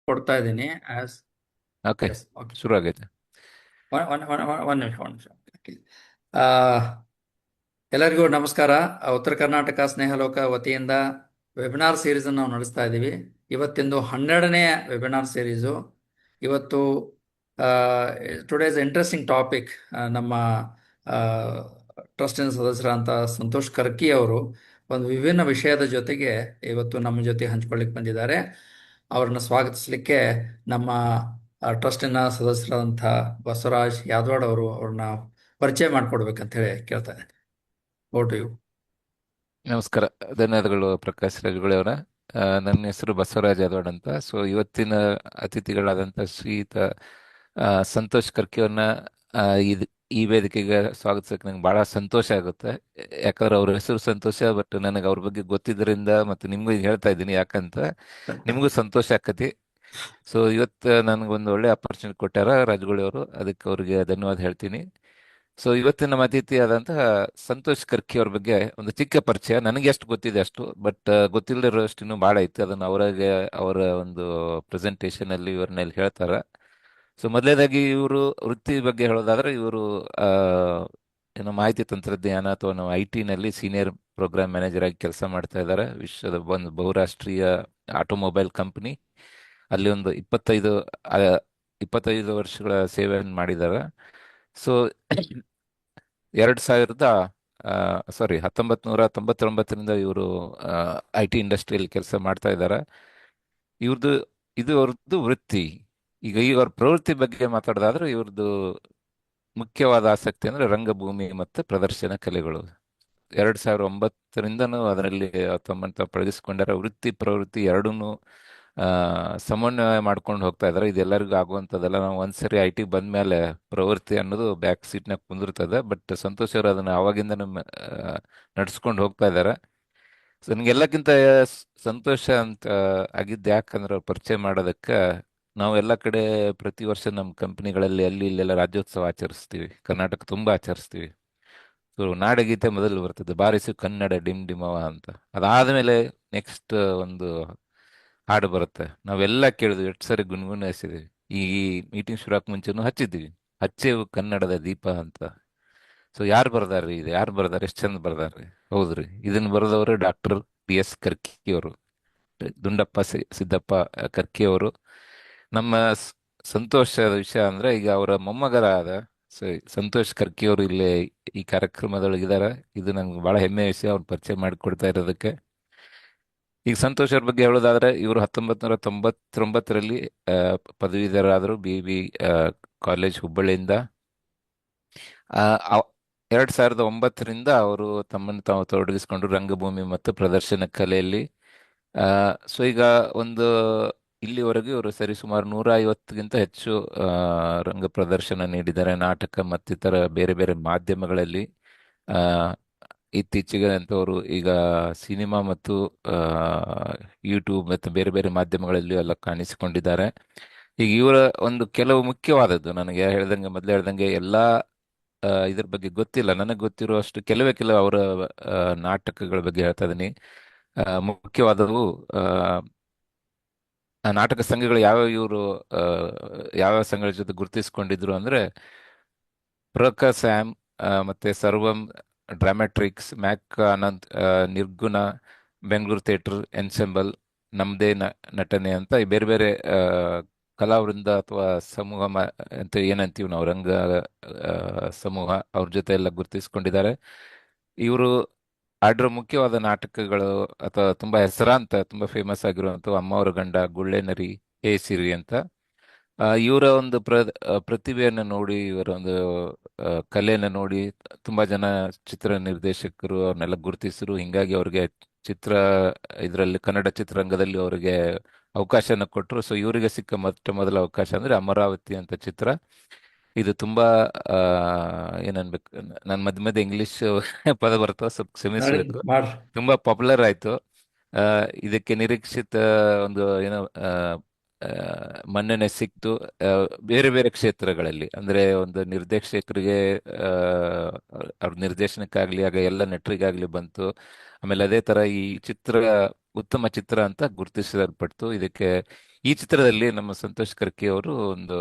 ಕೊಡ್ತಾ ಇದ್ದೀನಿ as. Okay. S, okay. ಶುರು ಆಗೈತೆ. ಒಂದು ನಿಮಿಷ, ಒಂದು ನಿಮಿಷ. ಆ, ಎಲ್ಲರಿಗೂ ನಮಸ್ಕಾರ. ಉತ್ತರ ಕರ್ನಾಟಕ ಸ್ನೇಹಲೋಕ ವತಿಯಿಂದ ವೆಬಿನಾರ್ ಸೀರೀಸ್ ನಾವು ನಡೆಸ್ತಾ ಇದ್ದೀವಿ. ಇವತ್ತಿಂದು 12ನೇ ವೆಬಿನಾರ್ ಸೀರೀಸು. ಇವತ್ತು ಟುಡೇಸ್ ಇಂಟ್ರೆಸ್ಟಿಂಗ್ ಟಾಪಿಕ್. ನಮ್ಮ ಟ್ರಸ್ಟಿನ ಸದಸ್ಯರಂತ ಸಂತೋಷ್ ಕರ್ಕಿ ಅವರು ಒಂದು ವಿಭಿನ್ನ ವಿಷಯದ ಜೊತೆಗೆ ಇವತ್ತು ನಮ್ಮ ಜೊತೆ ಹಂಚ್ಕೊಳ್ಳಿಕ್ಕೆ ಬಂದಿದ್ದಾರೆ. ಅವ್ರನ್ನ ಸ್ವಾಗತಿಸಲಿಕ್ಕೆ ನಮ್ಮ ಟ್ರಸ್ಟಿನ ಸದಸ್ಯರಾದಂಥ ಬಸವರಾಜ್ ಯಾದವಾಡ್ ಅವರು ಅವ್ರನ್ನ ಪರಿಚಯ ಮಾಡಿಕೊಡ್ಬೇಕಂತ ಹೇಳಿ ಕೇಳ್ತಾ ಇದ್ದೀನಿ. Over to you. ನಮಸ್ಕಾರ. ಧನ್ಯವಾದಗಳು ಪ್ರಕಾಶ್ ರಾಜುಗಳವರ. ನನ್ನ ಹೆಸರು ಬಸವರಾಜ್ ಯಾದವಾಡ್ ಅಂತ. ಸೊ ಇವತ್ತಿನ ಅತಿಥಿಗಳಾದಂಥ ಶ್ರೀಯುತ ಸಂತೋಷ್ ಕರ್ಕಿ ಅವ್ರನ್ನ ಆ, ಇದ್- ಈ ವೇದಿಕೆಗೆ ಸ್ವಾಗತಿಸಕ್ಕೆ ನಂಗೆ ಬಹಳ ಸಂತೋಷ ಆಗುತ್ತೆ. ಯಾಕಂದ್ರೆ ಅವ್ರ ಹೆಸರು ಸಂತೋಷ, ಬಟ್ ನನಗೆ ಅವ್ರ ಬಗ್ಗೆ ಗೊತ್ತಿದ್ದರಿಂದ ಮತ್ತೆ ನಿಮ್ಗೂ ಈಗ ಹೇಳ್ತಾ ಇದ್ದೀನಿ ಯಾಕಂತ ನಿಮಗೂ ಸಂತೋಷ ಆಕತಿ. ಸೊ ಇವತ್ತು ನನಗೊಂದು ಒಳ್ಳೆ ಅಪರ್ಚುನಿಟಿ ಕೊಟ್ಟಾರ ರಾಜುಗೌಳಿ ಅವರು, ಅದಕ್ಕೆ ಅವ್ರಿಗೆ ಧನ್ಯವಾದ ಹೇಳ್ತೀನಿ. ಸೊ ಇವತ್ತಿನ ನಮ್ಮ ಅತಿಥಿ ಆದಂತಹ ಸಂತೋಷ್ ಕರ್ಕಿ ಅವ್ರ ಬಗ್ಗೆ ಒಂದು ಚಿಕ್ಕ ಪರಿಚಯ. ನನಗೆ ಎಷ್ಟು ಗೊತ್ತಿದೆ ಅಷ್ಟು, ಬಟ್ ಗೊತ್ತಿಲ್ಲದಿರೋಷ್ಟು ಇನ್ನೂ ಭಾಳ ಐತೆ. ಅದನ್ನು ಅವರಾಗೆ ಅವರ ಒಂದು ಪ್ರೆಸೆಂಟೇಷನ್ ಅಲ್ಲಿ ಇವ್ರನ್ನೆಲ್ಲಿ ಹೇಳ್ತಾರ. ಸೊ ಮೊದಲನೇದಾಗಿ ಇವರು ವೃತ್ತಿ ಬಗ್ಗೆ ಹೇಳೋದಾದ್ರೆ ಇವರು ಆ, ಏನು ಮಾಹಿತಿ ತಂತ್ರಜ್ಞಾನ ಅಥವಾ ನಾವು IT ನಲ್ಲಿ ಸೀನಿಯರ್ ಪ್ರೋಗ್ರಾಮ್ ಮ್ಯಾನೇಜರ್ ಆಗಿ ಕೆಲಸ ಮಾಡ್ತಾ ಇದ್ದಾರೆ. ವಿಶ್ವದ ಒಂದು ಬಹುರಾಷ್ಟ್ರೀಯ ಆಟೋಮೊಬೈಲ್ ಕಂಪನಿ ಅಲ್ಲಿ ಒಂದು 25 ವರ್ಷಗಳ ಸೇವೆಯನ್ನು ಮಾಡಿದ್ದಾರೆ. ಸೊ 2000 ಸಾರಿ 1999ರಿಂದ ಇವರು IT ಇಂಡಸ್ಟ್ರಿಯಲ್ಲಿ ಕೆಲಸ ಮಾಡ್ತಾ ಇದ್ದಾರೆ. ಇವ್ರದ್ದು ಇದು ಅವ್ರದ್ದು ವೃತ್ತಿ. ಈಗ ಅವ್ರ ಪ್ರವೃತ್ತಿ ಬಗ್ಗೆ ಮಾತಾಡೋದಾದ್ರೆ ಇವ್ರದ್ದು ಮುಖ್ಯವಾದ ಆಸಕ್ತಿ ಅಂದ್ರೆ ರಂಗಭೂಮಿ ಮತ್ತು ಪ್ರದರ್ಶನ ಕಲೆಗಳು. 2009ರಿಂದನೂ ಅದರಲ್ಲಿ ತಮ್ಮನ್ನು ತಾವು ಪಳಗಿಸ್ಕೊಂಡಾರ. ವೃತ್ತಿ ಪ್ರವೃತ್ತಿ ಎರಡನ್ನೂ ಆ, ಸಮನ್ವಯ ಮಾಡ್ಕೊಂಡು ಹೋಗ್ತಾ ಇದಾರೆ. ಇದೆಲ್ಲರಿಗೂ ಆಗುವಂಥದ್ದಲ್ಲ. ನಾವು ಒಂದ್ಸರಿ IT ಬಂದ್ಮೇಲೆ ಪ್ರವೃತ್ತಿ ಅನ್ನೋದು ಬ್ಯಾಕ್ ಸೀಟ್ನಾಗ ಕುಂದಿರ್ತದೆ. ಬಟ್ ಸಂತೋಷ್ ಅವರು ಅದನ್ನ ಅವಾಗಿಂದನೂ ನಡ್ಸ್ಕೊಂಡು ಹೋಗ್ತಾ ಇದ್ದಾರೆ. ಸೊ ನನಗೆಲ್ಲಕ್ಕಿಂತ ಸಂತೋಷ ಅಂತ ಆಗಿದ್ದು ಯಾಕಂದ್ರೆ ಅವ್ರು ಪರಿಚಯ ಮಾಡೋದಕ್ಕೆ, ನಾವು ಎಲ್ಲ ಕಡೆ ಪ್ರತಿ ವರ್ಷ ನಮ್ಮ ಕಂಪನಿಗಳಲ್ಲಿ ಅಲ್ಲಿ ಇಲ್ಲೆಲ್ಲ ರಾಜ್ಯೋತ್ಸವ ಆಚರಿಸ್ತೀವಿ. ಕರ್ನಾಟಕ ತುಂಬಾ ಆಚರಿಸ್ತೀವಿ. ಸೊ ನಾಡಗೀತೆ ಮೊದಲು ಬರ್ತದೆ, ಬಾರಿಸು ಕನ್ನಡ ಡಿಮ್ ಡಿಮವ ಅಂತ. ಅದಾದ್ಮೇಲೆ ನೆಕ್ಸ್ಟ್ ಒಂದು ಹಾಡು ಬರುತ್ತೆ. ನಾವೆಲ್ಲ ಕೇಳಿದ್ವಿ, ಎಷ್ಟು ಸರಿ ಗುನ್ಗುನಿಸಿದ್ವಿ. ಈ ಮೀಟಿಂಗ್ ಶುರು ಆಗ ಮುಂಚೆನೂ ಹಚ್ಚಿದ್ವಿ, ಹಚ್ಚೇವು ಕನ್ನಡದ ದೀಪ ಅಂತ. ಸೊ ಯಾರು ಬರ್ದಾರ್ರಿ ಇದು, ಯಾರು ಬರ್ದಾರ, ಎಷ್ಟು ಚಂದ ಬರ್ದಾರ್ರಿ. ಹೌದ್ರಿ, ಇದನ್ನ ಬರೆದವರು ಡಾಕ್ಟರ್ PS ಕರ್ಕಿ ಅವರು, ದುಂಡಪ್ಪ ಸಿದ್ದಪ್ಪ ಕರ್ಕಿ ಅವರು. ನಮ್ಮ ಸಂತೋಷದ ವಿಷಯ ಅಂದ್ರೆ ಈಗ ಅವರ ಮೊಮ್ಮಗರಾದ ಸಂತೋಷ್ ಕರ್ಕಿ ಅವರು ಇಲ್ಲೇ ಈ ಕಾರ್ಯಕ್ರಮದೊಳಗಿದ್ದಾರೆ. ಇದು ನಂಗೆ ಬಹಳ ಹೆಮ್ಮೆಯ ವಿಷಯ, ಅವ್ರು ಪರಿಚಯ ಮಾಡಿಕೊಡ್ತಾ ಇರೋದಕ್ಕೆ. ಈಗ ಸಂತೋಷ್ ಅವ್ರ ಬಗ್ಗೆ ಹೇಳೋದಾದ್ರೆ ಇವರು 1999ರಲ್ಲಿ ಪದವೀಧರರಾದರು BB ಕಾಲೇಜ್ ಹುಬ್ಬಳ್ಳಿಯಿಂದ. ಆ, ಅವ್- 2009ರಿಂದ ಅವರು ತಮ್ಮನ್ನು ತಾವು ತೊಡಗಿಸಿಕೊಂಡು ರಂಗಭೂಮಿ ಮತ್ತು ಪ್ರದರ್ಶನ ಕಲೆಯಲ್ಲಿ. ಸೊ ಈಗ ಒಂದು ಇಲ್ಲಿವರೆಗೂ ಇವರು ಸರಿಸುಮಾರು 150ಗಿಂತ ಹೆಚ್ಚು ರಂಗ ಪ್ರದರ್ಶನ ನೀಡಿದ್ದಾರೆ, ನಾಟಕ ಮತ್ತಿತರ ಬೇರೆ ಬೇರೆ ಮಾಧ್ಯಮಗಳಲ್ಲಿ. ಆ, ಇತ್ತೀಚೆಗೆ ಅಂತವರು ಈಗ ಸಿನಿಮಾ ಮತ್ತು ಆ, ಯೂಟ್ಯೂಬ್ ಮತ್ತು ಬೇರೆ ಬೇರೆ ಮಾಧ್ಯಮಗಳಲ್ಲಿ ಎಲ್ಲ ಕಾಣಿಸಿಕೊಂಡಿದ್ದಾರೆ. ಈಗ ಇವರ ಒಂದು ಕೆಲವು ಮುಖ್ಯವಾದದ್ದು ನನಗೆ ಹೇಳ್ದಂಗೆ, ಮೊದಲೇ ಹೇಳ್ದಂಗೆ ಎಲ್ಲ ಇದ್ರ ಬಗ್ಗೆ ಗೊತ್ತಿಲ್ಲ. ನನಗೆ ಗೊತ್ತಿರುವಷ್ಟು ಕೆಲವೇ ಅವರ ಆ, ನಾಟಕಗಳ ಬಗ್ಗೆ ಹೇಳ್ತಾ ಇದ್ದೀನಿ. ಮುಖ್ಯವಾದವು ಆ, ಆ ನಾಟಕ ಸಂಘಗಳು ಯಾವ್ಯಾವ ಇವರು ಯಾವ್ಯಾವ ಸಂಘಗಳ ಜೊತೆ ಗುರುತಿಸಿಕೊಂಡಿದ್ರು ಅಂದ್ರೆ ಪ್ರಕ ಸ್ಯಾಮ್, ಮತ್ತೆ ಸರ್ವಂ ಡ್ರಾಮ್ಯಾಟ್ರಿಕ್ಸ್, ಮ್ಯಾಕ್ ಅನಂತ್, ನಿರ್ಗುಣ, ಬೆಂಗಳೂರು ಥಿಯೇಟರ್ ಎನ್ಸೆಂಬಲ್, ನಮ್ದೇ ನಟನೆ ಅಂತ ಈ ಬೇರೆ ಬೇರೆ ಕಲಾವೃಂದ ಅಥವಾ ಸಮೂಹ ಅಂತ ಏನಂತೀವಿ ನಾವು, ರಂಗ ಸಮೂಹ, ಅವ್ರ ಜೊತೆ ಎಲ್ಲ ಗುರುತಿಸಿಕೊಂಡಿದ್ದಾರೆ. ಇವರು ಆಡಿರೋ ಮುಖ್ಯವಾದ ನಾಟಕಗಳು ಅಥವಾ ತುಂಬಾ ಹೆಸರಾಂತ ತುಂಬಾ ಫೇಮಸ್ ಆಗಿರುವಂತ ಅಮ್ಮವರ ಗಂಡ, ಗುಳ್ಳೆ ನರಿ, ಹೇ ಸಿರಿ ಅಂತ. ಇವರ ಒಂದು ಪ್ರತಿಭೆಯನ್ನು ನೋಡಿ, ಇವರ ಒಂದು ಕಲೆಯನ್ನು ನೋಡಿ ತುಂಬಾ ಜನ ಚಿತ್ರ ನಿರ್ದೇಶಕರು ಅವ್ರನ್ನೆಲ್ಲ ಗುರುತಿಸಿರು. ಹಿಂಗಾಗಿ ಅವ್ರಿಗೆ ಚಿತ್ರ ಇದರಲ್ಲಿ ಕನ್ನಡ ಚಿತ್ರರಂಗದಲ್ಲಿ ಅವರಿಗೆ ಅವಕಾಶನ ಕೊಟ್ಟರು. ಸೊ ಇವರಿಗೆ ಸಿಕ್ಕ ಮೊದಲ ಅವಕಾಶ ಅಂದ್ರೆ ಅಮರಾವತಿ ಅಂತ ಚಿತ್ರ. ಇದು ತುಂಬಾ ಆ ಏನನ್ಬೇಕು, ನಾನು ಮಧ್ಯ ಮಧ್ಯೆ ಇಂಗ್ಲಿಷ್ ಪದ ಬರ್ತವೆ, ಸ್ವಲ್ಪ ಕ್ಷಮಿಸಬೇಕು. ಮಾಡ್ರಿ. ತುಂಬಾ ಪಾಪ್ಯುಲರ್ ಆಯ್ತು. ಆ, ಇದಕ್ಕೆ ನಿರೀಕ್ಷಿತ ಒಂದು ಏನೋ ಆ, ಮನ್ನಣೆ ಸಿಕ್ತು. ಆ, ಬೇರೆ ಬೇರೆ ಕ್ಷೇತ್ರಗಳಲ್ಲಿ ಅಂದ್ರೆ ಒಂದು ನಿರ್ದೇಶಕರಿಗೆ ಆ, ಅವ್ರ ನಿರ್ದೇಶನಕ್ಕಾಗ್ಲಿ, ಆಗ ಎಲ್ಲ ನಟರಿಗಾಗ್ಲಿ ಬಂತು. ಆಮೇಲೆ ಅದೇ ತರ ಈ ಚಿತ್ರ ಉತ್ತಮ ಚಿತ್ರ ಅಂತ ಗುರುತಿಸಲ್ಪಡ್ತು. ಇದಕ್ಕೆ ಈ ಚಿತ್ರದಲ್ಲಿ ನಮ್ಮ ಸಂತೋಷ್ ಕರ್ಕಿ ಅವರು ಒಂದು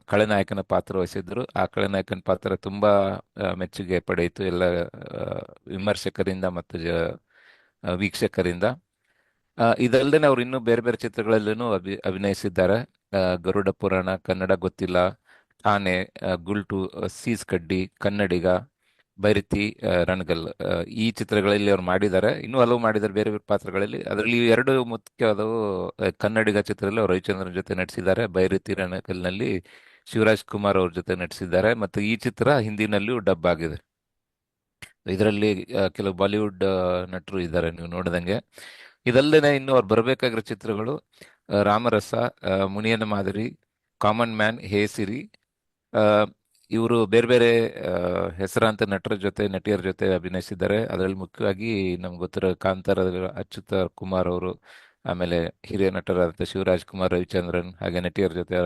ಖಳನಾಯಕನ ಪಾತ್ರ ವಹಿಸಿದ್ರು. ಆ ಖಳನಾಯಕನ ಪಾತ್ರ ತುಂಬಾ ಮೆಚ್ಚುಗೆ ಪಡೆಯಿತು ಎಲ್ಲ ಆ, ವಿಮರ್ಶಕರಿಂದ ಮತ್ತು ವೀಕ್ಷಕರಿಂದ. ಇದಲ್ಲದೆ ಅವರು ಇನ್ನೂ ಬೇರೆ ಬೇರೆ ಚಿತ್ರಗಳಲ್ಲೂ ಅಭಿನಯಿಸಿದ್ದಾರೆ. ಗರುಡ ಪುರಾಣ, ಕನ್ನಡ ಗೊತ್ತಿಲ್ಲ, ಠಾಣೆ, ಗುಲ್ಟು, ಸೀಸ್ ಕಡ್ಡಿ, ಕನ್ನಡಿಗ, ಬೈರತಿ, ರಣಗಲ್, ಈ ಚಿತ್ರಗಳಲ್ಲಿ ಅವ್ರು ಮಾಡಿದ್ದಾರೆ. ಇನ್ನೂ ಹಲವು ಮಾಡಿದ್ದಾರೆ ಬೇರೆ ಬೇರೆ ಪಾತ್ರಗಳಲ್ಲಿ. ಅದರಲ್ಲಿ ಎರಡು ಮುಖ್ಯವಾದವು. ಕನ್ನಡಿಗ ಚಿತ್ರದಲ್ಲಿ ಅವರು ರವಿಚಂದ್ರನ್ ಜೊತೆ ನಟಿಸಿದ್ದಾರೆ. ಬೈರತಿ ರಣಗಲ್ನಲ್ಲಿ ಶಿವರಾಜ್ ಕುಮಾರ್ ಅವ್ರ ಜೊತೆ ನಟಿಸಿದ್ದಾರೆ. ಮತ್ತು ಈ ಚಿತ್ರ ಹಿಂದಿನಲ್ಲಿಯೂ ಡಬ್ ಆಗಿದೆ. ಇದರಲ್ಲಿ ಕೆಲವು ಬಾಲಿವುಡ್ ನಟರು ಇದ್ದಾರೆ ನೀವು ನೋಡಿದಂಗೆ. ಇದಲ್ಲದೆ ಇನ್ನು ಅವ್ರು ಬರಬೇಕಾಗಿರೋ ಚಿತ್ರಗಳು ರಾಮರಸ, ಮುನಿಯನ ಮಾದರಿ, ಕಾಮನ್ ಮ್ಯಾನ್, ಹೇ ಸಿರಿ. ಇವರು ಬೇರೆ ಬೇರೆ ಹೆಸರಾಂತ ನಟರ ಜೊತೆ ನಟಿಯರ ಜೊತೆ ಅಭಿನಯಿಸಿದ್ದಾರೆ. ಅದರಲ್ಲಿ ಮುಖ್ಯವಾಗಿ ನಮ್ಗೆ ಗೊತ್ತಿರೋ ಕಾಂತಾರ ಅಚ್ಯುತ ಕುಮಾರ್ ಅವರು, ಆಮೇಲೆ ಹಿರಿಯ ನಟರಾದ ಶಿವರಾಜ್ ಕುಮಾರ್, ರವಿಚಂದ್ರನ್, ಹಾಗೆ ನಟಿಯರ ಜೊತೆ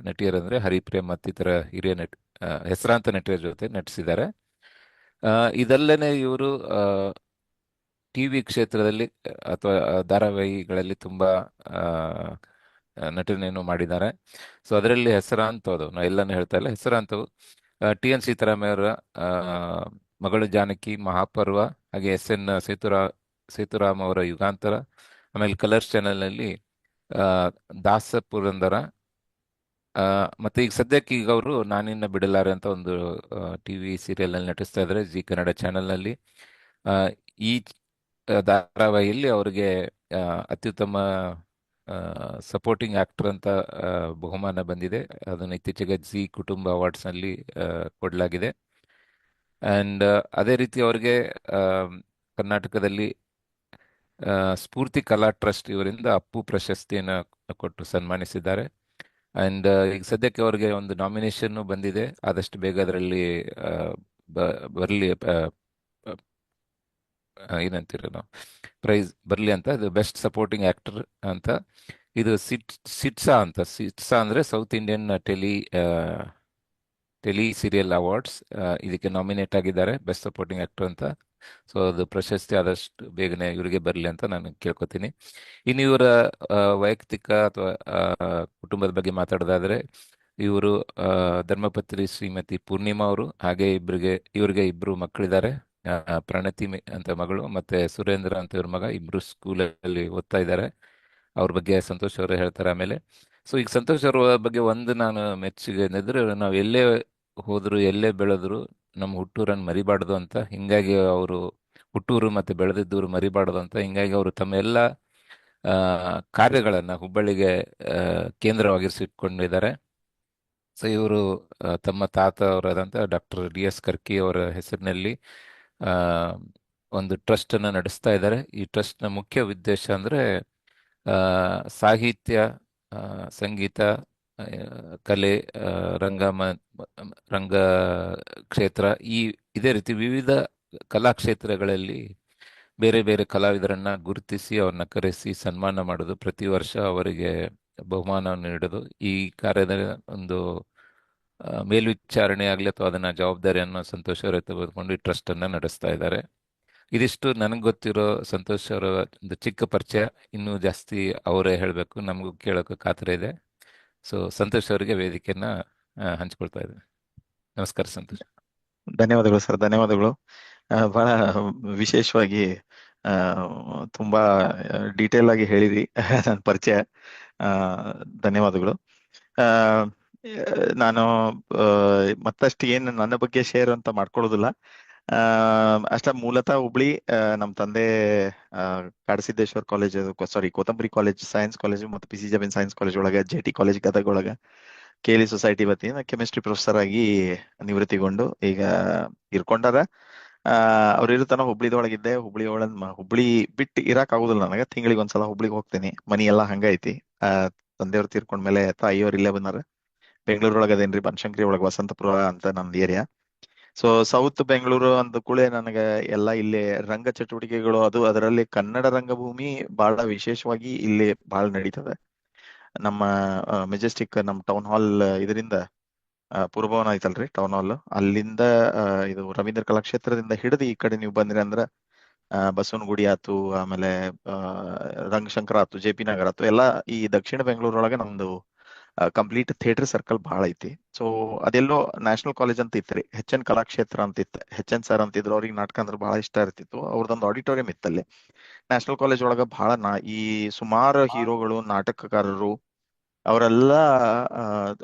ನಟಿಯರಂದ್ರೆ ಹರಿಪ್ರೇಮ್ ಮತ್ತಿತರ ಹಿರಿಯ ಹೆಸರಾಂತ ನಟಿಯರ ಜೊತೆ ನಟಿಸಿದ್ದಾರೆ. ಇದಲ್ಲದೆ ಇವರು ಟಿವಿ ಕ್ಷೇತ್ರದಲ್ಲಿ ಅಥವಾ ಧಾರಾವಾಹಿಗಳಲ್ಲಿ ತುಂಬಾ ಆ, ನಟನೆಯನ್ನು ಮಾಡಿದ್ದಾರೆ. ಸೊ ಅದರಲ್ಲಿ ಹೆಸರಾಂತವು, ನಾ ಎಲ್ಲಾನು ಹೇಳ್ತಾ ಇಲ್ಲ, ಹೆಸರಾಂತವು ಟಿ.ಎನ್. ಸೀತಾರಾಮಯ್ಯವರ ಆ, ಮಗಳು ಜಾನಕಿ, ಮಹಾಪರ್ವ, ಹಾಗೆ ಎಸ್.ಎನ್. ಸೇತುರಾಮ್ ಅವರ ಯುಗಾಂತರ, ಆಮೇಲೆ ಕಲರ್ಸ್ ಚಾನೆಲ್ನಲ್ಲಿ ಆ, ದಾಸ ಪುರಂದರ, ಮತ್ತೆ ಈಗ ಸದ್ಯಕ್ಕೆ ಈಗ ಅವರು ನಾನಿನ್ನ ಬಿಡಲಾರೆ ಅಂತ ಒಂದು ಟಿವಿ ಸೀರಿಯಲ್ ನಲ್ಲಿ ನಟಿಸ್ತಾ ಇದ್ದಾರೆ ಜಿ ಕನ್ನಡ ಚಾನೆಲ್ ನಲ್ಲಿ. ಆ, ಈ ಧಾರಾವಾಹಿಯಲ್ಲಿ ಅವರಿಗೆ ಆ, ಅತ್ಯುತ್ತಮ ಸಪೋರ್ಟಿಂಗ್ ಆಕ್ಟರ್ ಅಂತ ಆ, ಬಹುಮಾನ ಬಂದಿದೆ. ಅದನ್ನು ಇತ್ತೀಚೆಗೆ ಜಿ ಕುಟುಂಬ ಅವಾರ್ಡ್ಸ್ ನಲ್ಲಿ ಕೊಡಲಾಗಿದೆ. ಅಂಡ್ ಅದೇ ರೀತಿ ಅವರಿಗೆ ಆ, ಕರ್ನಾಟಕದಲ್ಲಿ ಸ್ಫೂರ್ತಿ ಕಲಾ ಟ್ರಸ್ಟ್ ಇವರಿಂದ ಅಪ್ಪು ಪ್ರಶಸ್ತಿಯನ್ನು ಕೊಟ್ಟು ಸನ್ಮಾನಿಸಿದ್ದಾರೆ. ಅಂಡ್ ಈಗ ಸದ್ಯಕ್ಕೆ ಅವರಿಗೆ ಒಂದು ನಾಮಿನೇಷನ್ ಬಂದಿದೆ. ಆದಷ್ಟು ಬೇಗ ಅದರಲ್ಲಿ ಬರಲಿ, ಏನಂತೀರ ನಾವು, ಪ್ರೈಸ್ ಬರಲಿ ಅಂತ. ಇದು ಬೆಸ್ಟ್ ಸಪೋರ್ಟಿಂಗ್ ಆಕ್ಟರ್ ಅಂತ. ಇದು ಸಿಟ್ಸಾ ಅಂತ. ಸಿಟ್ಸಾ ಅಂದ್ರೆ south Indian tele serial awards. ಇದಕ್ಕೆ ನಾಮಿನೇಟ್ ಆಗಿದ್ದಾರೆ ಬೆಸ್ಟ್ ಸಪೋರ್ಟಿಂಗ್ ಆಕ್ಟರ್ ಅಂತ. ಸೊ ಅದು ಪ್ರಶಸ್ತಿ ಆದಷ್ಟು ಬೇಗನೆ ಇವರಿಗೆ ಬರಲಿ ಅಂತ ನಾನು ಕೇಳ್ಕೊತೀನಿ. ಇನ್ನು ಇವರ ವೈಯಕ್ತಿಕ ಅಥವಾ ಕುಟುಂಬದ ಬಗ್ಗೆ ಮಾತಾಡೋದಾದ್ರೆ, ಇವರು ಧರ್ಮಪತ್ನಿ ಶ್ರೀಮತಿ ಪೂರ್ಣಿಮಾ ಅವರು, ಹಾಗೆ ಇವರಿಗೆ ಇಬ್ರು ಮಕ್ಕಳಿದ್ದಾರೆ. ಪ್ರಣತಿ ಅಂತ ಮಗಳು, ಮತ್ತೆ ಸುರೇಂದ್ರ ಅಂತ ಇವ್ರ ಮಗ. ಇಬ್ರು ಸ್ಕೂಲಲ್ಲಿ ಓದ್ತಾ ಇದ್ದಾರೆ. ಅವ್ರ ಬಗ್ಗೆ ಸಂತೋಷ್ ಅವರು ಹೇಳ್ತಾರೆ ಆಮೇಲೆ. ಸೊ ಈಗ ಸಂತೋಷ್ ಅವ್ರ ಬಗ್ಗೆ ಒಂದು ನಾನು ಮೆಚ್ಚುಗೆ ಅಂದ್ರೆ, ನಾವು ಎಲ್ಲೇ ಹೋದ್ರು ಎಲ್ಲೇ ಬೆಳೆದ್ರು ನಮ್ಮ ಹುಟ್ಟೂರನ್ನು ಮರಿಬಾರ್ದು ಅಂತ. ಹಿಂಗಾಗಿ ಅವರು ಹುಟ್ಟೂರು ಮತ್ತೆ ಬೆಳೆದಿದ್ದೂರು ಮರಿಬಾರ್ದು ಅಂತ ಹಿಂಗಾಗಿ ಅವರು ತಮ್ಮ ಎಲ್ಲ ಆ, ಕಾರ್ಯಗಳನ್ನ ಹುಬ್ಬಳ್ಳಿಗೆ ಕೇಂದ್ರವಾಗಿರಿಸಿಕೊಂಡಿದ್ದಾರೆ. ಸೊ ಇವರು ತಮ್ಮ ತಾತ ಅವರಾದಂಥ ಡಾಕ್ಟರ್ ಡಿ.ಎಸ್. ಕರ್ಕಿ ಅವರ ಹೆಸರಿನಲ್ಲಿ ಆ, ಒಂದು ಟ್ರಸ್ಟ್ ಅನ್ನ ನಡೆಸ್ತಾ ಇದ್ದಾರೆ. ಈ ಟ್ರಸ್ಟ್ ನ ಮುಖ್ಯ ಉದ್ದೇಶ ಅಂದ್ರೆ ಆ, ಸಾಹಿತ್ಯ, ಆ, ಸಂಗೀತ, ಆ, ಕಲೆ, ರಂಗ ಕ್ಷೇತ್ರ, ಇದೇ ರೀತಿ ವಿವಿಧ ಕಲಾ ಕ್ಷೇತ್ರಗಳಲ್ಲಿ ಬೇರೆ ಬೇರೆ ಕಲಾವಿದರನ್ನ ಗುರುತಿಸಿ ಅವ್ರನ್ನ ಕರೆಸಿ ಸನ್ಮಾನ ಮಾಡೋದು, ಪ್ರತಿ ವರ್ಷ ಅವರಿಗೆ ಬಹುಮಾನವನ್ನು ನೀಡೋದು. ಈ ಕಾರ್ಯದ ಒಂದು ಮೇಲ್ವಿಚಾರಣೆ ಆಗಲಿ ಅಥವಾ ಅದನ್ನ ಜವಾಬ್ದಾರಿಯನ್ನು ಸಂತೋಷ್ ಅವರೇ ತೆಗೆದುಕೊಂಡು ಈ ಟ್ರಸ್ಟ್ ಅನ್ನ ನಡೆಸ್ತಾ ಇದ್ದಾರೆ. ಇದಿಷ್ಟು ನನಗೆ ಗೊತ್ತಿರೋ ಸಂತೋಷ್ ಅವರ ಒಂದು ಚಿಕ್ಕ ಪರಿಚಯ. ಇನ್ನೂ ಜಾಸ್ತಿ ಅವರೇ ಹೇಳಬೇಕು, ನಮಗೂ ಕೇಳೋಕೆ ಕಾತರ ಇದೆ. ಸೊ ಸಂತೋಷ್ ಅವರಿಗೆ ವೇದಿಕೆಯನ್ನ ಹಂಚ್ಕೊಳ್ತಾ ಇದ್ದೇನೆ. ನಮಸ್ಕಾರ ಸಂತೋಷ್. ಧನ್ಯವಾದಗಳು ಸರ್, ಧನ್ಯವಾದಗಳು. ಬಹಳ ವಿಶೇಷವಾಗಿ ಆ, ತುಂಬಾ ಡೀಟೇಲ್ ಆಗಿ ಹೇಳಿದ್ರಿ ನನ್ನ ಪರಿಚಯ. ಆ, ಧನ್ಯವಾದಗಳು. ಆ, ನಾನು ಮತ್ತಷ್ಟು ಏನು ನನ್ನ ಬಗ್ಗೆ ಶೇರ್ ಅಂತ ಮಾಡ್ಕೊಳ್ಳೋದಿಲ್ಲ. ಆ, ಮೂಲತಃ ಹುಬ್ಳಿ. ನಮ್ಮ ತಂದೆ ಕಾಡಸಿದ್ದೇಶ್ವರ್ ಕಾಲೇಜ್, ಸಾರಿ ಕೋತಂಬರಿ ಕಾಲೇಜ್, ಸೈನ್ಸ್ ಕಾಲೇಜ್ ಮತ್ತು ಪಿ ಸಿ ಜಮೀನ್ ಸೈನ್ಸ್ ಕಾಲೇಜ್ ಒಳಗ, ಜೆ ಟಿ ಕಾಲೇಜ್ ಗದಗ ಒಳಗ ಕೇಲಿ ಸೊಸೈಟಿ ವತಿಯಿಂದ ಕೆಮಿಸ್ಟ್ರಿ ಪ್ರೊಫೆಸರ್ ಆಗಿ ನಿವೃತ್ತಿಗೊಂಡು ಈಗ ಇರ್ಕೊಂಡಾರ. ಅವ್ರು ಇರುತ್ತಾನ ಹುಬ್ಳಿದೊಳಗಿದ್ದೆ. ಹುಬ್ಳಿ ಬಿಟ್ಟು ಇರಾಕ್ ಆಗುದಿಲ್ಲ ನನಗೆ. ತಿಂಗಳಿಗೆ ಒಂದ್ಸಲ ಹುಬ್ಳಿಗೆ ಹೋಗ್ತೀನಿ. ಮನಿ ಎಲ್ಲಾ ಹಂಗ ಐತಿ. ತಂದೆಯವ್ರು ತೀರ್ಕೊಂಡ್ಮೇಲೆ ತಾಯಿಯವ್ರು ಇಲ್ಲೇ ಬಂದಾರ. ಬೆಂಗಳೂರೊಳಗ ಅದೇನ್ರಿ, ಬನಶಂಕರಿ ಒಳಗ ವಸಂತಪುರ ಅಂತ ನಮ್ದು ಏರಿಯಾ. ಸೊ ಸೌತ್ ಬೆಂಗಳೂರು ಅಂದ ಕೂಡಲೇ ನನಗೆ ಎಲ್ಲ ಇಲ್ಲಿ ರಂಗ ಚಟುವಟಿಕೆಗಳು, ಅದು ಅದರಲ್ಲಿ ಕನ್ನಡ ರಂಗಭೂಮಿ ಬಹಳ ವಿಶೇಷವಾಗಿ ಇಲ್ಲಿ ಬಹಳ ನಡೀತದೆ. ನಮ್ಮ ಮೆಜೆಸ್ಟಿಕ್, ನಮ್ಮ ಟೌನ್ ಹಾಲ್ ಇದರಿಂದ ಪುರಭವನ ಐತಲ್ರಿ ಟೌನ್ ಹಾಲ್, ಅಲ್ಲಿಂದ ಇದು ರವೀಂದ್ರ ಕಲಾಕ್ಷೇತ್ರದಿಂದ ಹಿಡಿದು ಈ ಕಡೆ ನೀವು ಬಂದ್ರಿ ಅಂದ್ರ ಬಸವನಗುಡಿ ಆತು, ಆಮೇಲೆ ಆ, ರಂಗಶಂಕರ ಆತು, JP ನಗರ್ ಆತು, ಎಲ್ಲ ಈ ದಕ್ಷಿಣ ಬೆಂಗಳೂರೊಳಗೆ ನಮ್ದು ಕಂಪ್ಲೀಟ್ ಥಿಯೇಟರ್ ಸರ್ಕಲ್ ಬಹಳ ಐತಿ. ಸೊ ಅದೆಲ್ಲೋ ನ್ಯಾಷನಲ್ ಕಾಲೇಜ್ ಅಂತ ಇತ್ತು ರೀ, HN ಕಲಾಕ್ಷೇತ್ರ ಅಂತ ಇತ್ತು. HN ಸರ್ ಅಂತಿದ್ರು, ಅವ್ರಿಗೆ ನಾಟಕ ಅಂದ್ರೆ ಬಹಳ ಇಷ್ಟ ಇರ್ತಿತ್ತು. ಅವ್ರದ್ದೊಂದು ಆಡಿಟೋರಿಯಂ ಇತ್ತಲ್ಲಿ ನ್ಯಾಷನಲ್ ಕಾಲೇಜ್ ಒಳಗ. ಬಹಳ ಈ ಸುಮಾರು ಹೀರೋಗಳು, ನಾಟಕಕಾರರು ಅವರೆಲ್ಲ ಆ,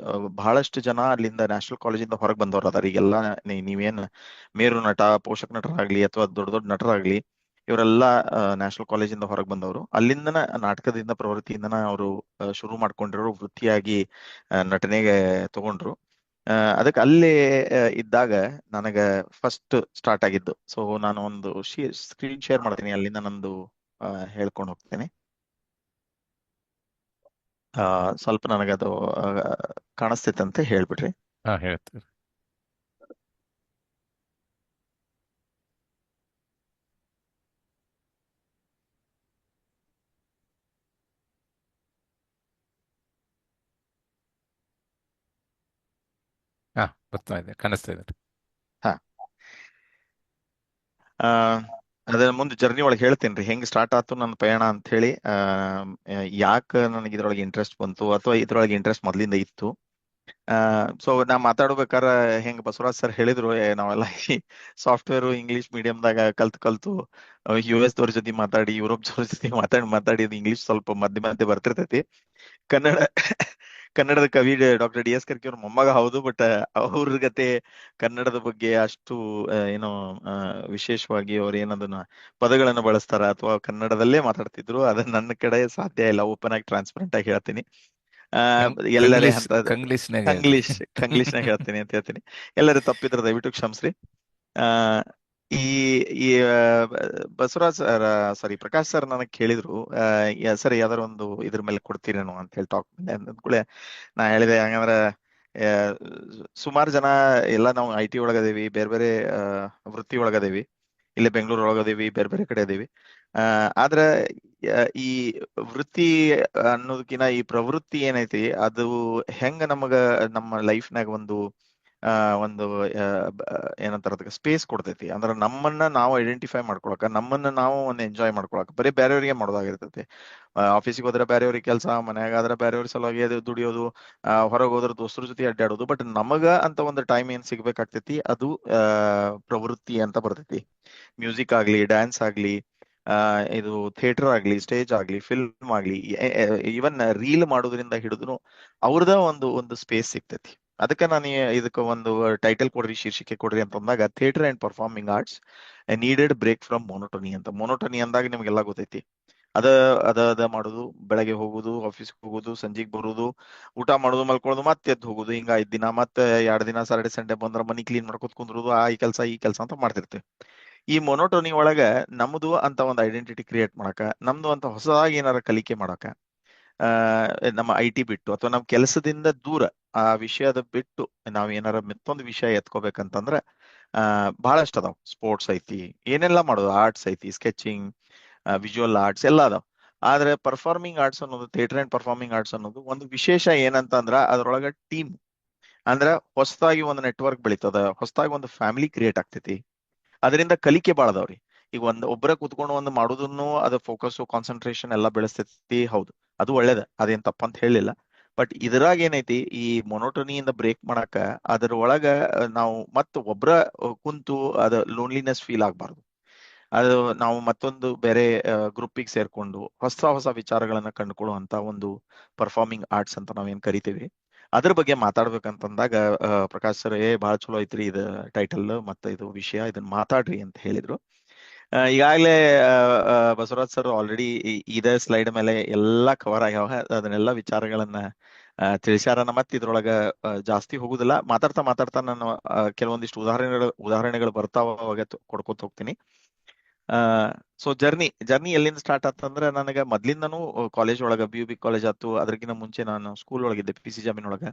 ಬಹಳಷ್ಟು ಜನ ಅಲ್ಲಿಂದ ನ್ಯಾಷನಲ್ ಕಾಲೇಜಿಂದ ಹೊರಗೆ ಬಂದವರು ಅದಾರ. ಈಗೆಲ್ಲ ನೀವೇನ್ ಮೇರು ನಟ, ಪೋಷಕ ನಟರಾಗ್ಲಿ ಅಥವಾ ದೊಡ್ಡ ದೊಡ್ಡ ನಟರಾಗ್ಲಿ, ಇವರೆಲ್ಲ ನ್ಯಾಷನಲ್ ಕಾಲೇಜಿಂದ ಹೊರಗೆ ಬಂದವರು. ಅಲ್ಲಿಂದನ ನಾಟಕದಿಂದ ಪ್ರವೃತ್ತಿಯಿಂದನ ಅವರು ಶುರು ಮಾಡ್ಕೊಂಡಿರೋ ವೃತ್ತಿಯಾಗಿ ನಟನೆಗೆ ತಗೊಂಡ್ರು. ಅದಕ್ಕೆ ಅಲ್ಲೇ ಇದ್ದಾಗ ನನಗ ಫಸ್ಟ್ ಸ್ಟಾರ್ಟ್ ಆಗಿದ್ದು. ಸೊ ನಾನು ಒಂದು ಸ್ಕ್ರೀನ್ ಶೇರ್ ಮಾಡ್ತೀನಿ, ಅಲ್ಲಿಂದ ನಂದು ಹೇಳ್ಕೊಂಡು ಹೋಗ್ತೇನೆ. ಸ್ವಲ್ಪ ನನಗದು ಆ, ಕಾಣಿಸ್ತೈತಂತ ಹೇಳ್ಬಿಡ್ರಿ. ಹಾ, ಹೇಳ್ತೀರಿ. ಹಾ, ಬರ್ತಾ ಇದೆ, ಕಾಣಿಸ್ತಾ ಇದೆ. ಹಾ, ಆ, ಅದ್ರ ಮುಂದೆ ಜರ್ನಿ ಒಳಗೆ ಹೇಳ್ತೀನಿ ರೀ, ಹೆಂಗ್ ಸ್ಟಾರ್ಟ್ ಆಯ್ತು ನನ್ನ ಪಯಣ ಅಂತ ಹೇಳಿ. ಯಾಕೆ ನನಗೆ ಇದ್ರೊಳಗೆ ಇಂಟ್ರೆಸ್ಟ್ ಬಂತು, ಅಥವಾ ಇದ್ರೊಳಗೆ ಇಂಟ್ರೆಸ್ಟ್ ಮೊದ್ಲಿಂದ ಇತ್ತು. ಸೊ ನಾ ಮಾತಾಡ್ಬೇಕಾರ ಹೆಂಗ್ ಬಸವರಾಜ್ ಸರ್ ಹೇಳಿದ್ರು, ನಾವೆಲ್ಲ ಈ ಸಾಫ್ಟ್ವೇರ್ ಇಂಗ್ಲಿಷ್ ಮೀಡಿಯಂದಾಗ ಕಲ್ತು US ದವ್ರ ಜೊತೆ ಮಾತಾಡಿ, ಯುರೋಪ್ ದವ್ರ ಜೊತೆ ಮಾತಾಡಿ ಇಂಗ್ಲಿಷ್ ಸ್ವಲ್ಪ ಮಧ್ಯೆ ಮಧ್ಯೆ ಬರ್ತಿರ್ತೈತಿ. ಕನ್ನಡ ಕನ್ನಡದ ಕವಿ ಡಾಕ್ಟರ್ DS ಕರ್ಕಿ ಅವ್ರ ಮೊಮ್ಮಗ ಹೌದು, ಬಟ್ ಅವ್ರ ಗತೆ ಕನ್ನಡದ ಬಗ್ಗೆ ಅಷ್ಟು ಏನೋ ವಿಶೇಷವಾಗಿ ಅವ್ರು ಏನದನ್ನ ಪದಗಳನ್ನ ಬಳಸ್ತಾರ ಅಥವಾ ಕನ್ನಡದಲ್ಲೇ ಮಾತಾಡ್ತಿದ್ರು, ಅದನ್ನ ನನ್ನ ಕಡೆ ಸಾಧ್ಯ ಇಲ್ಲ. ಓಪನ್ ಆಗಿ ಟ್ರಾನ್ಸ್ಪರೆಂಟ್ ಆಗಿ ಹೇಳ್ತೀನಿ. ಆ ಎಲ್ಲರೇ ಅಂತ ಕಂಗ್ಲೀಷ್ನಾಗ ಹೇಳ್ರಿ. ಕಂಗ್ಲೀಷ್ನಾಗ ಹೇಳ್ತೀನಿ ಅಂತ ಹೇಳ್ತೀನಿ. ಎಲ್ಲರೂ ತಪ್ಪಿದ್ರೆ ದಯವಿಟ್ಟು ಕ್ಷಮಿಸ್ರಿ. ಆ ಈ ಈ ಬಸವರಾಜ್ ಸರ್, ಸಾರಿ ಪ್ರಕಾಶ್ ಸರ್ ನನಗೆ ಕೇಳಿದ್ರು, ಸರ್ ಯಾವ್ದಾರ ಒಂದು ಇದ್ರ ಮೇಲೆ ಕೊಡ್ತೀರೇನೋ ಅಂತ ಹೇಳಿ ಟಾಕ್ ಅಂದ್ಕೂಳೆ ನಾ ಹೇಳಿದೆ, ಹಂಗಂದ್ರ ಸುಮಾರು ಜನ ಎಲ್ಲ ನಾವು IT ಒಳಗದೇವಿ, ಬೇರೆ ಬೇರೆ ವೃತ್ತಿ ಒಳಗದೇವಿ, ಇಲ್ಲೇ ಬೆಂಗಳೂರು ಒಳಗದೇವಿ, ಬೇರೆ ಬೇರೆ ಕಡೆ ಅದೇವಿ. ಆದ್ರೆ ಈ ವೃತ್ತಿ ಅನ್ನೋದಕ್ಕಿಂತ ಈ ಪ್ರವೃತ್ತಿ ಏನೈತಿ ಅದು ಹೆಂಗ ನಮಗ ನಮ್ಮ ಲೈಫ್ನಾಗ ಆ, ಒಂದು ಏನಂತಾರ ಅದಕ್ಕೆ ಸ್ಪೇಸ್ ಕೊಡ್ತೈತಿ. ಅಂದ್ರೆ ನಮ್ಮನ್ನ ನಾವು ಐಡೆಂಟಿಫೈ ಮಾಡ್ಕೊಳಕ, ನಮ್ಮನ್ನ ನಾವು ಒಂದು ಎಂಜಾಯ್ ಮಾಡ್ಕೊಳಕ. ಬರೀ ಬೇರೆಯವರಿಗೆ ಮಾಡೋದಾಗಿರ್ತೈತಿ. ಆಫೀಸಿಗೆ ಹೋದ್ರೆ ಬೇರೆಯವ್ರಿಗೆ ಕೆಲಸ, ಮನ್ಯಾಗ ಆದ್ರೆ ಬೇರೆಯವ್ರ ಸಲುವಾಗಿ ಅದು ದುಡಿಯೋದು, ಹೊರಗೆ ಹೋದ್ರೆ ದೋಸ್ತರ ಜೊತೆ ಅಡ್ಡಾಡೋದು. ಬಟ್ ನಮಗ ಅಂತ ಒಂದು ಟೈಮ್ ಏನ್ ಸಿಗ್ಬೇಕಾಗ್ತೈತಿ, ಅದು ಪ್ರವೃತ್ತಿ ಅಂತ ಬರ್ತೈತಿ. ಮ್ಯೂಸಿಕ್ ಆಗ್ಲಿ, ಡ್ಯಾನ್ಸ್ ಆಗ್ಲಿ, ಇದು ಥಿಯೇಟರ್ ಆಗ್ಲಿ, ಸ್ಟೇಜ್ ಆಗ್ಲಿ, ಫಿಲ್ಮ್ ಆಗ್ಲಿ, ಈವನ್ ರೀಲ್ ಮಾಡೋದ್ರಿಂದ ಹಿಡಿದು ಅವ್ರದ ಒಂದು ಒಂದು ಸ್ಪೇಸ್ ಸಿಗ್ತೈತಿ. ಅದಕ್ಕೆ ನಾನು ಇದಕ್ಕೆ ಒಂದು ಟೈಟಲ್ ಕೊಡ್ರಿ, ಶೀರ್ಷಿಕೆ ಕೊಡ್ರಿ ಅಂತ ಅಂದಾಗ, theatre and performing arts a needed break from monotony ಅಂತ. ಮೊನೋಟನಿ ಅಂದಾಗ ನಿಮ್ಗೆಲ್ಲ ಗೊತ್ತೈತಿ, ಅದ ಅದ ಮಾಡೋದು, ಬೆಳಗ್ಗೆ ಹೋಗುದು, ಆಫೀಸ್ಗೆ ಹೋಗುದು, ಸಂಜೆಗೆ ಬರುದು, ಊಟ ಮಾಡೋದು, ಮಲ್ಕೊಳ್ಳೋದು, ಮತ್ತೆ ಎದ್ದು ಹೋಗುದು, ಹಿಂಗ 5 ದಿನ, ಮತ್ತೆ 2 ದಿನ ಸಾಟರ್ಡೆ ಸಂಡೇ ಬಂದ್ರ ಮನಿ ಕ್ಲೀನ್ ಮಾಡ್ಕೊತ ಕುಂದ್ರುದು, ಈ ಕೆಲಸ ಅಂತ ಮಾಡ್ತಿರ್ತೇವೆ. ಈ ಮೊನೋಟೋನಿ ಒಳಗ ನಮ್ದು ಅಂತ ಒಂದು ಐಡೆಂಟಿಟಿ ಕ್ರಿಯೇಟ್ ಮಾಡಕ, ನಮ್ದು ಅಂತ ಹೊಸದಾಗಿ ಏನಾರ ಕಲಿಕೆ ಮಾಡಕ, ಆ ನಮ್ಮ IT ಬಿಟ್ಟು ಅಥವಾ ನಮ್ಮ ಕೆಲಸದಿಂದ ದೂರ ಆ ವಿಷಯದ ಬಿಟ್ಟು ನಾವ್ ಏನಾರ ಮತ್ತೊಂದು ವಿಷಯ ಎತ್ಕೋಬೇಕಂತಂದ್ರ ಬಹಳಷ್ಟು ಅದಾವ. ಸ್ಪೋರ್ಟ್ಸ್ ಐತಿ, ಏನೆಲ್ಲ ಮಾಡೋದು, ಆರ್ಟ್ಸ್ ಐತಿ, ಸ್ಕೆಚಿಂಗ್, ವಿಜುವಲ್ ಆರ್ಟ್ಸ್ ಎಲ್ಲ ಅದಾವ. ಆದ್ರೆ ಪರ್ಫಾರ್ಮಿಂಗ್ ಆರ್ಟ್ಸ್ ಅನ್ನೋದು, ಥಿಯೇಟರ್ ಅಂಡ್ ಪರ್ಫಾರ್ಮಿಂಗ್ ಆರ್ಟ್ಸ್ ಅನ್ನೋದು ಒಂದು ವಿಶೇಷ ಏನಂತಂದ್ರ, ಅದ್ರೊಳಗ ಟೀಮ್ ಅಂದ್ರ ಹೊಸದಾಗಿ ಒಂದು ನೆಟ್ವರ್ಕ್ ಬೆಳಿತದ, ಹೊಸದಾಗಿ ಒಂದು ಫ್ಯಾಮಿಲಿ ಕ್ರಿಯೇಟ್ ಆಗ್ತೈತಿ. ಅದರಿಂದ ಕಲಿಕೆ ಬಾಳ ಅದಾವ್ರಿ. ಈಗ ಒಬ್ಬರ ಕೂತ್ಕೊಂಡು ಒಂದು ಮಾಡೋದನ್ನು ಅದು ಫೋಕಸ್ ಕಾನ್ಸಂಟ್ರೇಷನ್ ಎಲ್ಲ ಬೆಳೆಸ್ತೈತಿ, ಹೌದು ಅದು ಒಳ್ಳೇದ, ಅದೇನ್ ತಪ್ಪಂತ ಹೇಳಿಲ್ಲ. ಬಟ್ ಇದ್ರಾಗ ಏನೈತಿ, ಈ ಮೊನೋಟನಿಯಿಂದ ಬ್ರೇಕ್ ಮಾಡಾಕ ಅದ್ರ ಒಳಗ ನಾವು ಒಬ್ರ ಕುಂತು ಅದ ಲೋನ್ಲಿನೆಸ್ ಫೀಲ್ ಆಗ್ಬಾರ್ದು. ಅದು ನಾವು ಮತ್ತೊಂದು ಬೇರೆ ಗ್ರೂಪಿಗೆ ಸೇರ್ಕೊಂಡು ಹೊಸ ಹೊಸ ವಿಚಾರಗಳನ್ನ ಕಂಡುಕೊಳ್ಳುವಂತ ಒಂದು ಪರ್ಫಾರ್ಮಿಂಗ್ ಆರ್ಟ್ಸ್ ಅಂತ ನಾವೇನ್ ಕರಿತೀವಿ, ಅದ್ರ ಬಗ್ಗೆ ಮಾತಾಡ್ಬೇಕಂತಂದಾಗ ಪ್ರಕಾಶ್ ಸರ್ ಬಹಳ ಚಲೋ ಐತ್ರಿ ಇದು ಟೈಟಲ್ ಮತ್ತೆ ಇದು ವಿಷಯ, ಇದನ್ನ ಮಾತಾಡ್ರಿ ಅಂತ ಹೇಳಿದ್ರು. ಈಗಾಗಲೇ ಬಸವರಾಜ್ ಸರ್ ಆಲ್ರೆಡಿ ಇದೇ ಸ್ಲೈಡ್ ಮೇಲೆ ಎಲ್ಲಾ ಕವರ್ ಆಗ್ಯಾವ, ಅದನ್ನೆಲ್ಲ ವಿಚಾರಗಳನ್ನ ತಿಳಿಸ್ಯಾರ. ಮತ್ತೆ ಇದ್ರೊಳಗ ಜಾಸ್ತಿ ಹೋಗುದಿಲ್ಲ, ಮಾತಾಡ್ತಾ ಮಾತಾಡ್ತಾ ನಾನು ಕೆಲವೊಂದಿಷ್ಟು ಉದಾಹರಣೆಗಳು ಬರ್ತಾವ, ಅವಾಗ ಕೊಡ್ಕೊತ ಹೋಗ್ತೀನಿ. ಸೊ ಜರ್ನಿ ಎಲ್ಲಿಂದ ಸ್ಟಾರ್ಟ್ ಆತಂದ್ರೆ, ನನಗೆ ಮೊದ್ಲಿಂದನೂ ಕಾಲೇಜ್ ಒಳಗ BUB ಕಾಲೇಜ್ ಆತು, ಅದ್ರಗಿಂತ ಮುಂಚೆ ನಾನು ಸ್ಕೂಲ್ ಒಳಗಿದ್ದೆ PC ಜಾಮಿನ್ ಒಳಗ.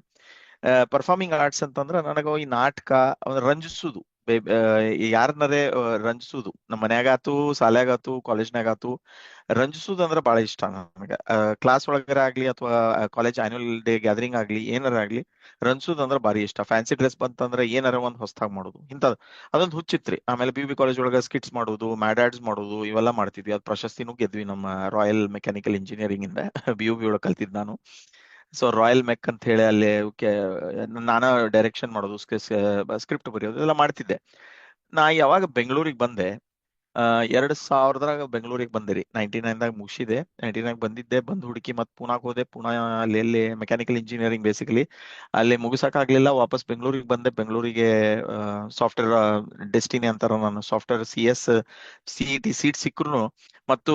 ಪರ್ಫಾರ್ಮಿಂಗ್ ಆರ್ಟ್ಸ್ ಅಂತಂದ್ರ ನನಗ ಈ ನಾಟಕ ರಂಜಿಸುದು ಯಾರನ್ನರೇ ರಂಜಿಸುದು, ನಮ್ಮ ಮನ್ಯಾಗ ಆತು, ಶಾಲ್ಯಾಗ ಆತು, ಕಾಲೇಜ್ನಾಗ ಆತು, ರಂಜಿಸುದು ಅಂದ್ರೆ ಬಹಳ ಇಷ್ಟ ನನಗೆ. ಕ್ಲಾಸ್ ಒಳಗರ ಆಗ್ಲಿ ಅಥವಾ ಕಾಲೇಜ್ ಆನ್ಯುವಲ್ ಡೇ ಗ್ಯಾದರಿಂಗ್ ಆಗ್ಲಿ ಏನಾರ ಆಗ್ಲಿ, ರಂಜಿಸುದು ಅಂದ್ರೆ ಭಾರಿ ಇಷ್ಟ. ಫ್ಯಾನ್ಸಿ ಡ್ರೆಸ್ ಬಂತಂದ್ರೆ ಏನಾರ ಒಂದ್ ಹೊಸದಾಗಿ ಮಾಡೋದು ಇಂಥದ್ದು ಅದೊಂದು ಹುಚ್ಚಿತ್ರಿ. ಆಮೇಲೆ ಬಿ ಕಾಲೇಜ್ ಒಳಗ ಸ್ಕಿಟ್ಸ್ ಮಾಡೋದು, ಮ್ಯಾಡಾಡ್ಸ್ ಮಾಡೋದು, ಇವೆಲ್ಲ ಮಾಡ್ತಿದ್ವಿ. ಅದು ಪ್ರಶಸ್ತಿನೂ ಗೆದ್ವಿ ನಮ್ಮ ರಾಯಲ್ ಮೆಕ್ಯಾನಿಕಲ್ ಇಂಜಿನಿಯರಿಂಗ್ ಇಂದ. ಬಿ ಒಳಗೆ ಕಲ್ತಿದ್ ನಾನು. ಸೊ ರಾಯಲ್ ಮೆಕ್ ಅಂತ ಹೇಳಿ ಅಲ್ಲಿ ನಾನಾ ಡೈರೆಕ್ಷನ್ ಮಾಡೋದು, ಸ್ಕ್ರಿಪ್ಟ್ ಬರೆಯೋದು ಎಲ್ಲ ಮಾಡ್ತಿದ್ದೆ. ನಾ ಯಾವಾಗ ಬೆಂಗಳೂರಿಗೆ ಬಂದೆ, 2000ದಾಗ ಬೆಂಗಳೂರಿಗೆ ಬಂದೆ ರೀ. 99ದಾಗ ಮುಗಿಸಿದೆ. 99 ಬಂದಿದ್ದೆ, ಬಂದು ಹುಡುಕಿ ಮತ್ತೆ ಪೂನಾಕ್ ಹೋದೆ. ಪೂನಾ ಅಲ್ಲಿ ಮೆಕ್ಯಾನಿಕಲ್ ಇಂಜಿನಿಯರಿಂಗ್ ಬೇಸಿಕಲಿ ಅಲ್ಲಿ ಮುಗಿಸಕ್ಕಾಗ್ಲಿಲ್ಲ. ವಾಪಸ್ ಬೆಂಗಳೂರಿಗೆ ಬಂದೆ. ಬೆಂಗಳೂರಿಗೆ ಸಾಫ್ಟ್ವೇರ್ ಡೆಸ್ಟಿನಿ ಅಂತಾರ, ನಾನು ಸಾಫ್ಟ್ವೇರ್ CET ಸೀಟ್ ಸಿಕ್ಕರು ಮತ್ತು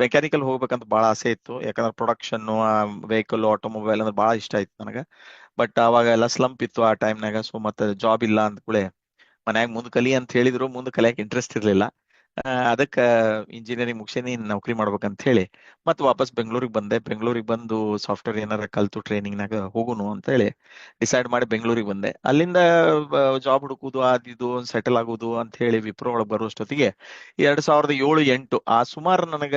ಮೆಕ್ಯಾನಿಕಲ್ ಹೋಗ್ಬೇಕಂತ ಬಹಳ ಆಸೆ ಇತ್ತು. ಯಾಕಂದ್ರೆ ಪ್ರೊಡಕ್ಷನ್, ವೆಹಿಕಲ್, ಆಟೋಮೊಬೈಲ್ ಅಂದ್ರೆ ಬಹಳ ಇಷ್ಟ ಆಯ್ತು ನನಗೆ. ಬಟ್ ಅವಾಗ ಎಲ್ಲ ಸ್ಲಂಪ್ ಇತ್ತು ಆ ಟೈಮ್ನಾಗ. ಸೊ ಮತ್ತೆ ಜಾಬ್ ಇಲ್ಲ ಅಂದ್ಕೂಳೆ ಮನ್ಯಾಗ ಮುಂದ್ ಕಲಿ ಅಂತ ಹೇಳಿದ್ರು, ಮುಂದ್ ಕಲಿಯಕ್ ಇಂಟ್ರೆಸ್ಟ್ ಇರ್ಲಿಲ್ಲ. ಅದಕ್ಕ ಇಂಜಿನಿಯರಿಂಗ್ ಮುಗಿಸೇನಿ, ನೌಕರಿ ಮಾಡ್ಬೇಕಂತ ಹೇಳಿ ಮತ್ತೆ ವಾಪಸ್ ಬೆಂಗಳೂರಿಗೆ ಬಂದೆ. ಬೆಂಗಳೂರಿಗೆ ಬಂದು ಸಾಫ್ಟ್ವೇರ್ ಏನಾರ ಕಲ್ತು ಟ್ರೈನಿಂಗ್ನಾಗ ಹೋಗುನು ಅಂತ ಹೇಳಿ ಡಿಸೈಡ್ ಮಾಡಿ ಬೆಂಗಳೂರಿಗೆ ಬಂದೆ. ಅಲ್ಲಿಂದ ಜಾಬ್ ಹುಡುಕುದು, ಅದಿದು ಸೆಟಲ್ ಆಗುದು ಅಂತ ಹೇಳಿ ವಿಪ್ರೋ ಒಳಗೆ ಬರುವಷ್ಟೊತ್ತಿಗೆ 2007-8 ಆ ಸುಮಾರು ನನಗ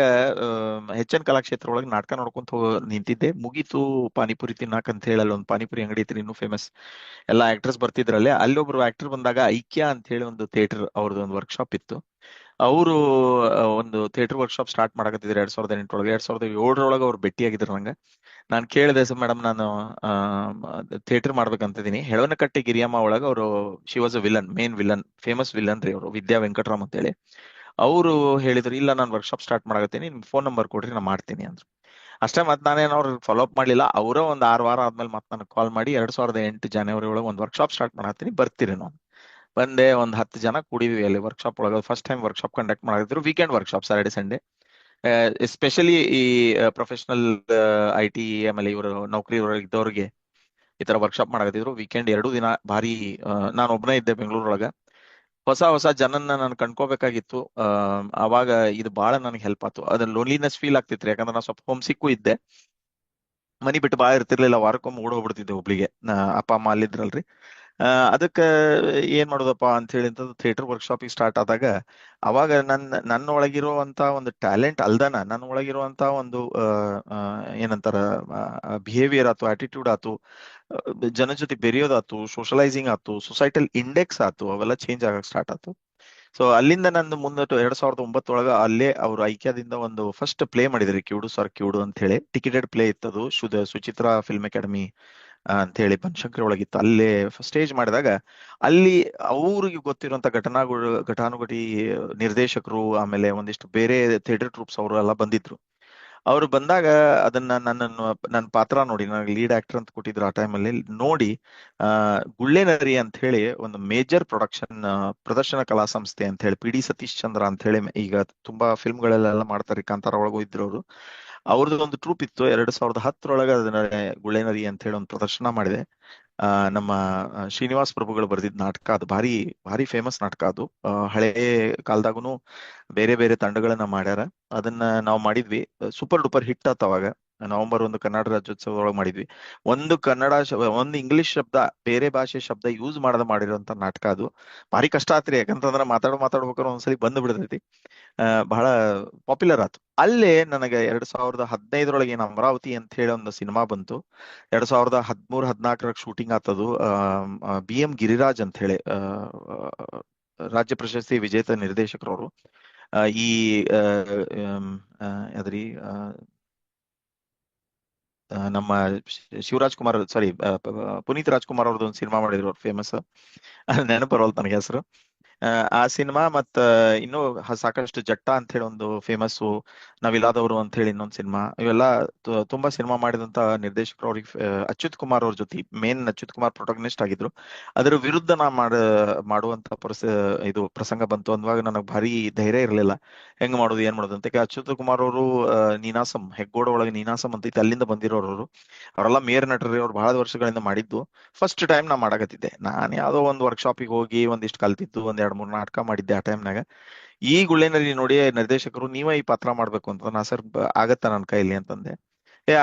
HN ಕಲಾಕ್ಷೇತ್ರ ಒಳಗೆ ನಾಟಕ ನೋಡ್ಕೊಂತ ನಿಂತಿದ್ದೆ. ಮುಗೀತು ಪಾನಿಪುರಿ ತಿನ್ನಾಕ ಅಂತ ಹೇಳಿ ಅಲ್ಲಿ ಒಂದು ಪಾನಿಪುರಿ ಅಂಗಡಿ ಐತ್ರಿ, ಇನ್ನೂ ಫೇಮಸ್. ಎಲ್ಲ ಆಕ್ಟರ್ಸ್ ಬರ್ತಿದ್ರಲ್ಲಿ. ಅಲ್ಲಿ ಒಬ್ರು ಆಕ್ಟರ್ ಬಂದಾಗ ಐಕ್ಯ ಅಂತ ಹೇಳಿ ಒಂದು ಥಿಯೇಟರ್ ಅವ್ರದ್ದು ಒಂದು ವರ್ಕ್ಶಾಪ್ ಇತ್ತು. ಅವರು ಒಂದು ಥಿಯೇಟರ್ ವರ್ಕ್ಶಾಪ್ ಸ್ಟಾರ್ಟ್ ಮಾಡಕತ್ತಿದ್ರು 2008 2007 ಅವ್ರು ಭೇಟಿಯಾಗಿದ್ರು ನಂಗೆ. ನಾನು ಕೇಳಿದೆ, ಸರ್ ಮೇಡಮ್ ನಾನು ಥಿಯೇಟರ್ ಮಾಡ್ಬೇಕಂತಿದ್ದೀನಿ. ಹೆಳವನಕಟ್ಟೆ ಗಿರಿಯಮ್ಮ ಒಳಗ ಅವರು she was a villain, main villain, famous villain ರೀ ಅವರು, ವಿದ್ಯಾ ವೆಂಕಟರಾಮ್ ಅಂತ ಹೇಳಿ. ಅವರು ಹೇಳಿದ್ರು, ಇಲ್ಲ ನಾನು ವರ್ಕ್ಶಾಪ್ ಸ್ಟಾರ್ಟ್ ಮಾಡಕತ್ತೀನಿ, ನಿಮ್ ಫೋನ್ ನಂಬರ್ ಕೊಡ್ರಿ ನಾ ಮಾಡ್ತೀನಿ ಅಂದ್ರು. ಅಷ್ಟೇ. ಮತ್ತೆ ನಾನೇನು ಅವ್ರು ಫಾಲೋ ಅಪ್ ಮಾಡ್ಲಿಲ್ಲ. ಅವರ ಒಂದ್ 6 ವಾರ ಆದ್ಮೇಲೆ ಮತ್ತೆ ನನಗೆ ಕಾಲ್ ಮಾಡಿ 2008 ಜನವರಿ ಒಳಗೆ ಒಂದು ವರ್ಕ್ಶಾಪ್ ಸ್ಟಾರ್ಟ್ ಮಾಡತ್ತೀನಿ, ಬರ್ತೀರಿ ನಾವು. ಬಂದೆ. ಒಂದ್ 10 ಜನ ಕೂಡಿದ್ವಿ ಅಲ್ಲಿ ವರ್ಕ್ಶಾಪ್ ಒಳಗೆ. ಫಸ್ಟ್ ಟೈಮ್ ವರ್ಕ್ಶಾಪ್ ಕಂಡಕ್ಟ್ ಮಾಡಿದ್ರು, weekend workshop, Saturday Sunday. Especially ಈ ಪ್ರೊಫೆಷನಲ್ IT ಆಮೇಲೆ ಇವರು ನೌಕರಿ ಇದ್ದವ್ರಿಗೆ ಈ ತರ ವರ್ಕ್ಶಾಪ್ ಮಾಡಕತ್ತಿದ್ರು. ವೀಕೆಂಡ್ 2 ದಿನ ಭಾರಿ. ನಾನು ಒಬ್ಬನೇ ಇದ್ದೆ ಬೆಂಗಳೂರೊಳಗ. ಹೊಸ ಹೊಸ ಜನನ್ನ ನಾನು ಕಂಡ್ಕೋಬೇಕಾಗಿತ್ತು. ಅವಾಗ ಇದು ಬಹಳ ನನಗೆ ಹೆಲ್ಪ್ ಆಯ್ತು. ಅದ್ರ ಲೋನ್ಲಿನೆಸ್ ಫೀಲ್ ಆಗ್ತಿತ್ರಿ, ಯಾಕಂದ್ರೆ ನಾನು ಸ್ವಲ್ಪ ಹೋಮ್ ಸಿಕ್ಕು ಇದ್ದೆ. ಮನಿ ಬಿಟ್ಟು ಬಾಳ ಇರ್ತಿರ್ಲಿಲ್ಲ, ವಾರಕ್ಕೊಮ್ಮೆ ಓಡ್ ಹೋಗ್ಬಿಡ್ತಿದ್ದೆ ಒಬ್ಳಿಗೆ. ಅಪ್ಪ ಅಮ್ಮ ಅಲ್ಲಿದ್ರಲ್ರಿ. ಅದಕ್ಕೆ ಏನ್ ಮಾಡೋದಪ್ಪ ಅಂತ ಹೇಳಿ ಥಿಯೇಟರ್ ವರ್ಕ್ಶಾಪಿಗೆ ಸ್ಟಾರ್ಟ್ ಆದಾಗ ಅವಾಗ ನನ್ನ ಒಳಗಿರುವಂತ ಒಂದು ಟ್ಯಾಲೆಂಟ್ ಅಲ್ದನ, ನನ್ನ ಒಳಗಿರುವಂತ ಒಂದು ಏನಂತಾರ ಬಿಹೇವಿಯರ್ ಆತು, ಆಟಿಟ್ಯೂಡ್ ಆತು, ಜನ ಜೊತೆ ಬೆರೆಯೋದಾತು, ಸೋಷಲೈಸಿಂಗ್ ಆತು, ಸೊಸೈಟಲ್ ಇಂಡೆಕ್ಸ್ ಆತು, ಅವೆಲ್ಲ ಚೇಂಜ್ ಆಗಕ್ ಸ್ಟಾರ್ಟ್ ಆತು. ಸೊ ಅಲ್ಲಿಂದ ನಂದು ಮುಂದೆ 2009 ಅಲ್ಲೇ ಅವರು ಐಕ್ಯದಿಂದ ಒಂದು ಫಸ್ಟ್ ಪ್ಲೇ ಮಾಡಿದ್ರಿ, ಕಿವುಡು ಸರ್ ಕಿವುಡು ಅಂತ ಹೇಳಿ. ಟಿಕೆಟೆಡ್ ಪ್ಲೇ ಇತ್ತದು, ಸುಚಿತ್ರಾ ಫಿಲ್ಮ್ ಅಕಾಡೆಮಿ ಅಂತ ಹೇಳಿ ಬನಶಂಕರಿ ಒಳಗಿತ್ತು. ಅಲ್ಲೇ ಸ್ಟೇಜ್ ಮಾಡಿದಾಗ ಅಲ್ಲಿ ಅವ್ರಿಗೆ ಗೊತ್ತಿರುವಂತ ಘಟಾನುಘಟಿ ನಿರ್ದೇಶಕರು, ಆಮೇಲೆ ಒಂದಿಷ್ಟು ಬೇರೆ ಥಿಯೇಟರ್ ಟ್ರೂಪ್ಸ್ ಅವರು ಎಲ್ಲ ಬಂದಿದ್ರು. ಅವ್ರು ಬಂದಾಗ ಅದನ್ನ ನನ್ನ ಪಾತ್ರ ನೋಡಿ, ನನಗೆ ಲೀಡ್ ಆಕ್ಟರ್ ಅಂತ ಕೊಟ್ಟಿದ್ರು ಆ ಟೈಮಲ್ಲಿ. ನೋಡಿ ಗುಳ್ಳೆನರಿ ಅಂತ ಹೇಳಿ ಒಂದು ಮೇಜರ್ ಪ್ರದರ್ಶನ ಕಲಾ ಸಂಸ್ಥೆ ಅಂತ ಹೇಳಿ, PD ಸತೀಶ್ ಚಂದ್ರ ಅಂತ ಹೇಳಿ, ಈಗ ತುಂಬಾ ಫಿಲ್ಮ್ಗಳೆಲ್ಲ ಮಾಡ್ತಾರೆ, ಕಾಂತಾರ ಒಳಗೂ ಇದ್ರು ಅವರು. ಅವ್ರದ್ದು ಒಂದು ಟ್ರೂಪ್ ಇತ್ತು. 2010 ಅದನ್ನ ಗುಳ್ಳೆನರಿ ಅಂತ ಹೇಳಿ ಒಂದು ಪ್ರದರ್ಶನ ಮಾಡಿದೆ. ನಮ್ಮ ಶ್ರೀನಿವಾಸ್ ಪ್ರಭುಗಳು ಬರೆದಿದ್ದ ನಾಟಕ ಅದು. ಭಾರಿ ಭಾರಿ ಫೇಮಸ್ ನಾಟಕ ಅದು. ಹಳೇ ಕಾಲದಾಗುನು ಬೇರೆ ಬೇರೆ ತಂಡಗಳನ್ನ ಮಾಡ್ಯಾರ. ಅದನ್ನ ನಾವು ಮಾಡಿದ್ವಿ. ಸೂಪರ್ ಡೂಪರ್ ಹಿಟ್ ಆತ ಅವಾಗ. ನವೆಂಬರ್ 1 ಕನ್ನಡ ರಾಜ್ಯೋತ್ಸವದೊಳಗೆ ಮಾಡಿದ್ವಿ. ಒಂದು ಇಂಗ್ಲಿಷ್ ಶಬ್ದ, ಬೇರೆ ಭಾಷೆ ಶಬ್ದ ಯೂಸ್ ಮಾಡಿರೋಂತ ನಾಟಕ ಅದು. ಭಾರಿ ಕಷ್ಟ ಆತ್ರಿ, ಯಾಕಂತಂದ್ರ ಮಾತಾಡ್ಬೇಕಾದ್ರೆ ಒಂದ್ಸಲಿ ಬಂದು ಬಿಡ್ತೈತಿ. ಬಹಳ ಪಾಪ್ಯುಲರ್ ಆಯ್ತು. ಅಲ್ಲೇ ನನಗೆ 2015 ಏನು ಅಮರಾವತಿ ಅಂತ ಹೇಳಿ ಒಂದು ಸಿನಿಮಾ ಬಂತು. 2013-14 ಶೂಟಿಂಗ್ ಆತದು. BM ಗಿರಿರಾಜ್ ಅಂತ ಹೇಳಿ ರಾಜ್ಯ ಪ್ರಶಸ್ತಿ ವಿಜೇತ ನಿರ್ದೇಶಕರವರು. ಈ ಅದ್ರಿ ನಮ್ಮ ಶಿವರಾಜ್ ಕುಮಾರ್, ಸಾರಿ ಪುನೀತ್ ರಾಜ್ಕುಮಾರ್ ಅವ್ರದ್ದು ಒಂದು ಸಿನಿಮಾ ಮಾಡಿದ್ರು, ಅವ್ರು ಫೇಮಸ್. ನೆನಪು ಬರೋಲ್ತು ನನಗೆ ಹೆಸರು. ಆ ಸಿನಿಮಾ ಮತ್ತ ಇನ್ನೂ ಸಾಕಷ್ಟು ಜಟ್ಟ ಅಂತ ಹೇಳಿ ಒಂದು ಫೇಮಸ್, ನಾವಿಲಾದವರು ಅಂತ ಹೇಳಿ ಇನ್ನೊಂದು ಸಿನಿಮಾ. ಇವೆಲ್ಲ ತುಂಬಾ ಸಿನಿಮಾ ಮಾಡಿದಂತ ನಿರ್ದೇಶಕರು. ಅವ್ರಿಗೆ ಅಚ್ಯುತ್ ಕುಮಾರ್ ಅವ್ರ ಜೊತೆ, ಮೇನ್ ಅಚ್ಯುತ್ ಕುಮಾರ್ ಪ್ರೊಟೋಗನಿಸ್ಟ್ ಆಗಿದ್ರು. ಅದರ ವಿರುದ್ಧ ನಾ ಮಾಡುವಂತ ಇದು ಪ್ರಸಂಗ ಬಂತು. ಅಂದಾಗ ನನಗೆ ಭಾರಿ ಧೈರ್ಯ ಇರಲಿಲ್ಲ, ಹೆಂಗ್ ಮಾಡೋದು ಏನ್ ಮಾಡೋದು ಅಂತ. ಅಚ್ಯುತ್ ಕುಮಾರ್ ಅವರು ನೀನಾಸಂ, ಹೆಗ್ಗೋಡ ಒಳಗೆ ನೀನಾಸಂ ಅಂತ ಐತಿ, ಅಲ್ಲಿಂದ ಬಂದಿರೋರು. ಅವರೆಲ್ಲ ಮೇಯರ್ ನಟರಿ, ಅವ್ರು ಬಹಳ ವರ್ಷಗಳಿಂದ ಮಾಡಿದ್ದು. ಫಸ್ಟ್ ಟೈಮ್ ನಾ ಮಾಡಕತ್ತಿದ್ದೆ. ನಾನು ಯಾವ್ದೋ ಒಂದು ವರ್ಕ್ಶಾಪಿಗೆ ಹೋಗಿ ಒಂದಿಷ್ಟು ಕಲ್ತಿದ್ದು, 2-3 ನಾಟಕ ಮಾಡಿದ್ದೆ ಆ ಟೈಮ್ನಾಗ. ಈ ಗುಳ್ಳೆನರಿ ನೋಡಿ ನಿರ್ದೇಶಕರು, ನೀವೇ ಈ ಪಾತ್ರ ಮಾಡ್ಬೇಕು ಅಂತ. ನಾ ಸರ್ ಆಗತ್ತ ನನ್ನ ಕೈಲಿ ಅಂತಂದೆ.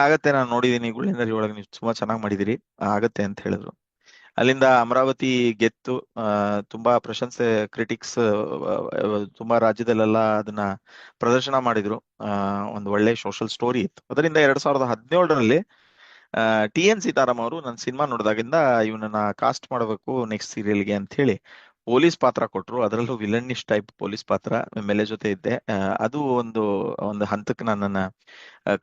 ಆಗತ್ತೆ, ನಾನು ನೋಡಿದೀನಿ ಗುಳ್ಳೆನರಿ ಒಳಗೆ ನೀವು ತುಂಬಾ ಚೆನ್ನಾಗಿ ಮಾಡಿದಿರಿ, ಆಗತ್ತೆ ಅಂತ ಹೇಳಿದ್ರು. ಅಲ್ಲಿಂದ ಅಮರಾವತಿ ಗೆತ್ತು ತುಂಬಾ ಪ್ರಶಂಸೆ, ಕ್ರಿಟಿಕ್ಸ್ ತುಂಬಾ ರಾಜ್ಯದಲ್ಲೆಲ್ಲ ಅದನ್ನ ಪ್ರದರ್ಶನ ಮಾಡಿದ್ರು. ಒಂದು ಒಳ್ಳೆ ಸೋಷಲ್ ಸ್ಟೋರಿ ಇತ್ತು. ಅದರಿಂದ 2017ರಲ್ಲಿ TN ಸೀತಾರಾಮ್ ಅವರು ನನ್ನ ಸಿನಿಮಾ ನೋಡಿದಾಗಿಂದ ಇವನನ್ನ ಕಾಸ್ಟ್ ಮಾಡಬೇಕು ನೆಕ್ಸ್ಟ್ ಸೀರಿಯಲ್ಗೆ ಅಂತ ಹೇಳಿ ಪೊಲೀಸ್ ಪಾತ್ರ ಕೊಟ್ರು. ಅದರಲ್ಲೂ ವಿಲನ್ನಿಶ್ ಟೈಪ್ ಪೊಲೀಸ್ ಪಾತ್ರ. ಮೇಲೆ ಜೊತೆ ಇದ್ದೆ. ಅದು ಒಂದು ಒಂದು ಹಂತಕ್ಕೆ ನನ್ನನ್ನ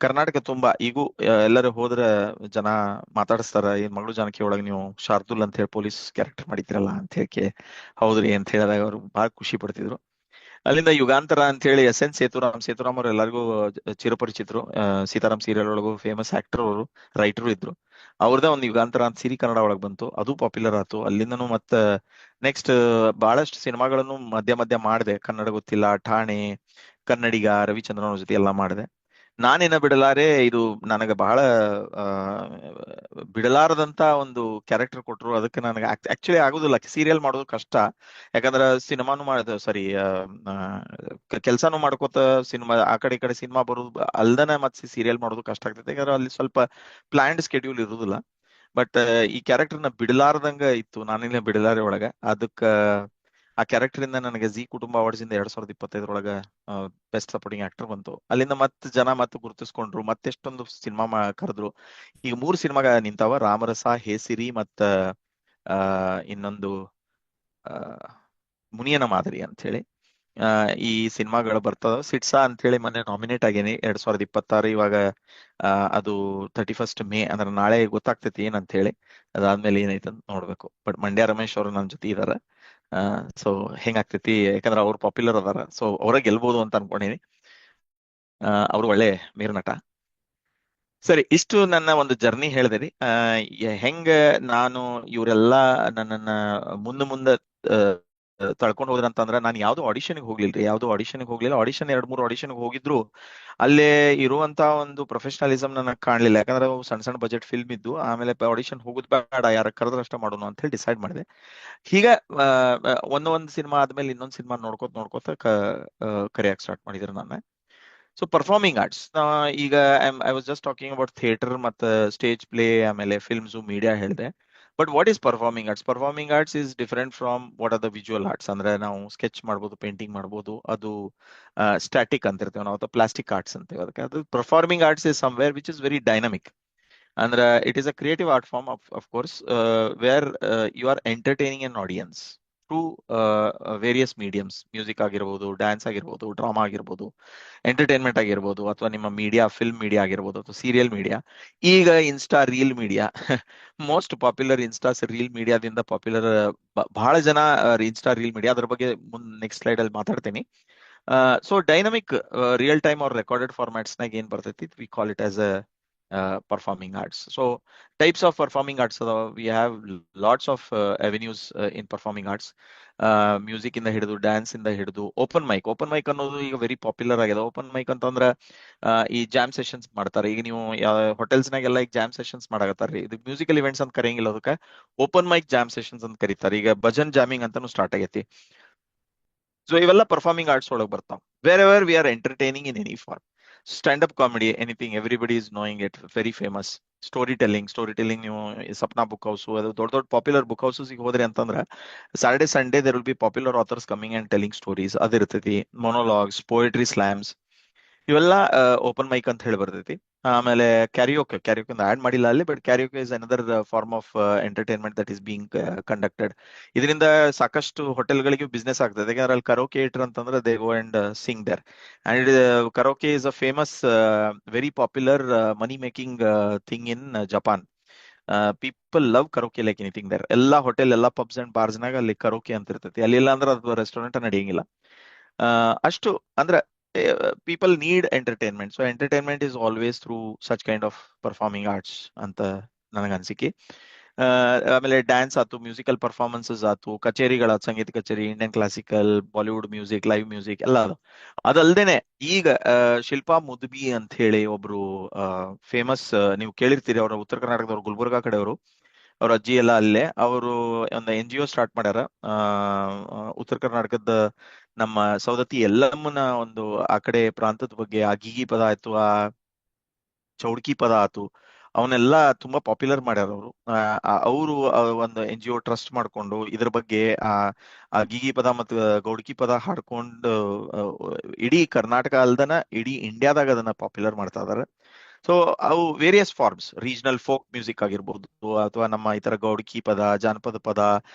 ಕರ್ನಾಟಕ ತುಂಬಾ ಈಗೂ ಎಲ್ಲರೂ ಹೋದ್ರೆ ಜನ ಮಾತಾಡಿಸ್ತಾರ, ಏನ್ ಮಗಳು ಜಾನಕಿ ಒಳಗೆ ನೀವು ಶಾರ್ದುಲ್ ಅಂತ ಹೇಳಿ ಪೊಲೀಸ್ ಕ್ಯಾರೆಕ್ಟರ್ ಮಾಡಿದ್ರಲ್ಲ ಅಂತ ಹೇಳಿ. ಹೌದ್ರಿ ಅಂತ ಹೇಳಿದಾಗ ಅವರು ಬಹಳ ಖುಷಿ ಪಡ್ತಿದ್ರು. ಅಲ್ಲಿಂದ ಯುಗಾಂತರ ಅಂತ ಹೇಳಿ SN ಸೇತುರಾಮ್ ಅವ್ರು ಎಲ್ಲರಿಗೂ ಚಿರಪರಿಚಿತರು. ಸೀತಾರಾಮ್ ಸೀರಿಯಲ್ ಒಳಗೂ ಫೇಮಸ್ ಆಕ್ಟರ್ ಅವರು, ರೈಟರು ಇದ್ರು. ಅವ್ರದೇ ಒಂದು ಯುಗಾಂತರ ಅಂತ ಸಿರಿ ಕನ್ನಡ ಒಳಗೆ ಬಂತು, ಅದು ಪಾಪ್ಯುಲರ್ ಆಯ್ತು. ಅಲ್ಲಿಂದನೂ ಮತ್ತೆ ನೆಕ್ಸ್ಟ್ ಬಹಳಷ್ಟು ಸಿನಿಮಾಗಳನ್ನು ಮಧ್ಯ ಮಧ್ಯ ಮಾಡಿದೆ. ಕನ್ನಡ ಗೊತ್ತಿಲ್ಲ, ಠಾಣೆ, ಕನ್ನಡಿಗ, ರವಿಚಂದ್ರನ್ ಅವ್ರ ಜೊತೆ ಎಲ್ಲ ಮಾಡಿದೆ. ನಾನೇನ ಬಿಡಲಾರೆ, ಇದು ನನಗೆ ಬಹಳ ಆ, ಬಿಡಲಾರದಂತ ಒಂದು ಕ್ಯಾರೆಕ್ಟರ್ ಕೊಟ್ರು. ಅದಕ್ಕೆ ನನಗೆ ಆಕ್ಚುಲಿ ಆಗುದಿಲ್ಲ, ಸೀರಿಯಲ್ ಮಾಡೋದು ಕಷ್ಟ. ಯಾಕಂದ್ರೆ ಸಿನಿಮಾನು ಮಾಡೋದು ಸಾರಿ, ಕೆಲಸನೂ ಮಾಡ್ಕೋತ ಸಿನಿಮಾ ಆ ಕಡೆ ಈ ಕಡೆ ಸಿನಿಮಾ ಬರೋದು ಅಲ್ದನೆ ಮತ್ತೆ ಸೀರಿಯಲ್ ಮಾಡೋದು ಕಷ್ಟ ಆಗ್ತೈತೆ. ಯಾಕಂದ್ರೆ ಅಲ್ಲಿ ಸ್ವಲ್ಪ ಪ್ಲಾನ್ಡ್ ಸ್ಕೆಡ್ಯೂಲ್ ಇರುದಿಲ್ಲ. ಬಟ್ ಈ ಕ್ಯಾರೆಕ್ಟರ್ನ ಬಿಡಲಾರ್ದಂಗ ಇತ್ತು ನಾನಿನ್ನ ಬಿಡಲಾರೆ ಒಳಗ. ಅದಕ್ಕ ಆ ಕ್ಯಾರೆಕ್ಟರ್ ಇಂದ ನನಗೆ ಜಿ ಕುಟುಂಬ ಅವಾರ್ಡ್ಸ್ ಇಂದ 2025 ಬೆಸ್ಟ್ ಸಪೋರ್ಟಿಂಗ್ ಆಕ್ಟರ್ ಬಂತು. ಅಲ್ಲಿಂದ ಮತ್ತೆ ಜನ ಮತ್ತೆ ಗುರುತಿಸ್ಕೊಂಡ್ರು, ಮತ್ತೆಷ್ಟೊಂದು ಸಿನಿಮಾ ಕರೆದ್ರು. ಈಗ 3 ಸಿನಿಮಾ ನಿಂತಾವ: ರಾಮರಸ, ಹೇಸಿರಿ, ಮತ್ತ ಆ ಇನ್ನೊಂದು ಆ ಮುನಿಯನ ಮಾದರಿ ಅಂತ ಹೇಳಿ. ಈ ಸಿನಿಮಾಗಳು ಬರ್ತದ. ಸಿಡ್ಸಾ ಅಂತ ಹೇಳಿ ಮೊನ್ನೆ ನಾಮಿನೇಟ್ ಆಗೇನಿ 2026. ಇವಾಗ ಅದು 31 ಮೇ ಅಂದ್ರೆ ನಾಳೆ ಗೊತ್ತಾಗ್ತೈತಿ ಏನಂತ ಹೇಳಿ. ಅದಾದ್ಮೇಲೆ ಏನೈತೆ ಅಂತ ನೋಡ್ಬೇಕು. ಬಟ್ ಮಂಡ್ಯ ರಮೇಶ್ ಅವರು ನನ್ನ ಜೊತೆ ಇದಾರೆ. ಸೊ ಹೆಂಗಾಗ್ತೈತಿ, ಯಾಕಂದ್ರೆ ಅವ್ರು ಪಾಪ್ಯುಲರ್ ಅದಾರ, ಸೊ ಅವರ ಗೆಲ್ಬಹುದು ಅಂತ ಅನ್ಕೊಂಡಿನಿ. ಅವ್ರು ಒಳ್ಳೆ ಮೇರು ನಟ. ಸರಿ, ಇಷ್ಟು ನನ್ನ ಒಂದು ಜರ್ನಿ ಹೇಳಿದೆ. ಹೆಂಗ ನಾನು ಇವರೆಲ್ಲ ನನ್ನನ್ನ ಮುಂದೆ ತಳ್ಕೊಂಡು ಹೋದ್ರ ಅಂತಂದ್ರೆ, ನಾನು ಯಾವ್ದು ಆಡಿಷನ್ಗೆ ಹೋಗ್ಲಿಲ್ರಿ. ಯಾವ್ದು ಆಡಿಷನ್ಗೆ ಹೋಗ್ಲಿಲ್ಲ. ಆಡಿಷನ್ 2-3 ಆಡಿಷನ್ಗೆ ಹೋಗಿದ್ರು ಅಲ್ಲೇ ಇರುವಂತ ಒಂದು ಪ್ರೊಫೆಷನಲಿಸಮ್ ನನಗೆ ಕಾಣ್ಲಿಲ್ಲ. ಯಾಕಂದ್ರೆ ಅವು ಸಣ್ಣ ಸಣ್ಣ ಬಜೆಟ್ ಫಿಲ್ಮ್ ಇದ್ದು. ಆಮೇಲೆ ಆಡಿಷನ್ ಹೋಗುದ್ ಬೇಡ, ಯಾರ ಕರೆದ್ರೆ ಅಷ್ಟ ಮಾಡೋಣ ಅಂತ ಹೇಳಿ ಡಿಸೈಡ್ ಮಾಡಿದೆ. ಹೀಗ ಒಂದೊಂದು ಸಿನಿಮಾ ಆದ್ಮೇಲೆ ಇನ್ನೊಂದು ಸಿನಿಮಾ ನೋಡ್ಕೋತ ಕರಿಯಾಕ್ ಸ್ಟಾರ್ಟ್ ಮಾಡಿದ್ರು ನನ್ನ. ಸೊ ಪರ್ಫಾರ್ಮಿಂಗ್ ಆರ್ಟ್ಸ್, ಈಗ I was just talking about theatre ಮತ್ತು ಸ್ಟೇಜ್ ಪ್ಲೇ, ಆಮೇಲೆ ಫಿಲ್ಮ್ಸು, ಮೀಡಿಯಾ ಹೇಳಿದೆ. But what is performing arts? Performing arts is different from what are the visual arts. ಅಂದ್ರೆ ನಾವು ಸ್ಕೆಚ್ ಮಾಡ್ಬೋದು, ಪೇಂಟಿಂಗ್ ಮಾಡ್ಬೋದು, ಅದು ಸ್ಟ್ಯಾಟಿಕ್ ಅಂತಿರ್ತೇವೆ ನಾವು, ಅಥವಾ ಪ್ಲಾಸ್ಟಿಕ್ ಆರ್ಟ್ಸ್ ಅಂತೇವೆ ಅದಕ್ಕೆ. ಅದು performing arts is somewhere which is very dynamic. ಅಂದ್ರೆ it is a creative art form of course, where you are entertaining an audience through various mediums. Music ಆಗಿರ್ಬೋದು, ಡ್ಯಾನ್ಸ್ ಆಗಿರ್ಬೋದು, ಡ್ರಾಮಾ ಆಗಿರ್ಬೋದು, entertainment ಆಗಿರ್ಬೋದು, ಅಥವಾ ನಿಮ್ಮ ಮೀಡಿಯಾ, ಫಿಲ್ಮ್ ಮೀಡಿಯಾ ಆಗಿರ್ಬೋದು, ಅಥವಾ serial media. ಈಗ Insta reel media most popular. Insta reel ಮೀಡಿಯಾದಿಂದ ಪಾಪ್ಯುಲರ್. ಬಹಳ ಜನ ಇನ್ಸ್ಟಾ ರೀಲ್ ಮೀಡಿಯಾ, ಅದ್ರ ಬಗ್ಗೆ ನೆಕ್ಸ್ಟ್ ಸ್ಲೈಡ್ ಅಲ್ಲಿ ಮಾತಾಡ್ತೀನಿ. So dynamic real time or recorded formats ನಾಗ ಏನ್ ಬರ್ತೈತಿ, we call it as a performing arts. So types of performing arts, we have lots of avenues in performing arts. Music ಇಂದ ಹಿಡಿದು, dance ಇಂದ ಹಿಡಿದು, open mic ಅನ್ನೋದು ಈಗ very popular ಆಗಿದೆ. ಓಪನ್ ಮೈಕ್ ಅಂತಂದ್ರೆ ಈ ಜಾಮ್ ಸೆಷನ್ಸ್ ಮಾಡ್ತಾರೆ. ಈಗ ನೀವು ಹೋಟೆಲ್ಸ್ನಾಗೆಲ್ಲ ಈಗ ಜಾಮ್ ಸೆಷನ್ಸ್ ಮಾಡಾಕತ್ತಾರ್ರಿ. ಇದು ಮ್ಯೂಸಿಕಲ್ ಇವೆಂಟ್ಸ್ ಅಂತ ಕರೆಯಂಗಿಲ್ಲ, ಅದಕ್ಕೆ ಓಪನ್ ಮೈಕ್ ಜಾಮ್ ಸೆಷನ್ಸ್ ಅಂತ ಕರೀತಾರೆ. ಈಗ ಭಜನ್ ಜಾಮಿಂಗ್ ಅಂತಾನು ಸ್ಟಾರ್ಟ್ ಆಗೈತಿ. ಸೊ ಇವೆಲ್ಲ ಪರ್ಫಾರ್ಮಿಂಗ್ ಆರ್ಟ್ಸ್ ಒಳಗೆ ಬರ್ತಾವ. Wherever we are entertaining in any form. Stand up comedy, anything, everybody is knowing it, very famous. Story telling ನೀವು ಸಪ್ನಾ ಬುಕ್ ಹೌಸ್, ಅದು ದೊಡ್ಡ ದೊಡ್ಡ ಪಾಪ್ಯುಲರ್ ಬುಕ್ ಹೌಸಸ್ ಹೋದ್ರಿ ಅಂತಂದ್ರೆ Saturday Sunday there will be popular authors coming and telling stories. ಅದಿರ್ತೈತಿ. Monologues, poetry slams, ಇವೆಲ್ಲ open mic ಅಂತ ಹೇಳಿ ಬರ್ತೈತಿ. ಆಮೇಲೆ ಕ್ಯಾರಿಯೋಕೆ ಆಡ್ ಮಾಡಿಲ್ಲ ಅಲ್ಲಿ, but karaoke is another form of entertainment that is being conducted. ಇದರಿಂದ ಸಾಕಷ್ಟು ಹೋಟೆಲ್ಗಳಿಗೆ ಬಿಸ್ನೆಸ್ ಆಗ್ತದೆ. ಯಾಕಂದ್ರೆ ಅಲ್ಲಿ ಕರೋಕೆ ಇಟ್ರ್ ಅಂತಂದ್ರೆ they go and sing there. And karaoke is a famous, very popular money making thing in Japan. People love karaoke like anything there. ಎಲ್ಲಾ hotel, ಎಲ್ಲಾ pubs and ಬಾರ್ಸ್ನಾಗ ಅಲ್ಲಿ ಕರೋಕೆ ಅಂತ ಇರ್ತೈತಿ. ಅಲ್ಲಿ ಇಲ್ಲ ಅಂದ್ರೆ ಅದು ರೆಸ್ಟೋರೆಂಟ್ ನಡೆಯಂಗಿಲ್ಲ. ಅಷ್ಟು ಅಂದ್ರೆ people need entertainment. So entertainment is always through such kind of performing arts ಅಂತ ನನಗೆ ಅನ್ಸಿಕೆ. ಆಮೇಲೆ ಡ್ಯಾನ್ಸ್ ಆಯ್ತು, ಮ್ಯೂಸಿಕಲ್ ಪರ್ಫಾರ್ಮೆನ್ಸಸ್ ಆಯ್ತು, ಕಚೇರಿಗಳಾಯ್ತು, ಸಂಗೀತ ಕಚೇರಿ, Indian classical, Bollywood music, live music ಎಲ್ಲ ಅದು. ಅದಲ್ದೇನೆ ಈಗ ಶಿಲ್ಪಾ ಮುದ್ಬಿ ಅಂತ ಹೇಳಿ ಒಬ್ರು ಫೇಮಸ್, ನೀವು ಕೇಳಿರ್ತೀರಿ, ಅವರ ಉತ್ತರ ಕರ್ನಾಟಕದವ್ರು, ಗುಲ್ಬರ್ಗಾ ಕಡೆಯವರು. ಅವ್ರ ಅಜ್ಜಿ ಎಲ್ಲ ಅಲ್ಲೇ. ಅವರು ಒಂದು NGO ಸ್ಟಾರ್ಟ್ ಮಾಡ್ಯಾರ. ಉತ್ತರ ಕರ್ನಾಟಕದ ನಮ್ಮ ಸೌದತ್ತಿ ಎಲ್ಲಮ್ಮನ ಒಂದು ಆ ಕಡೆ ಪ್ರಾಂತದ ಬಗ್ಗೆ, ಆ ಗೀಗಿ ಪದ ಆಯ್ತು, ಆ ಚೌಡ್ಕಿ ಪದ ಆಯ್ತು, ಅವನ್ನೆಲ್ಲ ತುಂಬಾ ಪಾಪ್ಯುಲರ್ ಮಾಡ್ಯಾರ ಅವರು. ಅವರು ಒಂದು NGO ಟ್ರಸ್ಟ್ ಮಾಡ್ಕೊಂಡು ಇದ್ರ ಬಗ್ಗೆ ಆ ಗೀಗಿ ಪದ ಮತ್ತು ಗೌಡ್ಕಿ ಪದ ಹಾಡ್ಕೊಂಡು ಇಡೀ ಕರ್ನಾಟಕ ಅಲ್ದನ ಇಡೀ ಇಂಡಿಯಾದಾಗ ಅದನ್ನ ಪಾಪ್ಯುಲರ್ ಮಾಡ್ತಾ ಇದಾರೆ. ಸೊ ಅವು various forms, regional folk music ಆಗಿರ್ಬೋದು, ಅಥವಾ ನಮ್ಮ ಈ ತರ ಗೌಡ್ಕಿ ಪದ, ಜಾನಪದ ಪದ,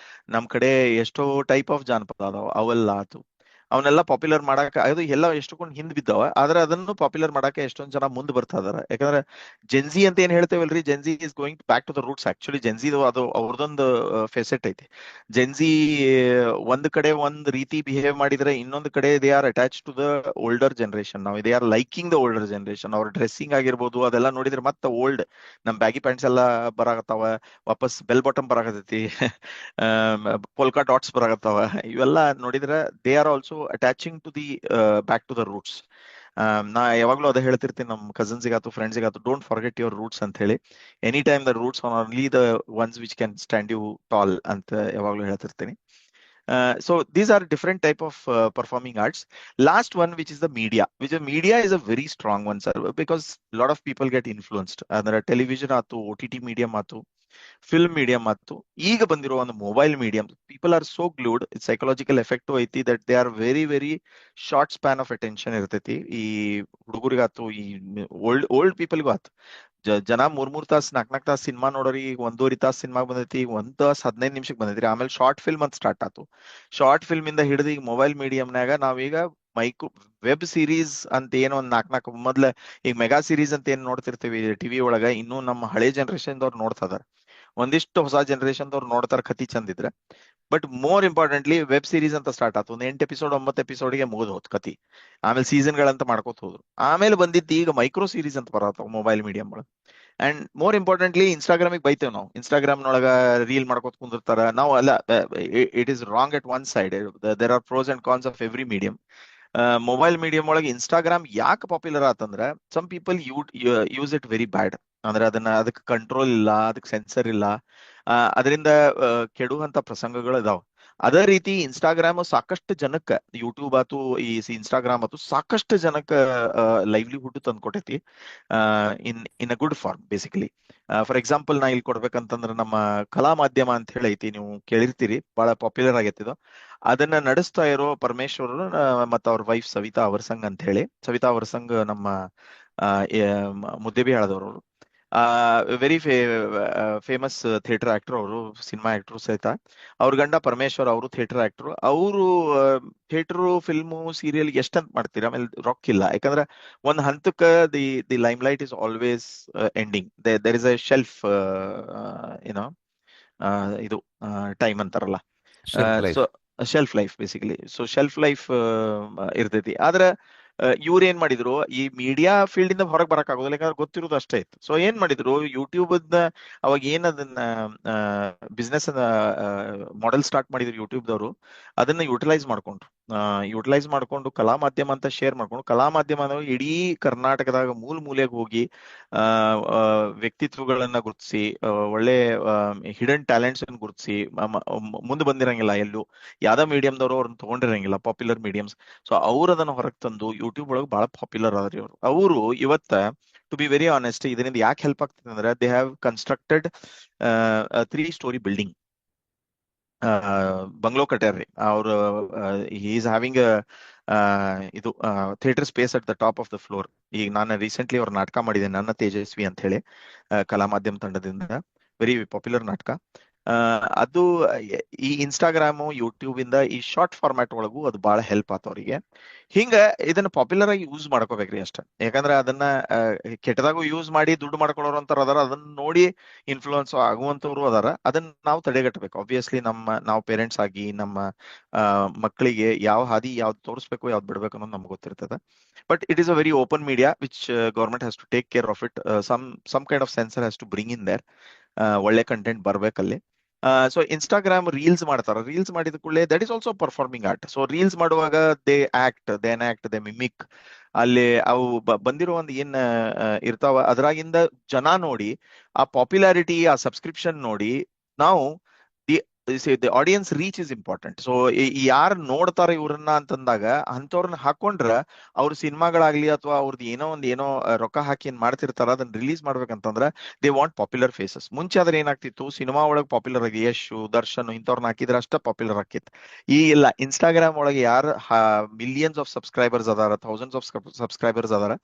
ನಮ್ ಕಡೆ ಎಷ್ಟೋ ಟೈಪ್ ಆಫ್ ಜಾನಪದ ಅದಾವ, ಅವೆಲ್ಲ ಆತು. ಅವನ್ನೆಲ್ಲ ಪಾಪ್ಯುಲರ್ ಮಾಡಾಕ ಅದು ಎಲ್ಲ ಎಷ್ಟೊಂದು ಹಿಂದ್ ಬಿದ್ದಾವ, ಆದ್ರೆ ಅದನ್ನು ಪಾಪ್ಯುಲರ್ ಮಾಡಾಕ ಎಷ್ಟೊಂದ್ ಜನ ಮುಂದ್ ಬರ್ತಾ ಇದಾರೆ. ಯಾಕಂದ್ರೆ ಜೆನ್ಜಿ ಅಂತ ಏನ್ ಹೇಳ್ತೇವಲ್ರಿ, gen Z is going back to the roots. Actually gen Z ಅದು ಅವ್ರದೊಂದು ಫೆಸೆಟ್ ಐತಿ. ಜೆನ್ಜಿ ಒಂದ್ ಕಡೆ ಒಂದ್ ರೀತಿ ಬಿಹೇವ್ ಮಾಡಿದ್ರೆ, ಇನ್ನೊಂದು ಕಡೆ they are attach to the older generation. ನಾವು they are liking the older generation. ಅವ್ರ ಡ್ರೆಸ್ಸಿಂಗ್ ಆಗಿರ್ಬೋದು ಅದೆಲ್ಲ ನೋಡಿದ್ರೆ ಮತ್ತೆ ಓಲ್ಡ್, ನಮ್ ಬ್ಯಾಗಿ ಪ್ಯಾಂಟ್ಸ್ ಎಲ್ಲ ಬರಾಕತ್ತಾವ, ವಾಪಸ್ ಬೆಲ್ ಬಾಟಮ್ ಬರಾಕತೈತಿ, ಪೋಲ್ಕಾ ಡಾಟ್ಸ್ ಬರಾಕತ್ತಾವ. ಇವೆಲ್ಲ ನೋಡಿದ್ರೆ they are also attaching to the back to the roots. ನಾ ಯಾವಾಗ್ಲೂ ಅದೇ ಹೇಳ್ತಿರ್ತೀನಿ ನಮ್ಮ ಕಸಿನ್ಸಿಗಾತು ಫ್ರೆಂಡ್ಸಿಗಾತು, ಡೋಂಟ್ ಫಾರ್ಗೆಟ್ ಯುವರ್ ರೂಟ್ಸ್ ಅಂತ ಹೇಳಿ. Any time the roots are only the ones which can stand you tall ಅಂತ ಯಾವಾಗ್ಲೂ ಹೇಳ್ತಿರ್ತೀನಿ. So these are different type of performing arts. Last one, which is the media, which is media is a very strong one, sir, because a lot of people get influenced. ಅಂದ್ರೆ television ಆತು, OTT medium ಆತು, film medium ಆತು, ಈಗ ಬಂದಿರೋ ಒಂದು mobile medium. People are so glued, psychological effect ಐತಿ that they are very very short span of attention ಇರ್ತೈತಿ. ಈ ಹುಡುಗರಿಗಾತು, ಈ ಓಲ್ಡ್ ಪೀಪಲ್ಗೂ ಆತು. ಜನ ಮೂರ್ ತಾಸು 4 ತಾಸು ಸಿನಿಮಾ ನೋಡೋರಿ, ಈಗ 1.5 ತಾಸು ಸಿನಿಮಾ ಬಂದೈತಿ, ಈಗ 1 ತಾಸು 15 ನಿಮಿಷಕ್ಕೆ ಬಂದೈತ್ರಿ. ಆಮೇಲೆ ಶಾರ್ಟ್ ಫಿಲ್ಮ್ ಅಂತ ಸ್ಟಾರ್ಟ್ ಆತು. ಶಾರ್ಟ್ ಫಿಲ್ಮ್ ಇಂದ ಹಿಡಿದು ಈಗ ಮೊಬೈಲ್ ಮೀಡಿಯಂನಾಗ ನಾವೀಗ ವೆಬ್ ಸೀರೀಸ್ ಅಂತ ಏನೋ ಒಂದ್ 4 ಮೊದ್ಲ, ಈಗ ಮೆಗಾ ಸೀರೀಸ್ ಅಂತ ಏನ್ ನೋಡ್ತಿರ್ತೀವಿ ಟಿವಿ ಒಳಗ, ಇನ್ನೂ ನಮ್ಮ ಹಳೆ ಜನರೇಷನ್ ದವ್ರು ನೋಡ್ತಾ ಇದಾರೆ. ಒಂದಿಷ್ಟು ಹೊಸ ಜನರೇಷನ್ ದವ್ರು ನೋಡ್ತಾರ ಕತಿ ಚಂದಿದ್ರೆ. But more importantly web series ಅಂತ ಸ್ಟಾರ್ಟ್ ಆಯ್ತು. ಒಂದು 8 ಎಪಿಸೋಡ್ 9 ಎಪಿಸೋಡ್ಗೆ ಮುಗಿದು ಹೋದ್ ಕತಿ. ಆಮೇಲೆ ಸೀಸನ್ಗಳಂತ ಮಾಡ್ಕೋತ ಹೋದ್ರು. ಆಮೇಲೆ ಬಂದಿದ್ದು ಈಗ ಮೈಕ್ರೋ ಸೀರೀಸ್ ಅಂತ ಬರತ್ತಾವ ಮೊಬೈಲ್ ಮೀಡಿಯಂ ಒಳಗೆ. ಅಂಡ್ ಮೋರ್ ಇಂಪಾರ್ಟೆಂಟ್ಲಿ ಇನ್ಸ್ಟಾಗ್ರಾಮಿಗೆ ಬೈತೇವ್ ನಾವು. ಇನ್ಸ್ಟಾಗ್ರಾಮ್ನೊಳಗ ರೀಲ್ ಮಾಡ್ಕೋತ ಕುಂದಿರ್ತಾರ. ನಾವು ಅಲ್ಲ, it is wrong at one side. There are pros and cons of every medium. Mobile medium ಒಳಗೆ ಇನ್ಸ್ಟಾಗ್ರಾಮ್ ಯಾಕೆ ಪಾಪ್ಯುಲರ್ ಆತಂದ್ರ, some people use it very bad. ಅಂದ್ರೆ ಅದಕ್ಕೆ ಕಂಟ್ರೋಲ್ ಇಲ್ಲ, ಅದಕ್ಕೆ ಸೆನ್ಸರ್ ಇಲ್ಲ, ಅದರಿಂದ ಕೆಡುವಂತ ಪ್ರಸಂಗಗಳು ಇದಾವ. ಅದೇ ರೀತಿ ಇನ್ಸ್ಟಾಗ್ರಾಮ್ ಸಾಕಷ್ಟು ಜನಕ್ಕೆ, ಯೂಟ್ಯೂಬ್ ಆತು, ಈ ಇನ್ಸ್ಟಾಗ್ರಾಮ್ ಆತು, ಸಾಕಷ್ಟು ಜನಕ್ಕೆ ಲೈವ್ಲಿಹುಡ್ ತಂದ್ಕೊಟ್ಟೈತಿ, in a good form basically. For example ನಾ ಇಲ್ಲಿ ಕೊಡ್ಬೇಕಂತಂದ್ರೆ, ನಮ್ಮ ಕಲಾ ಮಾಧ್ಯಮ ಅಂತ ಹೇಳಿ ಐತಿ, ನೀವು ಕೇಳಿರ್ತೀರಿ, ಬಹಳ ಪಾಪ್ಯುಲರ್ ಆಗೈತಿದು. ಅದನ್ನ ನಡೆಸ್ತಾ ಇರೋ ಪರಮೇಶ್ವರ್ ಮತ್ತು ಅವ್ರ ವೈಫ್ ಸವಿತಾ ಅವರ್ಸಂಗ್ ಅಂತ ಹೇಳಿ. ಸವಿತಾ ಅವರ್ಸಂಗ್ ನಮ್ಮ ಮುದ್ದೇಬಿಹಾಳದವರು. ವೆರಿ ಫೇಮಸ್ ಥಿಯೇಟರ್ ಆಕ್ಟರ್ ಅವರು, ಸಿನಿಮಾ ಆಕ್ಟರ್ ಸಹಿತ. ಅವ್ರ ಗಂಡ ಪರಮೇಶ್ವರ್ ಅವರು ಥಿಯೇಟರ್ ಆಕ್ಟರ್. ಅವರು ಥಿಯೇಟರ್, ಫಿಲ್ಮು, ಸೀರಿಯಲ್ ಎಷ್ಟಂತ ಮಾಡ್ತೀರಿ, ಆಮೇಲೆ ರೊಕ್ಕ ಇಲ್ಲ. ಯಾಕಂದ್ರೆ ಒಂದ್ ಹಂತಕ್ಕೆ the limelight is always ending. There is a shelf, ಏನೋ ಇದು ಟೈಮ್ ಅಂತಾರಲ್ಲ, shelf life. So shelf life basically. So shelf life ಇರ್ತೈತಿ. ಆದ್ರೆ ಇವ್ರು ಏನ್ ಮಾಡಿದ್ರು, ಈ ಮೀಡಿಯಾ ಫೀಲ್ಡ್ ಇಂದ ಹೊರಗೆ ಬರಕ್ ಆಗೋದಿಲ್ಲ, ಯಾಕಂದ್ರೆ ಗೊತ್ತಿರೋದು ಅಷ್ಟೇ ಇತ್ತು. ಸೊ ಏನ್ ಮಾಡಿದ್ರು, ಯೂಟ್ಯೂಬ್ ಅವಾಗ ಏನ್ ಅದನ್ನ ಬಿಸ್ನೆಸ್ ಮಾಡೆಲ್ ಸ್ಟಾರ್ಟ್ ಮಾಡಿದ್ರು ಯೂಟ್ಯೂಬ್ದವರು, ಅದನ್ನ ಯುಟಿಲೈಸ್ ಮಾಡ್ಕೊಂಡು ಕಲಾ ಮಾಧ್ಯಮ ಅಂತ ಶೇರ್ ಮಾಡ್ಕೊಂಡು, ಕಲಾ ಮಾಧ್ಯಮ ಅಂದ್ರೆ ಇಡೀ ಕರ್ನಾಟಕದಾಗ ಮೂಲೆಗೆ ಹೋಗಿ ವ್ಯಕ್ತಿತ್ವಗಳನ್ನ ಗುರುತಿಸಿ, ಒಳ್ಳೆ ಹಿಡನ್ ಟ್ಯಾಲೆಂಟ್ಸ್ ಅನ್ನು ಗುರುತಿಸಿ, ಮುಂದೆ ಬಂದಿರಂಗಿಲ್ಲ ಎಲ್ಲೂ, ಯಾವ್ದೋ ಮೀಡಿಯಂದವರು ಅವ್ರನ್ನ ತಗೊಂಡಿರಂಗಿಲ್ಲ, ಪಾಪ್ಯುಲರ್ ಮೀಡಿಯಮ್ಸ್. ಸೊ ಅವ್ರು ಅದನ್ನ ಹೊರಗೆ ತಂದು ಯೂಟ್ಯೂಬ್ ಒಳಗೆ ಬಹಳ ಪಾಪ್ಯುಲರ್ ಆದ್ರಿ ಅವರು ಇವತ್ತ. ಟು ಬಿ ವೆರಿ ಆನೆಸ್ಟ್, ಇದರಿಂದ ಯಾಕೆ ಹೆಲ್ಪ್ ಆಗ್ತದೆ ಅಂದ್ರೆ, they have constructed 3 story building, bungalow ಕಟ್ಯಾರ್ರಿ ಅವರು. ಹಿ ಈಸ್ ಹ್ಯಾವಿಂಗ್ ಇದು theatre space at the top of the floor. ಈಗ ನಾನು ರೀಸೆಂಟ್ಲಿ ಅವ್ರ ನಾಟಕ ಮಾಡಿದೆ, ನನ್ನ ತೇಜಸ್ವಿ ಅಂತ ಹೇಳಿ, ಕಲಾ ಮಾಧ್ಯಮ ತಂಡದಿಂದ. ವೆರಿ ಪಾಪ್ಯುಲರ್ ನಾಟಕ. ಅದು ಈ ಇನ್ಸ್ಟಾಗ್ರಾಮು, ಯೂಟ್ಯೂಬ್ ಇಂದ ಈ ಶಾರ್ಟ್ ಫಾರ್ಮ್ಯಾಟ್ ಒಳಗೂ ಅದು ಬಹಳ ಹೆಲ್ಪ್ ಆತ ಅವರಿಗೆ. ಹಿಂಗ ಇದನ್ನ ಪಾಪ್ಯುಲರ್ ಆಗಿ ಯೂಸ್ ಮಾಡ್ಕೋಬೇಕ್ರಿ ಅಷ್ಟ. ಯಾಕಂದ್ರೆ ಅದನ್ನ ಕೆಟ್ಟದಾಗೂ ಯೂಸ್ ಮಾಡಿ ದುಡ್ಡು ಮಾಡ್ಕೊಳ್ಳೋರು ಅಂತಾರ ಅದಾರ, ಅದನ್ನ ನೋಡಿ ಇನ್ಫ್ಲೂಯೆನ್ಸ್ ಆಗುವಂತವ್ರು ಅದಾರ. ಅದನ್ನ ನಾವು ತಡೆಗಟ್ಟಬೇಕು. ಆಬ್ವಿಯಸ್ಲಿ ನಾವು ಪೇರೆಂಟ್ಸ್ ಆಗಿ ನಮ್ಮ ಮಕ್ಕಳಿಗೆ ಯಾವ ಹಾದಿ ಯಾವ್ದು ತೋರಿಸ್ಬೇಕು, ಯಾವ್ದು ಬಿಡ್ಬೇಕು ಅನ್ನೋದು ನಮ್ಗೆ ಗೊತ್ತಿರ್ತದೆ. But it is a very open media which government has to take care of it. Some kind of censor has to bring in there. ಒಳ್ಳೆ ಕಂಟೆಂಟ್ ಬರ್ಬೇಕಲ್ಲಿ. ಸೊ ಇನ್ಸ್ಟಾಗ್ರಾಮ್ ರೀಲ್ಸ್ ಮಾಡ್ತಾರ. ರೀಲ್ಸ್ ಮಾಡಿದ ಕೂಡಲೇ that is also performing art. So reels ಮಾಡುವಾಗ they act, they mimic. ಅಲ್ಲಿ ಅವು ಬಂದಿರೋ ಒಂದು ಏನ್ ಇರ್ತಾವ, ಅದ್ರಾಗಿಂದ ಜನ ನೋಡಿ, ಆ ಪಾಪ್ಯುಲಾರಿಟಿ, ಆ ಸಬ್ಸ್ಕ್ರಿಪ್ಷನ್ ನೋಡಿ ನಾವು the audience reach is important. So ಯಾರು ನೋಡ್ತಾರೆ ಇವ್ರನ್ನ ಅಂತಂದಾಗ ಅಂಥವ್ರನ್ನ ಹಾಕೊಂಡ್ರ ಅವ್ರ ಸಿನಿಮಾಗಳಾಗ್ಲಿ ಅಥವಾ ಅವ್ರದ್ದು ಏನೋ ರೊಕ್ಕ ಹಾಕಿ ಏನ್ ಮಾಡ್ತಿರ್ತಾರ ಅದನ್ನ ರಿಲೀಸ್ ಮಾಡ್ಬೇಕಂತಂದ್ರ ದೇ ವಾಂಟ್ ಪಾಪ್ಯುಲರ್ ಫೇಸಸ್. ಮುಂಚೆ ಆದ್ರೆ ಏನಾಗ್ತಿತ್ತು, ಸಿನಿಮಾ ಒಳಗೆ ಪಾಪ್ಯುಲರ್ ಆಗಿ ಯಶ್, ದರ್ಶನ್ ಇಂಥವ್ರನ್ನ ಹಾಕಿದ್ರೆ ಅಷ್ಟ ಪಾಪ್ಯುಲರ್ ಆಕಿತ್ತು. ಈ ಇಲ್ಲ, ಇನ್ಸ್ಟಾಗ್ರಾಮ್ ಒಳಗೆ ಯಾರು ಮಿಲಿಯನ್ಸ್ ಆಫ್ ಸಬ್ಸ್ಕ್ರೈಬರ್ಸ್ ಅದಾರ, ಥೌಸಂಡ್ಸ್ ಆಫ್ ಸಬ್ಸ್ಕ್ರೈಬರ್ಸ್ ಅದಾರ,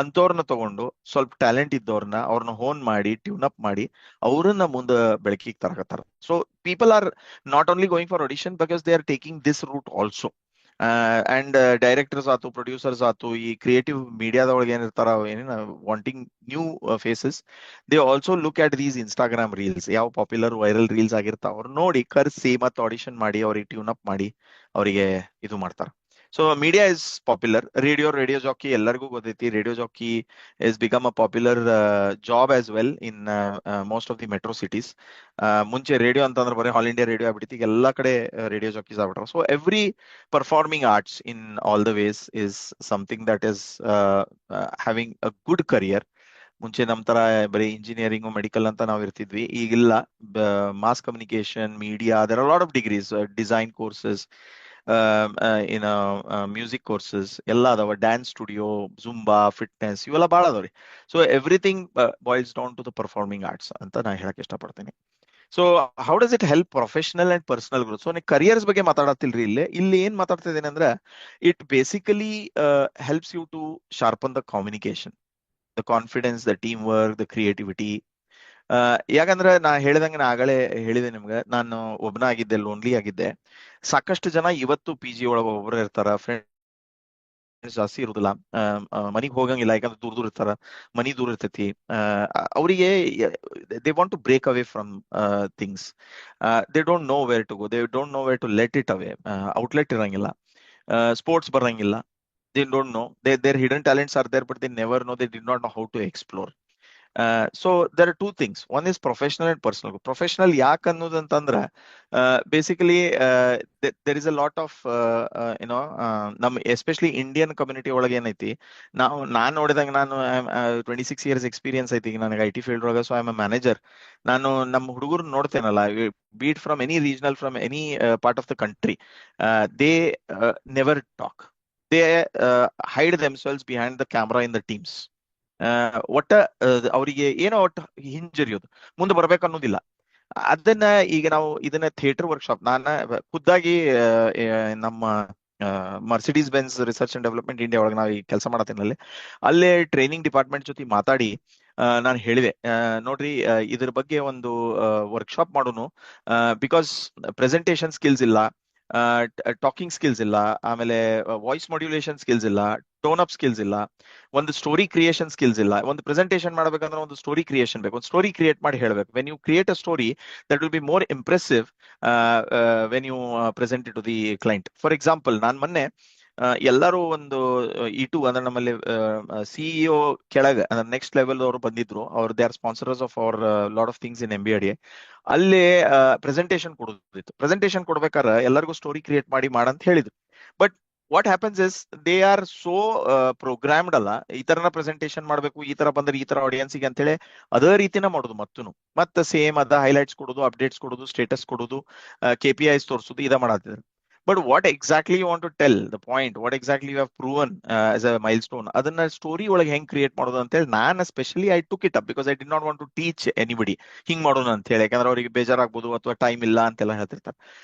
ಅಂಥವ್ರನ್ನ ತಗೊಂಡು ಸ್ವಲ್ಪ ಟ್ಯಾಲೆಂಟ್ ಇದ್ದವ್ರನ್ನ ಅವ್ರನ್ನ ಹೋನ್ ಮಾಡಿ ಟ್ಯೂನ್ ಅಪ್ ಮಾಡಿ ಅವ್ರನ್ನ ಮುಂದೆ ಬೆಳಕಿಗೆ ತರಕತ್ತಾರ. So people are not only going for audition because they are taking this route also. And directors ಆತು, ಪ್ರೊಡ್ಯೂಸರ್ಸ್ ಆತು, ಈ ಕ್ರಿಯೇಟಿವ್ ಮೀಡಿಯಾದೊಳಗೆ ಏನಿರ್ತಾರ ಏನೇನು wanting new faces, they also look at these Instagram reels, ಯಾವ ಪಾಪ್ಯುಲರ್ ವೈರಲ್ ರೀಲ್ಸ್ ಆಗಿರ್ತಾವ ಅವ್ರು ನೋಡಿ ಕರ್ಸಿ ಮತ್ತೆ ಆಡಿಷನ್ ಮಾಡಿ ಅವ್ರಿಗೆ ಟ್ಯೂನ್ ಅಪ್ ಮಾಡಿ ಅವರಿಗೆ ಇದು ಮಾಡ್ತಾರ. So media is popular. Radio jockey ಎಲ್ಲರಿಗೂ ಗೊತ್ತೈತಿ. Radio jockey is become a popular job as well in most of the metro cities. ಮುಂಚೆ ರೇಡಿಯೋ ಅಂತಂದ್ರೆ ಬರೀ ಆಲ್ ಇಂಡಿಯಾ ರೇಡಿಯೋ ಆಗ್ಬಿಟ್ಟಿತ್ತು, ಈಗ ಎಲ್ಲಾ ಕಡೆ ರೇಡಿಯೋ ಜಾಕೀಸ್ ಆಗ್ಬಿಟ್ರ. So every performing arts in all the ways is something that is having a good career. ಮುಂಚೆ ನಮ್ ತರ ಬರೀ ಇಂಜಿನಿಯರಿಂಗ್ ಮೆಡಿಕಲ್ ಅಂತ ನಾವು ಇರ್ತಿದ್ವಿ, ಈಗಿಲ್ಲ. Mass communication, media, there are lot of degrees, design courses, music courses ಎಲ್ಲ ಅದಾವ, ಡ್ಯಾನ್ಸ್ ಸ್ಟುಡಿಯೋ, ಜುಂಬಾ, ಫಿಟ್ನೆಸ್ ಇವೆಲ್ಲ ಭಾಳ ಅದಾವ್ರಿ. So everything boils down to the performing arts ಅಂತ ನಾ ಹೇಳಕ್ ಇಷ್ಟಪಡ್ತೀನಿ. So how does it help professional and personal growth? So ನೀವು ಕರಿಯರ್ಸ್ ಬಗ್ಗೆ ಮಾತಾಡತ್ತಿಲ್ರಿ, ಇಲ್ಲಿ ಏನ್ ಮಾತಾಡ್ತಾ ಇದ್ದೇನೆ ಅಂದ್ರೆ it basically helps you to sharpen the communication, the confidence, the team work, the creativity. ಯಾಕಂದ್ರೆ ನಾ ಹೇಳ್ದಂಗೆ, ನಾ ಆಗಲೇ ಹೇಳಿದೆ ನಿಮ್ಗೆ, ನಾನು ಒಬ್ಬನ ಆಗಿದ್ದೆ, ಲೋನ್ಲಿ ಆಗಿದ್ದೆ. ಸಾಕಷ್ಟು ಜನ ಇವತ್ತು ಪಿ ಜಿ ಒಳಗೆ ಒಬ್ಬರು ಇರ್ತಾರ, ಫ್ರೆಂಡ್ಸ್ ಜಾಸ್ತಿ ಇರುದಿಲ್ಲ, ಮನಿಗ್ ಹೋಗಂಗಿಲ್ಲ, ಯಾಕಂದ್ರೆ ದೂರ ಇರ್ತಾರ, ಮನಿ ದೂರ ಇರ್ತೈತಿ. ಅವರಿಗೆ they want to break away from things. They don't know where to go, they don't know where to let it away. Outlet ಇರಂಗಿಲ್ಲ, ಸ್ಪೋರ್ಟ್ಸ್ ಬರಂಗಿಲ್ಲ. They don't know. Their hidden talents are there, but they never know. They did not know how to explore. So there are two things. One is professional and personal. Professional ಯಾಕೆ ಅನ್ನೋದಂತಂದ್ರ basically there is a lot of ನಮ್ especially Indian community ಒಳಗೆ ಏನೈತಿ, ನಾನ್ ನೋಡಿದಂಗೆ, ನಾನು 26 years experience ಐತಿ ನನಗೆ I T field ಒಳಗೆ. So I am a manager. ನಾನು ನಮ್ಮ ಹುಡುಗರು ನೋಡ್ತೇನಲ್ಲ, be it from any regional, from any part of the country, they never talk. They hide themselves behind the camera in the teams. ಒಟ್ಟ ಅವರಿಗೆ ಏನೋ ಒಟ್ಟು ಹಿಂಜರಿಯೋದು, ಮುಂದೆ ಬರ್ಬೇಕು ಅನ್ನೋದಿಲ್ಲ. ಅದನ್ನ ಈಗ ನಾವು ಇದನ್ನ ಥಿಯೇಟರ್ ವರ್ಕ್ಶಾಪ್, ನಾನು ಖುದ್ದಾಗಿ ನಮ್ಮ Mercedes Benz research and development India ಒಳಗೆ ನಾವು ಈ ಕೆಲಸ ಮಾಡತ್ತೀನಲ್ಲಿ, ಅಲ್ಲೇ ಟ್ರೈನಿಂಗ್ ಡಿಪಾರ್ಟ್ಮೆಂಟ್ ಜೊತೆ ಮಾತಾಡಿ ನಾನು ಹೇಳಿದೆ, ನೋಡ್ರಿ ಇದ್ರ ಬಗ್ಗೆ ಒಂದು ವರ್ಕ್ಶಾಪ್ ಮಾಡೋನು. ಬಿಕಾಸ್ ಪ್ರೆಸೆಂಟೇಶನ್ ಸ್ಕಿಲ್ಸ್ ಇಲ್ಲ, ಟಾಕಿಂಗ್ ಸ್ಕಿಲ್ಸ್ ಇಲ್ಲ, ಆಮೇಲೆ ವಾಯ್ಸ್ ಮಾಡ್ಯುಲೇಷನ್ ಸ್ಕಿಲ್ಸ್ ಇಲ್ಲ, ಟೋನ್ ಅಪ್ ಸ್ಕಿಲ್ಸ್ ಇಲ್ಲ, ಒಂದು ಸ್ಟೋರಿ ಕ್ರಿಯೇಷನ್ ಸ್ಕಿಲ್ಸ್ ಇಲ್ಲ. ಒಂದು ಪ್ರೆಸೆಂಟೇಷನ್ ಮಾಡ್ಬೇಕಂದ್ರೆ ಒಂದು ಸ್ಟೋರಿ ಕ್ರಿಯೇಷನ್ ಬೇಕು, ಒಂದು ಸ್ಟೋರಿ ಕ್ರಿಯೇಟ್ ಮಾಡಿ ಹೇಳ್ಬೇಕು. When you create a story that will be more impressive when you present it to the client. For example, ನಾನು ಮೊನ್ನೆ ಎಲ್ಲರೂ ಒಂದು E2 ಅಂದ್ರೆ ನಮ್ಮಲ್ಲಿ ಸಿಇಒ ಕೆಳಗೆ ಅಂದ್ರೆ ನೆಕ್ಸ್ಟ್ ಲೆವೆಲ್ ಅವರು ಬಂದಿದ್ರು. ಅವ್ರು they are sponsors of our lot of things in MBA. ಅಲ್ಲೇ ಪ್ರೆಸೆಂಟೇಶನ್ ಕೊಡೋದಿತ್ತು. ಪ್ರೆಸೆಂಟೇಶನ್ ಕೊಡ್ಬೇಕಾದ್ರೆ ಎಲ್ಲರಿಗೂ ಸ್ಟೋರಿ ಕ್ರಿಯೇಟ್ ಮಾಡಿ ಮಾಡಂತ ಹೇಳಿದ್ರು. But what happens is they are so programmed ಅಲ್ಲ, ಈ ತರನ ಪ್ರೆಸೆಂಟೇಶನ್ ಮಾಡಬೇಕು, ಈ ತರ ಬಂದ್ರೆ ಈ ತರ ಆಡಿಯನ್ಸ್ಗೆ ಅಂತೇಳಿ ಅದೇ ರೀತಿನ ಮಾಡೋದು. ಮತ್ತೆ ಸೇಮ್ ಅದ ಹೈಲೈಟ್ಸ್ ಕೊಡೋದು, ಅಪ್ಡೇಟ್ಸ್ ಕೊಡೋದು, ಸ್ಟೇಟಸ್ ಕೊಡೋದು, KPIs ತೋರಿಸೋದು, ಇದ ಮಾಡತ್ತಿದ್ರು. But what exactly you want to tell, the point, what exactly you have proven as a milestone, ಅದನ್ನ ಸ್ಟೋರಿ ಒಳಗೆ ಹೆಂಗ್ ಕ್ರಿಯೇಟ್ ಮಾಡೋದು ಅಂತ ಹೇಳಿ ನಾನು specially I took it up, because I did not want to teach anybody ಹಿಂಗ್ ಮಾಡೋಣ ಅಂತ ಹೇಳಿ. ಯಾಕಂದ್ರೆ ಅವರಿಗೆ ಬೇಜಾರಾಗ್ಬೋದು ಅಥವಾ ಟೈಮ್ ಇಲ್ಲ ಅಂತೆಲ್ಲ ಹೇಳ್ತಿರ್ತಾರೆ.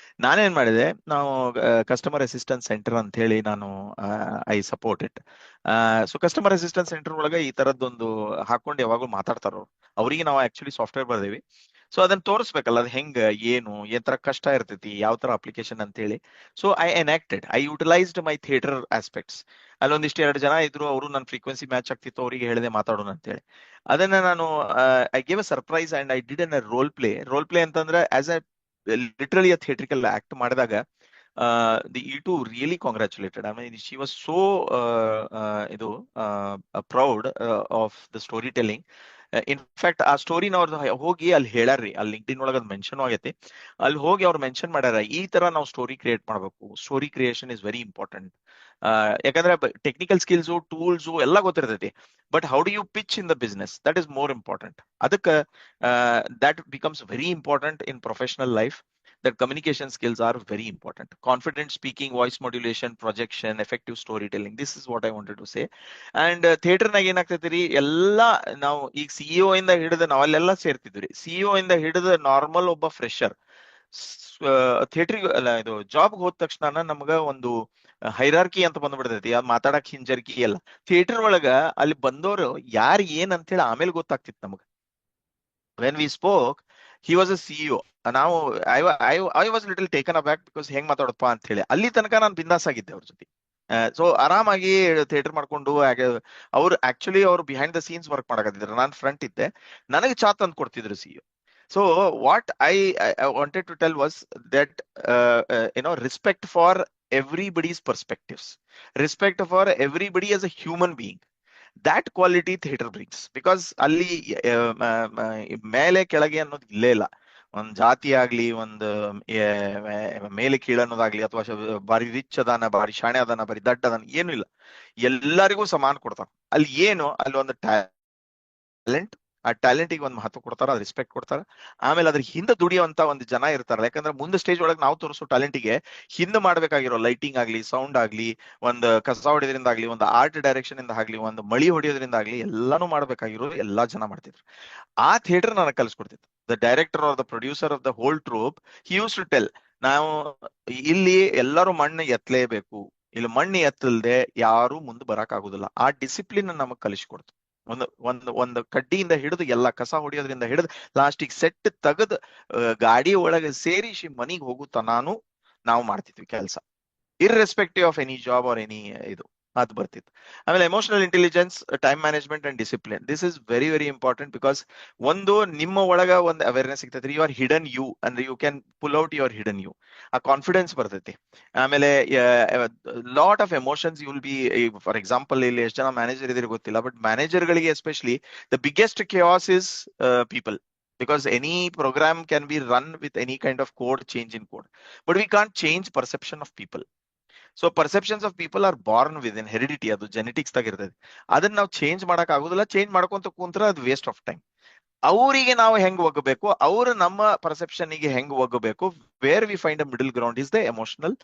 ನಾನೇನ್ ಮಾಡಿದೆ, ನಾವು ಕಸ್ಟಮರ್ ಅಸಿಸ್ಟೆನ್ಸ್ ಸೆಂಟರ್ ಅಂತ ಹೇಳಿ ನಾನು I support it. So customer assistance centre ಒಳಗೆ ಈ ತರದ್ದೊಂದು ಹಾಕೊಂಡು ಯಾವಾಗಲೂ ಮಾತಾಡ್ತಾರ ಅವ್ರು. ಅವರಿಗೆ ನಾವು ಆಕ್ಚುಲಿ ಸಾಫ್ಟ್ವೇರ್ ಬರ್ದೇವಿ. ಸೊ ಅದನ್ನ ತೋರಿಸ್ಬೇಕಲ್ಲ, ಅದು ಹೆಂಗ ಏನು ತರ ಕಷ್ಟ ಇರ್ತೈತಿ, ಯಾವ ತರ ಅಪ್ಲಿಕೇಶನ್ ಅಂತ ಹೇಳಿ. So I utilised my theatre aspects. ಅಲ್ಲೊಂದಿಷ್ಟು 2 ಜನ ಇದ್ರು, ಅವರು ನನ್ನ ಫ್ರೀಕ್ವೆನ್ಸಿ ಮ್ಯಾಚ್ ಆಗ್ತಿತ್ತು, ಅವರಿಗೆ ಹೇಳಿದೆ ಮಾತಾಡೋಣ ಅಂತ ಹೇಳಿ. ಅದನ್ನ ನಾನು I gave a surprise and I did an role play ಅಂತಂದ್ರೆ as a literally a theatrical act ಮಾಡಿದಾಗ the E2 really congratulated. I mean, she was so proud of the storytelling. In fact ಆ ಸ್ಟೋರಿನ ಅವ್ರದ್ದು ಹೋಗಿ ಅಲ್ಲಿ ಹೇಳಾರ್ರಿ, ಅಲ್ಲಿ ಲಿಂಕ್ಡ್ಇನ್ ಒಳಗೆ ಅದು mention ಆಗೈತಿ. ಅಲ್ಲಿ ಹೋಗಿ ಅವ್ರು ಮೆನ್ಷನ್ ಮಾಡ್ಯಾರ, ಈ ತರ ನಾವು ಸ್ಟೋರಿ ಕ್ರಿಯೇಟ್ ಮಾಡ್ಬೇಕು, story creation is very important. ಯಾಕಂದ್ರೆ ಟೆಕ್ನಿಕಲ್ ಸ್ಕಿಲ್ಸು, ಟೂಲ್ಸು ಎಲ್ಲ ಗೊತ್ತಿರ್ತೈತಿ, but how do you pitch in the business, that is more important. ಅದಕ್ಕೆ that becomes very important in professional life. that communication skills are very important. Confident speaking, voice modulation, projection, effective storytelling. This is what I wanted to say. And theatre ನಾಗ ಏನಾಗ್ತೈತಿ ಎಲ್ಲ ನಾವು ಈಗ CEO ಇಂದ ಹಿಡಿದು ನಾವಲ್ಲೆಲ್ಲ ಸೇರ್ತಿದ್ವಿ. CEO ಇಂದ ಹಿಡಿದು normal ಒಬ್ಬ ಫ್ರೆಶರ್ ಥಿಯೇಟ್ರಿಗೆ ಅಲ್ಲ ಇದು ಜಾಬ್ ಹೋದ ತಕ್ಷಣ ನಮ್ಗ ಒಂದು ಹೈರಾರ್ಕಿ ಅಂತ ಬಂದ್ಬಿಡ್ತೈತಿ. ಅದ್ ಮಾತಾಡಕ್ ಹಿಂಜರಿಕಿ ಎಲ್ಲ. ಥಿಯೇಟರ್ ಒಳಗ ಅಲ್ಲಿ ಬಂದವರು ಯಾರು ಏನ್ ಅಂತ ಹೇಳಿ ಆಮೇಲೆ ಗೊತ್ತಾಗ್ತಿತ್ತು ನಮಗ. when we spoke, he was a CEO. ನಾವು I was little taken aback because ಹೆಂಗ್ ಮಾತಾಡಪ್ಪ ಅಂತ ಹೇಳಿ. ಅಲ್ಲಿ ತನಕ ನಾನು ಬಿಂದಾಸ್ ಆಗಿದ್ದೆ ಅವ್ರ ಜೊತೆ. ಸೊ ಆರಾಮಾಗಿ ಥಿಯೇಟರ್ ಮಾಡ್ಕೊಂಡು ಅವ್ರು ಆಕ್ಚುಲಿ ಅವ್ರು ಬಿಹೈಂಡ್ ದ ಸೀನ್ಸ್ ವರ್ಕ್ ಮಾಡಕತ್ತಿದ್ರು, ನಾನು ಫ್ರಂಟ್ ಇದ್ದೆ. ನನಗೆ ಚಾ ತಂದು ಕೊಡ್ತಿದ್ರು CEO. So what I wanted to tell was that respect for everybody's perspectives, respect for everybody as a human being. That quality theater brings, because ಅಲ್ಲಿ ಮೇಲೆ ಕೆಳಗೆ ಅನ್ನೋದು ಇಲ್ಲೇ ಇಲ್ಲ. ಒಂದ್ ಜಾತಿ ಆಗ್ಲಿ, ಒಂದು ಮೇಲೆ ಕೀಳ ಅನ್ನೋದಾಗ್ಲಿ, ಅಥವಾ ಬಾರಿ ರಿಚ್ ಅದಾನ, ಬಾರಿ ಶಾಣೆ ಅದಾನ, ಬಾರಿ ದಡ್ಡ ಅದಾನ, ಏನು ಇಲ್ಲ. ಎಲ್ಲರಿಗೂ ಸಮಾನ ಕೊಡ್ತಾರ. ಅಲ್ಲಿ ಏನು, ಅಲ್ಲಿ ಒಂದು ಟ್ಯಾಲೆಂಟ್, ಆ ಟ್ಯಾಲೆಂಟಿಗೆ ಒಂದು ಮಹತ್ವ ಕೊಡ್ತಾರ, ಅದು ರೆಸ್ಪೆಕ್ಟ್ ಕೊಡ್ತಾರ. ಆಮೇಲೆ ಅದ್ರ ಹಿಂದೆ ದುಡಿಯುವಂತ ಒಂದು ಜನ ಇರ್ತಾರಲ್ಲ. ಯಾಕಂದ್ರೆ ಮುಂದೆ ಸ್ಟೇಜ್ ಒಳಗೆ ನಾವು ತೋರಿಸೋ ಟ್ಯಾಲೆಂಟಿಗೆ ಹಿಂದೆ ಮಾಡ್ಬೇಕಾಗಿರೋ ಲೈಟಿಂಗ್ ಆಗ್ಲಿ, ಸೌಂಡ್ ಆಗ್ಲಿ, ಒಂದು ಕಸ ಹೊಡೆಯೋದ್ರಿಂದ ಆಗ್ಲಿ, ಒಂದು ಆರ್ಟ್ ಡೈರೆಕ್ಷನ್ ಇಂದ ಆಗ್ಲಿ, ಒಂದು ಮಳಿ ಹೊಡೆಯೋದ್ರಿಂದ ಆಗ್ಲಿ, ಎಲ್ಲಾನು ಮಾಡ್ಬೇಕಾಗಿರೋ ಎಲ್ಲಾ ಜನ ಮಾಡ್ತಿದ್ರು. ಆ ಥಿಯೇಟರ್ ನನಗೆ ಕಲಿಸ್ಕೊಡ್ತಿತ್ತು. The director or the producer of the whole troupe, he use to tell, ನಾವು ಇಲ್ಲಿ ಎಲ್ಲರೂ ಮಣ್ಣು ಎತ್ತಲೇಬೇಕು, ಇಲ್ಲಿ ಮಣ್ಣು ಎತ್ತಲ್ದೆ ಯಾರು ಮುಂದೆ ಬರಕ್ ಆಗುದಿಲ್ಲ. ಆ ಡಿಸಿಪ್ಲಿನ್ ನಮಗ್ ಕಲಿಸ್ಕೊಡ್ತು. ಒಂದು ಕಡ್ಡಿಯಿಂದ ಹಿಡಿದು ಎಲ್ಲ ಕಸ ಹೊಡಿಯೋದ್ರಿಂದ ಹಿಡಿದು ಲಾಸ್ಟಿಗೆ ಸೆಟ್ ತೆಗೆದು ಗಾಡಿ ಒಳಗೆ ಸೇರಿಸಿ ಮನಿಗೆ ಹೋಗುತ್ತಾನು ನಾವು ಮಾಡ್ತಿದ್ವಿ ಕೆಲಸ, irrespective of any job or any ಇದು. ಅದು ಬರ್ತಿತ್ತು. ಆಮೇಲೆ emotional intelligence, time management and discipline. This is very very important, because ಒಂದು ನಿಮ್ಮ ಒಳಗ ಒಂದು ಅವೇರ್ನೆಸ್ ಸಿಗ್ತೈತಿ. ಯು ಆರ್ ಹಿಡನ್ ಯು, ಅಂದ್ರೆ you can pull out your hidden you. ಆ ಕಾನ್ಫಿಡೆನ್ಸ್ ಬರ್ತೈತಿ. ಆಮೇಲೆ lot of emotions you will be. For example, ಇಲ್ಲಿ ಎಷ್ಟು ಜನ ಮ್ಯಾನೇಜರ್ ಇದ್ರೆ ಗೊತ್ತಿಲ್ಲ, ಬಟ್ ಮ್ಯಾನೇಜರ್ ಗಳಿಗೆ especially the biggest chaos is people, because any program can be run with any kind of code, change in code, but we can't change perception of people. So perceptions of people are born with in heredity, ಅದು genetics ತಾಗ ಇರ್ತದೆ. ಅದನ್ನ ನಾವು change ಮಾಡಕ್ ಆಗುದಿಲ್ಲ. Change ಮಾಡ್ಕೊಂತ ಕೂತ್ರೆ ಅದು waste of time. ಅವರಿಗೆ ನಾವು ಹೆಂಗ್ ಒಗ್ಗಬೇಕು, ಅವರು ನಮ್ಮ ಪರ್ಸೆಪ್ಷನ್ ಗೆ ಹೆಂಗ್ ಒಗ್ಗಬೇಕು, where we find a middle ground is the emotional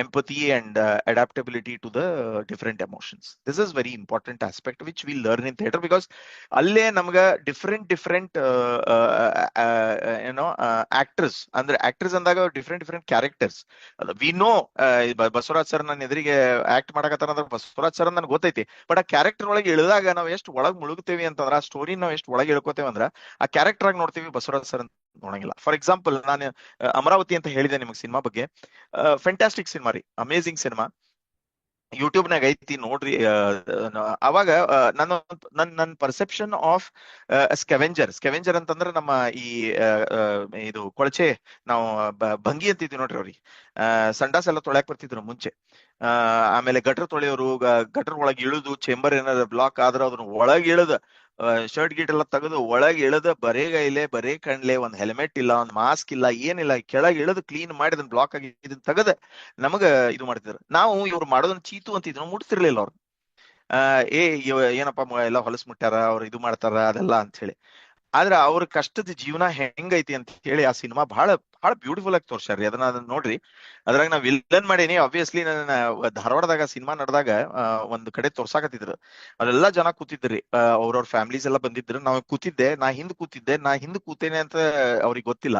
empathy and adaptability to the different emotions. This is very important aspect which we learn in theatre, because ಅಲ್ಲೇ ನಮ್ಗ ಡಿಫರೆಂಟ್ ಆಕ್ಟರ್ಸ್, ಅಂದ್ರೆ ಆಕ್ಟರ್ಸ್ ಅಂದಾಗ different characters. We know Basavaraj sir ನನ್ನ ಎದುರಿಗೆ act ಮಾಡಕತ್ತಾರ ಅಂದ್ರೆ Basavaraj sir ನನ್ಗೆ ಗೊತ್ತೈತಿ. ಬಟ್ ಆ ಕ್ಯಾರೆಕ್ಟರ್ ಒಳಗೆ ಇಳಿದಾಗ ನಾವು ಎಷ್ಟು ಒಳಗ್ ಮುಳುಗ್ತೇವಿ ಅಂತಂದ್ರ, ಆ ಸ್ಟೋರಿ ನಾವು ಎಷ್ಟು ಒಳಗೆ ಇಳ್ಕೋತೇವೆ ಅಂದ್ರ ಆ ಕ್ಯಾರೆಕ್ಟರ್ ಆಗಿ ನೋಡ್ತೀವಿ, ಬಸವರಾಜ್ ಸರ್ ಅಂತ ನೋಡಂಗಿಲ್ಲ. ಫಾರ್ ಎಕ್ಸಾಂಪಲ್, ನಾನು ಅಮರಾವತಿ ಅಂತ ಹೇಳಿದೆ ನಿಮಗೆ ಸಿನಿಮಾ ಬಗ್ಗೆ. ಫ್ಯಾಂಟಾಸ್ಟಿಕ್ ಸಿನಿಮಾ ರೀ, ಅಮೇಜಿಂಗ್ ಸಿನಿಮಾ. ಯೂಟ್ಯೂಬ್ ನಾಗ ಐತಿ, ನೋಡ್ರಿ. ಅವಾಗ ನನ್ನ ಪರ್ಸೆಪ್ಷನ್ ಆಫ್ ಸ್ಕೆವೆಂಜರ್ ಅಂತಂದ್ರೆ ನಮ್ಮ ಈ ಇದು ಕೊಳಚೆ ನಾವು ಭಂಗಿ ಅಂತಿದ್ವಿ ನೋಡ್ರಿ. ಅವ್ರಿಗೆ ಸಂಡಾಸ್ ಎಲ್ಲ ತೊಳ್ಯಾಕ್ ಬರ್ತಿದ್ರು ಮುಂಚೆ. ಆಮೇಲೆ ಗಟರ್ ತೊಳೆಯೋರು, ಗಟರ್ ಒಳಗೆ ಇಳಿದು ಚೇಂಬರ್ ಏನಾದ್ರು ಬ್ಲಾಕ್ ಆದ್ರೆ ಅದನ್ನ ಒಳಗೆ ಇಳಿದ ಶರ್ಟ್ ಗೀಟ್ ಎಲ್ಲ ತೆಗೆದು ಒಳಗೆ ಇಳಿದ ಬರೇಗೈಲೆ, ಬರೇ ಕಣ್ಲೆ, ಒಂದ್ ಹೆಲ್ಮೆಟ್ ಇಲ್ಲ, ಒಂದ್ ಮಾಸ್ಕ್ ಇಲ್ಲ, ಏನಿಲ್ಲ, ಕೆಳಗೆ ಇಳಿದು ಕ್ಲೀನ್ ಮಾಡಿ ಅದನ್ನ ಬ್ಲಾಕ್ ಆಗಿ ಇದನ್ನ ತೆಗೆದ ನಮಗ ಇದು ಮಾಡ್ತಿದ್ರು. ನಾವು ಇವ್ರು ಮಾಡೋದನ್ನ ಚೀತು ಅಂತಿದ್ರು, ಮುಟ್ತಿರ್ಲಿಲ್ಲ ಅವ್ರು. ಏನಪ್ಪಾ ಎಲ್ಲ ಹೊಲಸ್ ಮುಟ್ಟಾರ, ಅವ್ರು ಇದು ಮಾಡ್ತಾರ ಅದೆಲ್ಲ ಅಂತ ಹೇಳಿ. ಆದ್ರೆ ಅವ್ರ ಕಷ್ಟದ ಜೀವನ ಹೆಂಗೈತಿ ಅಂತ ಹೇಳಿ ಆ ಸಿನಿಮಾ ಬಹಳ ಬಹಳ ಬ್ಯೂಟಿಫುಲ್ ಆಗಿ ತೋರ್ಸ್ಯಾರ್ರಿ. ಅದನ್ನ ನೋಡ್ರಿ. ಅದ್ರಾಗ ನಾ ವಿಲ್ಲನ್ ಮಾಡೀನಿ. ಆಬ್ವಿಯಸ್ಲಿ ನನ್ನ ಧಾರವಾಡದಾಗ ಸಿನಿಮಾ ನಡೆದಾಗ ಒಂದ್ ಕಡೆ ತೋರ್ಸಾಕತ್ತಿದ್ರು. ಅಲ್ಲೆಲ್ಲಾ ಜನ ಕೂತಿದ್ರಿ, ಅವ್ರವ್ರ ಫ್ಯಾಮಿಲೀಸ್ ಎಲ್ಲ ಬಂದಿದ್ರು. ನಾವು ಕೂತಿದ್ದೆ, ನಾ ಹಿಂದ್ ಕೂತೇನೆ ಅಂತ ಅವ್ರಿಗೆ ಗೊತ್ತಿಲ್ಲ.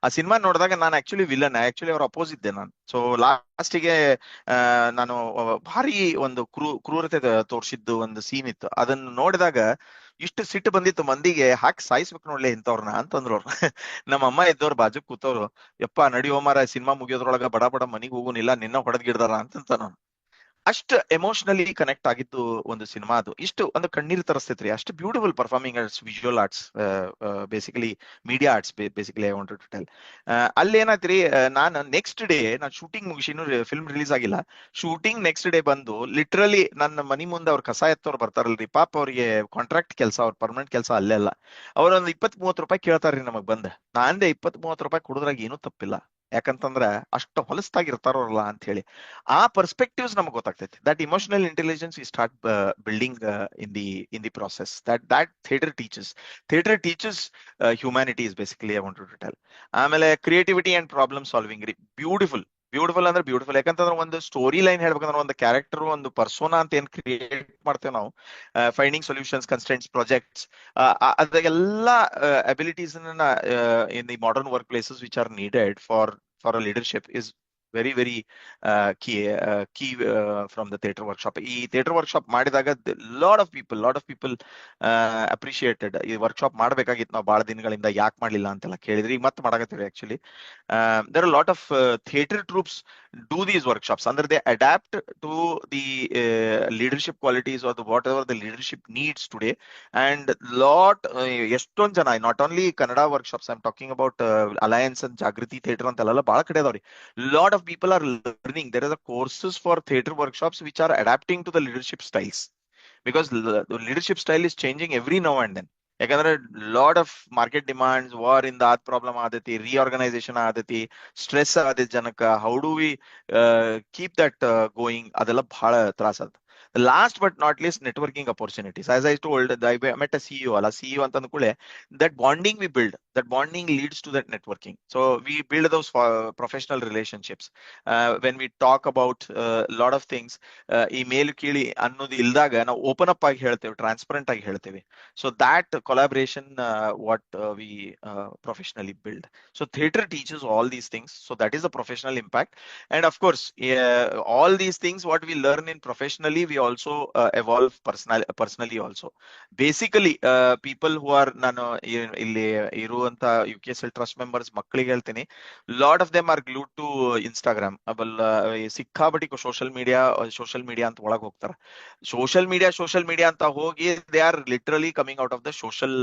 ಆ ಸಿನಿಮಾ ನೋಡಿದಾಗ ನಾನು ಆಕ್ಚುಲಿ ವಿಲ್ಲನ್, ಆಕ್ಚುಲಿ ಅವ್ರ ಅಪೋಸ್ ಇದ್ದೆ ನಾನು. ಸೊ ಲಾಸ್ಟಿಗೆ ನಾನು ಭಾರಿ ಒಂದು ಕ್ರೂರತೆ ತೋರ್ಸಿದ್ದು ಒಂದು ಸೀನ್ ಇತ್ತು. ಅದನ್ನ ನೋಡಿದಾಗ ಇಷ್ಟು ಸಿಟ್ಟು ಬಂದಿತ್ತು ಮಂದಿಗೆ, ಹಾಕಿ ಸಾಯಿಸ್ಬೇಕು ನೋಡ್ಲಿ ಇಂಥವ್ರನ್ನ ಅಂತಂದ್ರು ಅವ್ರು. ನಮ್ಮ ಅಮ್ಮ ಇದ್ದವ್ರು ಬಾಜು ಕೂತವ್ರು, ಯಪ್ಪ ನಡಿಯೋ ಮಾರ, ಸಿನಿಮಾ ಮುಗಿಯೋದ್ರೊಳಗ ಬಡ ಬಡ ಮನಿಗ್ ಹೋಗುನಿಲ್ಲ, ನಿನ್ನ ಹೊಡೆದ್ಗಿಡ್ದಾರ ಅಂತಂತ ನಾನು. ಅಷ್ಟು ಎಮೋಷನಲಿ ಕನೆಕ್ಟ್ ಆಗಿತ್ತು ಒಂದು ಸಿನಿಮಾ. ಅದು ಇಷ್ಟು ಒಂದು ಕಣ್ಣೀರು ತರಿಸ್ತೈತ್ರಿ. ಅಷ್ಟು beautiful performing arts, visual arts, basically media arts basically I wanted to tell. ಅಲ್ಲಿ ಏನಾಯ್ತ್ರಿ, ನಾನು ನೆಕ್ಸ್ಟ್ ಡೇ ನಾನು ಶೂಟಿಂಗ್ ಮುಗಿಸಿನೂ ಫಿಲ್ಮ್ ರಿಲೀಸ್ ಆಗಿಲ್ಲ. ಶೂಟಿಂಗ್ ನೆಕ್ಸ್ಟ್ ಡೇ ಬಂದು ಲಿಟ್ರಲಿ ನನ್ನ ಮನಿ ಮುಂದೆ ಅವ್ರ ಕಸ ಎತ್ತವ್ರು ಬರ್ತಾರಲ್ರಿ, ಪಾಪ ಅವ್ರಿಗೆ ಕಾಂಟ್ರಾಕ್ಟ್ ಕೆಲಸ, ಅವ್ರ ಪರ್ಮನೆಂಟ್ ಕೆಲಸ ಅಲ್ಲೆಲ್ಲ. ಅವ್ರೊಂದು 20-30 ರೂಪಾಯಿ ಕೇಳ್ತಾರ್ರಿ ನಮಗ್ ಬಂದ್. ನಾಂದೆ 20-30 ರೂಪಾಯಿ ಕೊಡೋದ್ರಾಗ ಏನೂ ತಪ್ಪಿಲ್ಲ. ಯಾಕಂತಂದ್ರ ಅಷ್ಟು ಹೊಲಸ್ತಾಗಿರ್ತಾರಲ್ಲ ಅಂತ ಹೇಳಿ ಆ ಪರ್ಸ್ಪೆಕ್ಟಿವ್ಸ್ ನಮ್ಗೆ ಗೊತ್ತಾಗ್ತೈತಿ. That emotional intelligence we start building in the process. That theatre teaches humanity is basically I wanted to tell. ಆಮೇಲೆ ಕ್ರಿಯೇಟಿವಿಟಿ ಅಂಡ್ ಪ್ರಾಬ್ಲಮ್ ಸಾಲ್ವಿಂಗ್ ರೀ, ಬ್ಯೂಟಿಫುಲ್ ಅಂದ್ರೆ ಬ್ಯೂಟಿಫುಲ್. ಯಾಕಂತಂದ್ರೆ ಒಂದು ಸ್ಟೋರಿ ಲೈನ್ ಹೇಳ್ಬೇಕಂದ್ರೆ ಒಂದು ಕ್ಯಾರೆಕ್ಟರ್ ಒಂದು ಪರ್ಸೋನಾ ಅಂತ ಏನ್ ಕ್ರಿಯೇಟ್ ಮಾಡ್ತೇವೆ ನಾವು, ಫೈಂಡಿಂಗ್ ಸೊಲ್ಯೂಷನ್ಸ್, ಕನ್ಸ್ಟೆಂಟ್ಸ್, ಪ್ರಾಜೆಕ್ಟ್ಸ್, ಅದೆಲ್ಲ abilities in the modern work places which are needed for a leadership is very key from the theatre workshop. ಈ ಥಿಯೇಟರ್ ವರ್ಕ್ಶಾಪ್ ಮಾಡಿದಾಗ ಲಾಟ್ ಆಫ್ ಪೀಪಲ್ ಅಪ್ರಿಶಿಯೇಟೆಡ್. ಈ workshop ಮಾಡ್ಬೇಕಾಗಿತ್ತು ನಾವು ಬಹಳ ದಿನಗಳಿಂದ, ಯಾಕೆ ಮಾಡ್ಲಿಲ್ಲ ಅಂತೆಲ್ಲ ಕೇಳಿದ್ರಿ. ಈಗ ಮತ್ತೆ ಮಾಡಾಕತ್ತೀವಿ. Actually there are a lot of theater troops do these workshops under they adapt to the leadership qualities or whatever the leadership needs today. And ಎಷ್ಟೊಂದ್ ಜನ, not only Kannada workshops, I'm talking about Alliance and Jagriti Theatre ಅಂತೆಲ್ಲ ಬಹಳ ಕಡೆ ಅದಾವ್ರಿ. Lot of people are learning. There are courses for theater workshops which are adapting to the leadership styles, because the leadership style is changing every now and then. ಯಾಕಂದ್ರೆ lot of market demands, war ಇಂದ ಆದ problem ಆದತಿ, reorganisation ಆದತಿ, stress ಆದತಿ ಜನಕ್ಕ. How do we keep that going, ಅದೆಲ್ಲ ಬಹಳ ತ್ರಾಸ ಆದ. Last but not least, networking opportunities. As I told, I met a CEO ಅಲ್ಲ, CEO ಅಂತ ಅಂದ್ಕೂಳೆ that bonding we build, that bonding leads to that networking. So we build those professional relationships. When we talk about lot of things, email kili ಅನ್ನೋದು ಇಲ್ದಾಗ ನಾವು open up ಆಗಿ ಹೇಳ್ತೇವೆ, transparent ಆಗಿ ಹೇಳ್ತೇವೆ. So that collaboration what we professionally build. So theater teaches all these things. So that is the professional impact. And of course, all these things what we learn in professionally, we also evolve personally also. Basically people who are, ನಾನು ಇಲ್ಲಿ ಇರುವಂತ UKSL trust members ಮಕ್ಕಳಿಗೆ ಹೇಳ್ತೀನಿ, lot of them are glued to Instagram. ಸಿಕ್ಕಾಬಟ್ಟಿ social media ಅಂತ ಒಳಗೆ ಹೋಗ್ತಾರೆ. Social media ಅಂತ ಹೋಗಿ they are literally coming out of the social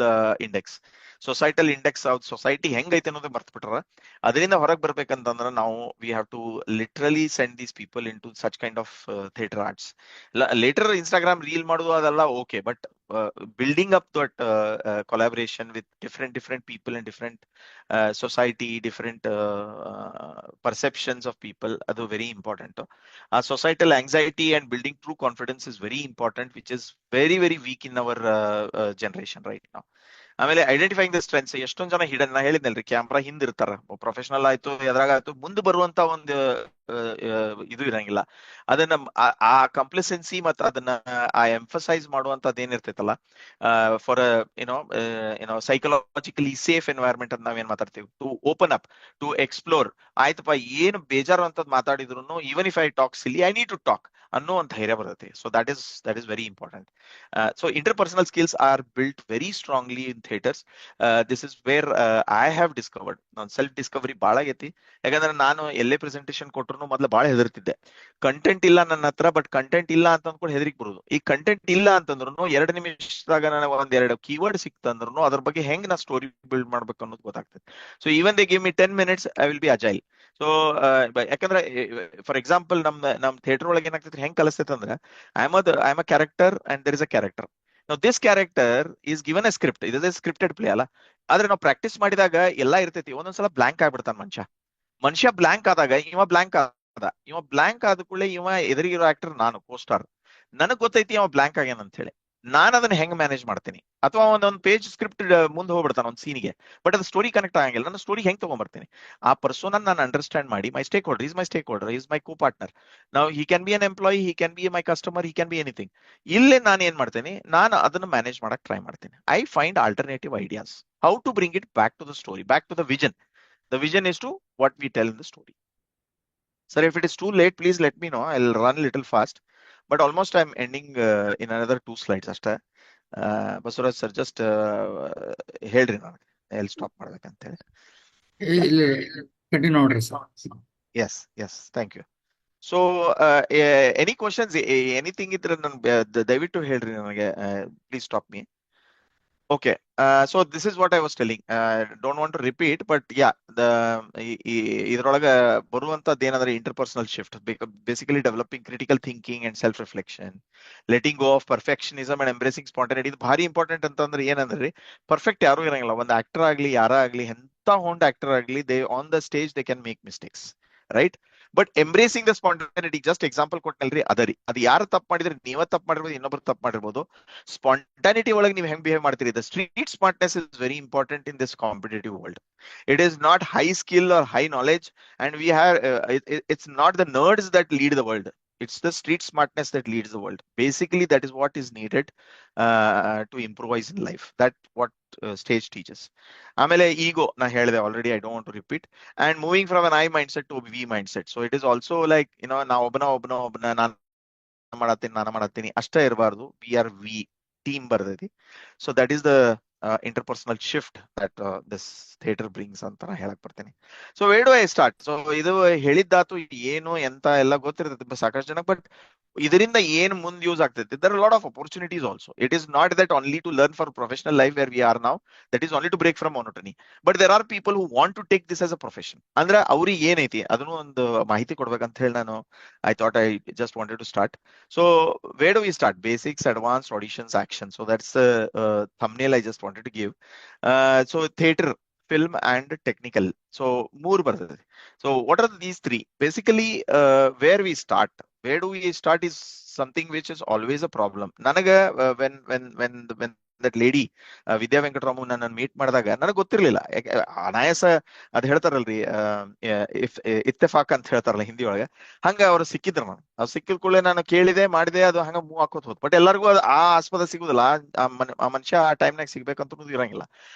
index, societal index. Society ಹೆಂಗೈತೆ ಅನ್ನೋದು ಮರ್ತ್ ಬಿಟ್ರ. ಅದರಿಂದ ಹೊರಗೆ ಬರ್ಬೇಕಂತಂದ್ರೆ ನಾವು we have to literally send these people into such kind of theatre arts. Later Instagram reel ಮಾಡೋದು ಅದೆಲ್ಲ okay, but building up that collaboration with different people and different society, different perceptions of people, adu very important. Societal anxiety and building true confidence is very important, which is very weak in our generation right now. ಆಮೇಲೆ identifying the strengths. ಎಷ್ಟೊಂದ್ ಜನ hidden, ನಾ ಹೇಳಿದ್ನಲ್ರಿ, camera ಹಿಂದಿರ್ತಾರ, professional ಆಯ್ತು ಎದ್ರಾಗಾಯ್ತು, ಮುಂದೆ ಬರುವಂತ ಒಂದು ಇದು ಇರಂಗಿಲ್ಲ. ಅದನ್ನ ಆ ಕಂಪ್ಲಿಸೆನ್ಸಿ ಮತ್ತು ಅದನ್ನ ಆ ಎಂಫಸೈಸ್ ಮಾಡುವಂತದ್ದು ಏನಿರ್ತೈತಲ್ಲ, ಫಾರ್ ಏನೋ ಸೈಕಲಾಜಿಕಲಿ ಸೇಫ್ ಎನ್ವೈರ್ಮೆಂಟ್ ಅಂತ ನಾವೇನ್ ಮಾತಾಡ್ತೀವಿ, to open up, to explore. ಆಯ್ತಪ್ಪ, ಏನು ಬೇಜಾರು ಅಂತದ್ ಮಾತಾಡಿದ್ರು, even if I talk silly, I need to talk ಅನ್ನೋ ಒಂದು ಧೈರ್ಯ ಬರುತ್ತೆ. So that is very important. So interpersonal skills are built very strongly in theatres. This is where I have discovered. ನಾನು ಸೆಲ್ಫ್ ಡಿಸ್ಕವರಿ ಭಾಳ ಆಗೈತಿ. ಯಾಕಂದ್ರೆ ನಾನು ಎಲ್ಲೇ ಪ್ರೆಸೆಂಟೇಶನ್ ಕೊಟ್ಟರು ಮೊದಲು ಭಾಳ ಹೆದರ್ತಿದ್ದೆ. ಕಂಟೆಂಟ್ ಇಲ್ಲ ನನ್ನ ಹತ್ರ, ಬಟ್ ಕಂಟೆಂಟ್ ಇಲ್ಲ ಅಂತ ಅಂದ್ಕೊಂಡು ಹೆದರಿಕ್ ಬರುದು. ಈ ಕಂಟೆಂಟ್ ಇಲ್ಲ ಅಂತಂದ್ರು 2 ನಿಮಿಷದಾಗ ನನಗೆ 1-2 ಕೀವರ್ಡ್ ಸಿಕ್ತಂದ್ರು ಅದ್ರ ಬಗ್ಗೆ ಹೆಂಗ್ ನಾ ಸ್ಟೋರಿ ಬಿಲ್ಡ್ ಮಾಡ್ಬೇಕು ಅನ್ನೋದು ಗೊತ್ತಾಗ್ತದೆ. So even they give me 10 minutes, I will be agile. So ಯಾಕಂದ್ರೆ ಫಾರ್ ಎಕ್ಸಾಂಪಲ್ ನಮ್ ಥಿಯೇಟರ್ ಒಳಗೆ ಏನಾಗ್ತೈತಿ, ಹೆಂಗ್ ಕಲಿಸ್ತೈತೆ ಅಂದ್ರೆ, I am a character and there is a character. Now this character is given a script. ಇದು ಸ್ಕ್ರಿಪ್ಟೆಡ್ ಪ್ಲೇ ಅಲ್ಲ. ಆದ್ರೆ ನಾವು ಪ್ರಾಕ್ಟೀಸ್ ಮಾಡಿದಾಗ ಎಲ್ಲಾ ಇರ್ತೈತಿ. ಒಂದೊಂದ್ಸಲ ಬ್ಲಾಂಕ್ ಆಗ್ಬಿಡ್ತಾನ ಮನುಷ್ಯ ಬ್ಲಾಂಕ್ ಆದಾಗ ಇವ ಬ್ಲಾಂಕ್ ಆದ ಕೂಡಲೇ ಇವ ಎದುರಿಗಿರೋ ಆಕ್ಟರ್, ನಾನು ಕೋಸ್ಟಾರ್, ನನಗ್ ಗೊತ್ತೈತಿ ಅವ ಬ್ಲಾಂಕ್ ಆಗ್ಯಾನ ಅಂತ ಹೇಳಿ. ನಾನು ಅದನ್ನ ಹೆಂಗ್ ಮ್ಯಾನೇಜ್ ಮಾಡ್ತೀನಿ? ಅಥವಾ ಒಂದೊಂದು ಪೇಜ್ ಸ್ಕ್ರಿಪ್ಟ್ ಮುಂದೆ ಹೋಗ್ಬಿಡ್ತಾನೆ ಒಂದು ಸೀನ್ಗೆ, ಬಟ್ ಅದು ಸ್ಟೋರಿ ಕನೆಕ್ಟ್ ಆಗಂಗಿಲ್ಲ. ನನ್ನ ಸ್ಟೋರಿ ಹೆಂಗ್ ತಗೊಂಡ್ಬರ್ತೀನಿ? ಆ ಪರ್ಸೋನ ನಾನು ಅಂಡರ್ಸ್ಟ್ಯಾಂಡ್ ಮಾಡಿ, my stakeholder is my co partner. ನಾವು he can be an employee, he can be my customer, he can be anything. ಇಲ್ಲೇ ನಾನು ಏನ್ ಮಾಡ್ತೀನಿ, ನಾನು ಅದನ್ನ ಮ್ಯಾನೇಜ್ ಮಾಡಕ್ ಟ್ರೈ ಮಾಡ್ತೀನಿ. I find alternative ideas, how to bring it back to the story, back to the vision. The vision is to what we tell in the story. Sir, if it is too late, please let me know. I'll run a little fast. But almost I'm ending in another 2 slides. Basuraj sir, just ಹೇಳ್ರಿ ನನಗೆ. I'll stop ಮಾಡ್ಬೇಕಂತ ಹೇಳಿ. ಇಲ್ಲಿ continue ನೋಡ್ರಿ sir. Yes, thank you. So any questions, anything ಇದ್ರೆ ನಾನು ದಯವಿಟ್ಟು ಹೇಳ್ರಿ ನನಗೆ. Please stop me. Okay, so this is what I was telling. Don't want to repeat, but yeah, ಇದ್ರೊಳಗೆ ಬರುವಂತದ್ದು ಏನಂದ್ರೆ interpersonal shift, basically developing critical thinking and self reflection, letting go of perfectionism and embracing spontaneity. ಇದು ಭಾರಿ important ಅಂತಂದ್ರೆ ಏನಂದ್ರೆ, perfect ಯಾರು ಇರಂಗಿಲ್ಲ. ಒಂದು ಆಕ್ಟರ್ ಆಗ್ಲಿ, ಯಾರ ಆಗ್ಲಿ, ಎಂತ ಎಂತ ಹೊಂಡ್ ಆಕ್ಟರ್ ಆಗಲಿ, they on the stage they can make mistakes, right? But embracing the spontaneity, just example ಕೊಟ್ಟನಲ್ರಿ ಅದರಿ, ಅದು ಯಾರು ತಪ್ಪು ಮಾಡಿದ್ರೆ, ನೀವ ತಪ್ಪು ಮಾಡಿರ್ಬೋದು, ಇನ್ನೊಬ್ರು ತಪ್ಪು ಮಾಡಿರ್ಬೋದು. ಸ್ಪಾಂಟಾನಿಟಿ ಒಳಗೆ ನೀವು ಹೆಂಗ್ ಬಿಹೇವ್ ಮಾಡ್ತೀರಿ, the street smartness is very important in this competitive world. It is not high skill or high knowledge, and we have it's not the nerds that lead the world. It's the street smartness that leads the world. Basically, that is what is needed to improvise in life. That what stage teaches. ಆಮೇಲೆ ego, ನಾ ಹೇಳಿದೆ already, I don't want to repeat. And moving from an I mindset to a we mindset. So it is also like, ನಾ ಒಬ್ಬನ ನಾನು ಮಾಡತ್ತೀನಿ ಅಷ್ಟೇ ಇರಬಾರ್ದು. we team ಬರ್ತೈತಿ. So that is the interpersonal shift that this theater brings ಅಂತ ನಾ ಹೇಳಕ್ ಬರ್ತೇನೆ. So where do I start? So ಇದು ಹೇಳಿದ್ದಾತು, ಏನು ಎಂತ ಎಲ್ಲ ಗೊತ್ತಿರ್ತೈತಿ ಸಾಕಷ್ಟು ಜನ, ಬಟ್ ಇದರಿಂದ ಏನ್ ಮುಂದ್ ಯೂಸ್ ಆಗ್ತೈತಿ? there are a lot of opportunities also. It is not that only to learn for professional life where we are now, that is only to break from monotony, but there are people who want to take this as a profession. ಅಂದ್ರೆ ಅವ್ರಿಗೆ ಏನೈತಿ ಅದನ್ನು ಒಂದು ಮಾಹಿತಿ ಕೊಡ್ಬೇಕಂತ ಹೇಳಿ ನಾನು I thought I just wanted to start. So where do we start? Basics, advanced, auditions, action. So that's the thumbnail I just wanted to give. So theater, film and technical. So more bardade. So what are these three? Basically, where we start, where do we start is something which is always a problem. Nanaga when that lady ವಿದ್ಯಾ ವೆಂಕಟರಾಮು ನನ್ನ meet ಮಾಡಿದಾಗ ನನಗೆ ಗೊತ್ತಿರ್ಲಿಲ್ಲ. ಅನಾಯಾಸ ಅದ್ ಹೇಳ್ತಾರಲ್ರಿ, ಇತ್ತೆಫಾಕ್ ಅಂತ ಹೇಳ್ತಾರಲ್ಲ ಹಿಂದಿ ಒಳಗೆ, ಹಂಗ ಅವ್ರು ಸಿಕ್ಕಿದ್ರು. ಅವ್ರು ಸಿಕ್ಕಿದ ಕೂಡಲೇ ನಾನು ಕೇಳಿದೆ, ಮಾಡಿದೆ, ಅದು ಹಂಗ ಮೂವ್ ಹಾಕೋತ್ ಹೋದ್. ಬಟ್ ಎಲ್ಲರಿಗೂ ಆ ಆಸ್ಪದ ಸಿಗುದಿಲ್ಲ, ಆ ಮನುಷ್ಯ ಆ ಟೈಮ್ನಾಗ ಸಿಗ್ಬೇಕಂತ ಇರಂಗಿಲ್ಲ,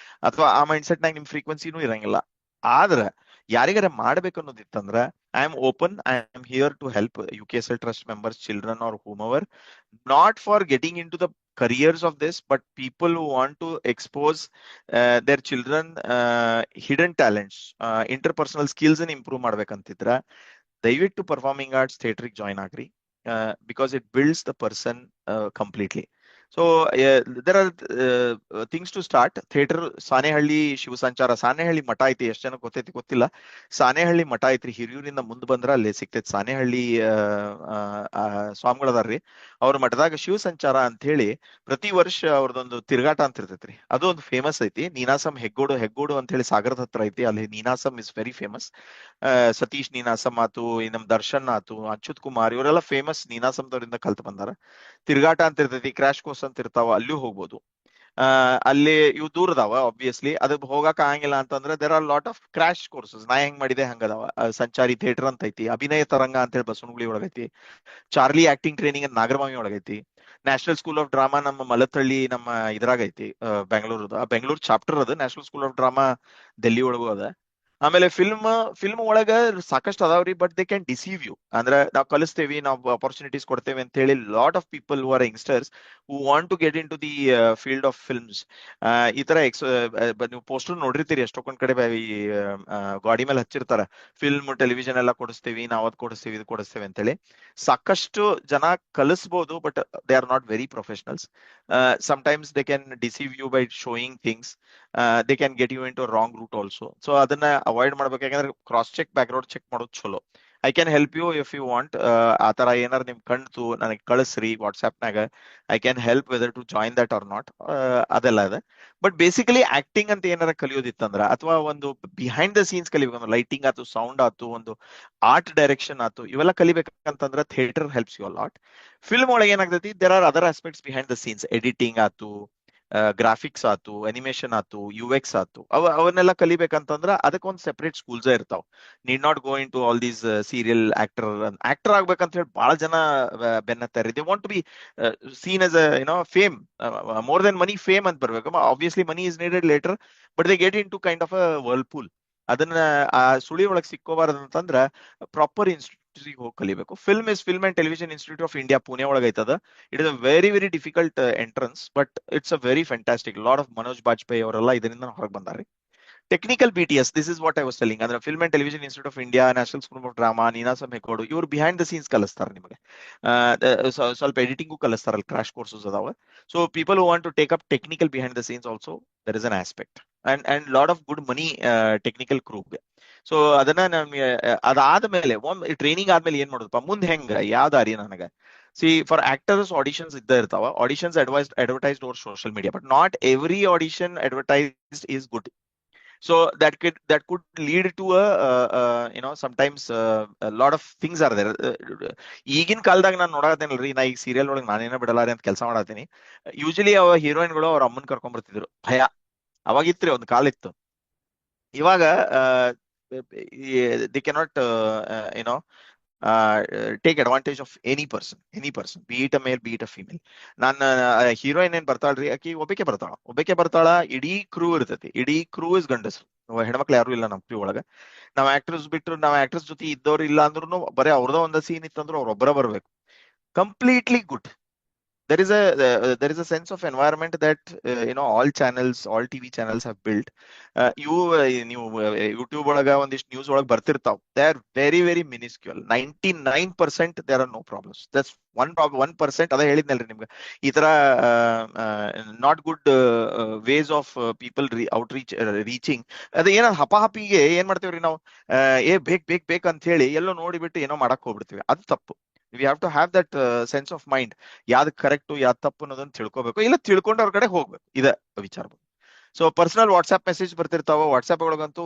ಅಥವಾ ಆ ಮೈಂಡ್ ಸೆಟ್ ನಾಗ ನಿಮ್ ಫ್ರೀಕ್ವೆನ್ಸಿನೂ ಇರಂಗಿಲ್ಲ. ಆದ್ರ ಯಾರಿಗಾರ ಮಾಡ್ಬೇಕು ಅನ್ನೋದಿತ್ತಂದ್ರ I am open, I am here to help UKSL trust members, children or whomever, not for getting into the careers of this, but people who want to expose their children hidden talents, interpersonal skills and improve ಮಾಡ್ಬೇಕಂತಿದ್ರ ದಯವಿಟ್ಟು performing arts ಥಿಯೇಟರ್ಗೆ join ಆಗ್ರಿ, because it builds the person completely. So there are things to start. Theater Sanehalli Shivasanchara, Sanehalli ಮಠ ಐತಿ, ಎಷ್ಟು ಜನ ಗೊತ್ತೈತಿ ಗೊತ್ತಿಲ್ಲ. ಸಾಣೆಹಳ್ಳಿ ಮಠ ಐತ್ರಿ, ಹಿರಿಯೂರಿಂದ ಮುಂದ್ ಬಂದ್ರ ಅಲ್ಲಿ ಸಿಗ್ತೈತಿ. ಸಾಣೆಹಳ್ಳಿ ಸ್ವಾಮಿಗಳದಾರ್ರಿ, ಅವ್ರ ಮಠದಾಗ ಶಿವಸಂಚಾರ ಅಂತ ಹೇಳಿ ಪ್ರತಿ ವರ್ಷ ಅವ್ರದೊಂದು ತಿರುಗಾಟ ಅಂತ ಇರ್ತೈತ್ರಿ. ಅದು ಒಂದು ಫೇಮಸ್ ಐತಿ. ನೀನಾಸಂ ಹೆಗ್ಗೋಡು ಅಂತ ಹೇಳಿ ಸಾಗರದ ಹತ್ರ ಐತಿ, ಅಲ್ಲಿ Ninasam is very famous. Satish Ninasam ಆತು, ನಮ್ ದರ್ಶನ್ ಆತು, ಅಚ್ಯುತ್ ಕುಮಾರ್, ಇವರೆಲ್ಲ ಫೇಮಸ್ ನೀನಾಸಂದವರಿಂದ ಕಲ್ತ್ ಬಂದಾರ. ತಿರುಗಾಟ ಅಂತ ಇರ್ತೈತಿ, ಕ್ರಾಶ್ ಕೋರ್ಸ್ ಅಂತ ಇರ್ತಾವ, ಅಲ್ಲೂ ಹೋಗ್ಬೋದು. ಅಲ್ಲಿ ಇವು ದೂರ ಅದಾವ ಆಬ್ವಿಯಸ್ಲಿ, ಅದು ಹೋಗಕ್ ಆಗಂಗಿಲ್ಲ ಅಂತಂದ್ರೆ there are lot of crash courses. ನಾ ಹೆಂಗ್ ಮಾಡಿದೆ ಹಂಗದಾವ. ಸಂಚಾರಿ ಥಿಯೇಟರ್ ಅಂತ ಐತಿ, ಅಭಿನಯ ತರಂಗ ಅಂತ ಹೇಳಿ ಬಸವನಗುಳಿ ಒಳಗೈತಿ, ಚಾರ್ಲಿ ಆಕ್ಟಿಂಗ್ ಟ್ರೈನಿಂಗ್ ಅಂತ ನಾಗರಮಾವಿ ಒಳಗೈತಿ, ನ್ಯಾಷನಲ್ ಸ್ಕೂಲ್ ಆಫ್ ಡ್ರಾಮಾ ನಮ್ಮ ಮಲತ್ತಳ್ಳಿ ನಮ್ಮ ಇದ್ರಾಗೈತಿ, ಬೆಂಗಳೂರು ಚಾಪ್ಟರ್ ಅದ. National school of drama Delhi ಒಳಗೂ ಅದ. ಆಮೇಲೆ ಫಿಲ್ಮ್ ಒಳಗ ಸಾಕಷ್ಟು ಅದಾವ್ರಿ, but they can deceive you. ಅಂದ್ರೆ ನಾವು ಕಲಿಸ್ತೇವಿ, ನಾವು ಅಪರ್ಚುನಿಟೀಸ್ ಕೊಡ್ತೇವೆ ಅಂತ ಹೇಳಿ lot of people who are youngsters who want to get into the field of films. ಈ ತರ ನೀವು ಪೋಸ್ಟರ್ ನೋಡಿರ್ತೀರಿ, ಎಷ್ಟೊಂದ್ ಕಡೆ ಗಾಡಿ ಮೇಲೆ ಹಚ್ಚಿರ್ತಾರ, ಫಿಲ್ಮ್ ಟೆಲಿವಿಷನ್ ಎಲ್ಲ ಕೊಡಿಸ್ತೀವಿ, ನಾವು ಅದ್ ಕೊಡಿಸ್ತೀವಿ, ಇದು ಕೊಡಿಸ್ತೇವೆ ಅಂತೇಳಿ. ಸಾಕಷ್ಟು ಜನ ಕಲಿಸ್ಬೋದು, but they are not very professionals. sometimes they can deceive you by showing things. They can get you into a wrong route also. So ಅದನ್ನ ಅವಾಯ್ಡ್ ಮಾಡ್ಬೇಕಾದ್ರೆ ಕ್ರಾಸ್ ಚೆಕ್, ಬ್ಯಾಕ್ಗ್ರೌಂಡ್ ಚೆಕ್ ಮಾಡೋದು ಚಲೋ. I can help you if you want. ಆ ತರ ಏನಾರ ನಿಮ್ ಕಣ್ತು ನನಗೆ ಕಳಿಸ್ರಿ ವಾಟ್ಸ್ಆಪ್ನಾಗ. I can help whether to join that or not, ಅದೆಲ್ಲ ಇದೆ. ಬಟ್ ಬೇಸಿಕಲಿ ಆಕ್ಟಿಂಗ್ ಅಂತ ಏನಾರ ಕಲಿಯೋದಿತ್ತಂದ್ರ, ಅಥವಾ ಒಂದು ಬಿಹೈಂಡ್ ದ ಸೀನ್ಸ್ ಕಲಿಬೇಕು, ಒಂದು ಲೈಟಿಂಗ್ ಆತು, ಸೌಂಡ್ ಆತು, ಒಂದು ಆರ್ಟ್ ಡೈರೆಕ್ಷನ್ ಆತು, ಇವೆಲ್ಲ ಕಲಿಬೇಕಂತಂದ್ರ theatre helps you a lot. Film ಒಳಗೆ ಏನಾಗ್ತೈತಿ, there are other aspects behind the scenes, editing ಆತು, ಗ್ರಾಫಿಕ್ಸ್ ಆತು, ಅನಿಮೇಷನ್ ಆತು, UX ಆತು, ಅವನ್ನೆಲ್ಲ ಕಲಿಬೇಕಂತಂದ್ರ ಅದಕ್ಕೊಂದು ಸೆಪರೇಟ್ ಸ್ಕೂಲ್ಸ್ ಇರ್ತಾವ. Need not go into all these serial actor ಆಗ್ಬೇಕಂತ ಹೇಳಿ ಬಹಳ ಜನ ಬೆನ್ನತ್ತಾರೆ. They want to be seen as fame, more than money, fame ಅಂತ ಬರ್ಬೇಕು. Obviously money is needed later, but they get in to kind of a whirlpool. ಅದನ್ನ ಆ ಸುಳಿ ಒಳಗೆ ಸಿಕ್ಕೋಬಾರ್ದಂತಂದ್ರ ಪ್ರಾಪರ್ ಇನ್ಸ್ಟಿಟ್ಯೂಟ್ ಹೋಗಿ ಕಲಿಬೇಕು. Film and television institute of India Pune ಒಳಗೈತದ. It is a very difficult entrance, but it's a very fantastic. Lot of Manoj Bajpayee ಅವರೆಲ್ಲ ಇದರಿಂದ ಹೊರಗೆ ಬಂದಾರೆ. Technical BTS, this is what I was telling. ಅಂದ್ರೆ film and television institute of India, national school of drama, Ninasam Heggodu, ಇವ್ರು behind the scenes ಕಲಿಸ್ತಾರೆ ನಿಮಗೆ. ಸ್ವಲ್ಪ editing ಕಲಿಸ್ತಾರಲ್ಲ, ಕ್ರಾಶ್ ಕೋರ್ಸಸ್ ಅದಾವ. So people who want to take up technical behind the scenes also, there is an aspect, and lot of good money technical ಕ್ರೂಗೆ. So ಅದನ್ನ ನಮ್ಗೆ ಅದಾದ್ಮೇಲೆ ಟ್ರೈನಿಂಗ್ ಆದ್ಮೇಲೆ ಏನ್ ಮಾಡೋದಪ್ಪ, ಮುಂದೆ ಹೆಂಗ, ಯಾವ ದಾರಿ ನನಗೆ? See, for actors, auditions ಇದ್ದ ಇರ್ತಾವ. Auditions advertised over social media, but not every audition advertised is good. So that could lead to sometimes a lot of things are there. ಈಗಿನ ಕಾಲದಾಗ ನಾನು ನೋಡಾಕತ್ತೇನಲ್ರಿ, ನಾ ಈಗ ಸೀರಿಯಲ್ ಒಳಗೆ ನಾನೇನ ಬಿಡಲಾರಿ ಅಂತ ಕೆಲಸ ಮಾಡತ್ತೀನಿ. ಯೂಶಲಿ ಅವ ಹೀರೋಯಿನ್ಗಳು ಅವ್ರ ಅಮ್ಮನ್ ಕರ್ಕೊಂಡ್ ಬರ್ತಿದ್ರು, ಭಯ. ಅವಾಗಿತ್ರಿ ಒಂದು ಕಾಲ ಇತ್ತು. ಇವಾಗ they cannot you know take advantage of any person, be it a male, be it a female. ನಾನು ಹೀರೋಯಿನ್ ಏನ್ ಬರ್ತಾಳ್ರಿ, ಆಕಿ ಒಬ್ಬಕ್ಕೆ ಬರ್ತಾಳ, ಇಡೀ ಕ್ರೂ ಇರ್ತೈತಿ, ಇಡೀ ಕ್ರೂ ಇಸ್ ಗಂಡಸ್ರು, ಹೆಣ್ಮಕ್ಳು ಯಾರು ಇಲ್ಲ ನಮ್ ಕ್ರೂ ಒಳಗ. ನಾವ್ ಆಕ್ಟರ್ಸ್ ಬಿಟ್ರು, ನಾವ್ ಆಕ್ಟರ್ಸ್ ಜೊತೆ ಇದ್ದವ್ರು ಇಲ್ಲ ಅಂದ್ರೂ ಬರೀ ಅವ್ರದ ಒಂದ ಸೀನ್ ಇತ್ತಂದ್ರು ಅವ್ರೊಬ್ಬರ ಬರ್ಬೇಕು. Completely good. There is a sense of environment that all TV channels have built. ನೀವು ಯೂಟ್ಯೂಬ್ ಒಳಗ ಒಂದಿಷ್ಟು ನ್ಯೂಸ್ ಒಳಗೆ ಬರ್ತಿರ್ತಾವ, they are very very minuscule. 99% there are no problems. That's 1% ಅದ ಹೇಳಿದ್ನಲ್ರಿ ನಿಮ್ಗೆ, ಈ ತರ not good ways of people reaching. ಅದ ಏನ ಹಪಾಹಪಿಗೆ ಏನ್ ಮಾಡ್ತೇವ್ರಿ ನಾವು, ಬೇಕ್ ಅಂತ ಹೇಳಿ ಎಲ್ಲೋ ನೋಡಿಬಿಟ್ಟು ಏನೋ ಮಾಡಕ್ ಹೋಗ್ಬಿಡ್ತೀವಿ. ಅದು ತಪ್ಪು. We have to have that sense of mind, ಯಾವ್ದು ಕರೆಕ್ಟು ಯಾವ್ದು ತಪ್ಪು ಅನ್ನೋದನ್ನ ತಿಳ್ಕೊಬೇಕು, ಇಲ್ಲ ತಿಳ್ಕೊಂಡು ಅವ್ರ ಕಡೆ ಹೋಗ್ಬೇಕು, ಇದ ವಿಚಾರ. ಸೊ ಪರ್ಸನಲ್ ವಾಟ್ಸ್ಆಪ್ ಮೆಸೇಜ್ ಬರ್ತಿರ್ತಾವ, ವಾಟ್ಸ್ಆಪ್ ಒಳಗಂತೂ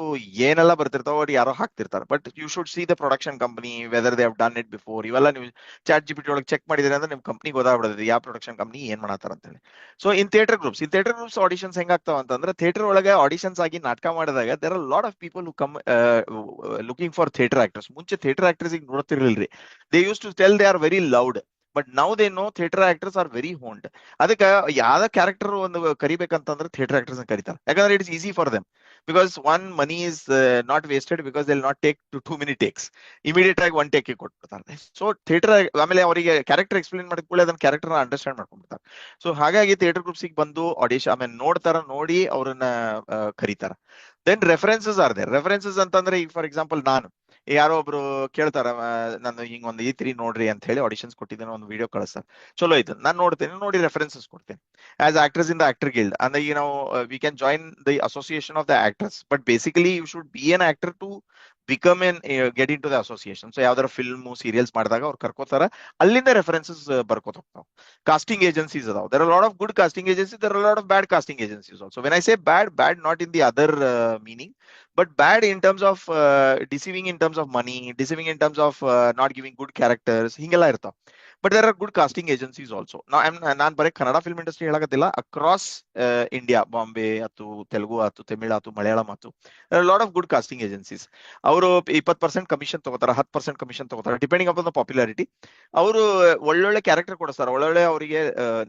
ಏನೆಲ್ಲ ಬರ್ತಿರ್ತಾವ, ಅವ್ರು ಯಾರೋ ಹಾಕ್ತಿರ್ತಾರೆ. But you should see the production company, whether they have done it before. ಇವೆಲ್ಲ ನೀವು ಚಾಟ್ GPT ಒಳಗೆ ಚೆಕ್ ಮಾಡಿದ್ರೆ ಅಂದ್ರೆ ನಿಮ್ ಕಂಪ್ನಿ ಗೊತ್ತಾಗ್ಬಿಡುತ್ತೆ ಯಾವ ಪ್ರೊಡಕ್ಷನ್ ಕಂಪನಿ ಏನ್ ಮಾಡತ್ತಾರ ಅಂತ ಹೇಳಿ. So in theatre groups auditions ಹೆಂಗಾಗ್ತಾವ ಅಂತಂದ್ರೆ, ಥಿಯೇಟರ್ ಒಳಗೆ ಆಡಿಷನ್ಸ್ ಆಗಿ ನಾಟಕ ಮಾಡಿದಾಗ there are lot of people who come looking for theatre actors. ಮುಂಚೆ ಥಿಯೇಟರ್ ಆಕ್ಟರ್ಸ್ ಈಗ ನೋಡ್ತಿರ್ಲಿಲ್ರಿ, they use to tell they are very loud. But now they know theatre actors are very honed. ಅದಕ್ಕೆ ಯಾವ್ದ character ಒಂದು ಕರಿಬೇಕಂತಂದ್ರೆ theatre actors ಕರೀತಾರೆ, ಯಾಕಂದ್ರೆ it is easy for them. Because one, money is not wasted, because they will not take too many takes. Immediate ಆಗಿ one take ಕೊಟ್ಬಿಡ್ತಾರೆ. So theatre ಆಮೇಲೆ ಅವರಿಗೆ ಕ್ಯಾರೆಕ್ಟರ್ ಎಕ್ಸ್ಪ್ಲೇನ್ ಮಾಡಿದ ಕೂಡಲೇ ಅದನ್ನ ಕ್ಯಾರೆಕ್ಟರ್ ಅಂಡರ್ಸ್ಟ್ಯಾಂಡ್ ಮಾಡ್ಕೊಂಡ್ಬಿಡ್ತಾರೆ. ಸೊ ಹಾಗಾಗಿ ಥಿಯೇಟರ್ ಗ್ರೂಪ್ಸಿಗೆ ಬಂದು ಆಡಿಷನ್ ಆಮೇಲೆ ನೋಡಿ ಅವ್ರನ್ನ ಕರೀತಾರ. Then references are there. References ಅಂತಂದ್ರೆ, ಈಗ ಫಾರ್ ಎಕ್ಸಾಂಪಲ್ ನಾನು ಯಾರೋ ಒಬ್ರು ಕೇಳ್ತಾರ, ನಾನು ಹಿಂಗ್ ಒಂದು ಈ ನೋಡ್ರಿ ಅಂತ ಹೇಳಿ ಆಡಿಷನ್ಸ್ ಕೊಟ್ಟಿದ್ದೇನೆ, ಒಂದು ವಿಡಿಯೋ ಕಳಿಸ್ತಾರೆ, ಚಲೋ ಐತೆ, ನಾನು ನೋಡ್ತೇನೆ, ನೋಡಿ ರೆಫರೆನ್ಸಸ್ ಕೊಡ್ತೇನೆ. As actors in the actor guild, ಅಂದ್ರೆ ಈಗ ನಾವು we can join the association of the actors, but basically you should be an actor to become an get into the association. So ಯಾವ್ದಾರ film serials ಮಾಡಿದಾಗ ಅವ್ರು ಕರ್ಕೋತಾರ, ಅಲ್ಲಿಂದ references ಬರ್ಕೋತ ಹೋಗ್ತಾವ. ಕಾಸ್ಟಿಂಗ್ ಏಜೆನ್ಸೀಸ್ ಅದಾವ. There are lot of good casting agencies, there are lot of bad casting agencies also. When I say bad not in the other meaning, but bad in terms of deceiving in terms of money, deceiving in terms of not giving good characters, hingella irtav. But there are good casting agencies also. Now ನಾನು ಬರೀ Kannada film industry ಹೇಳಕತ್ತಿಲ್ಲ, across India, Bombay ಆತು, ತೆಲುಗು ಆತು, ತಮಿಳ್ ಆತು, ಮಲಯಾಳಂ ಆತು, lot of good casting agencies. ಅವರು 20% commission ತಗೋತಾರ, 10% commission ತಗೋತಾರ, ಡಿಪೆಂಡಿಂಗ್ ಅಪಾನ್ ದ ಪಾಪ್ಯುಲಾರಿಟಿ. ಅವರು ಒಳ್ಳೊಳ್ಳೆ ಕ್ಯಾರೆಕ್ಟರ್ ಕೊಡಿಸ್ತಾರೆ, ಒಳ್ಳೊಳ್ಳೆ ಅವರಿಗೆ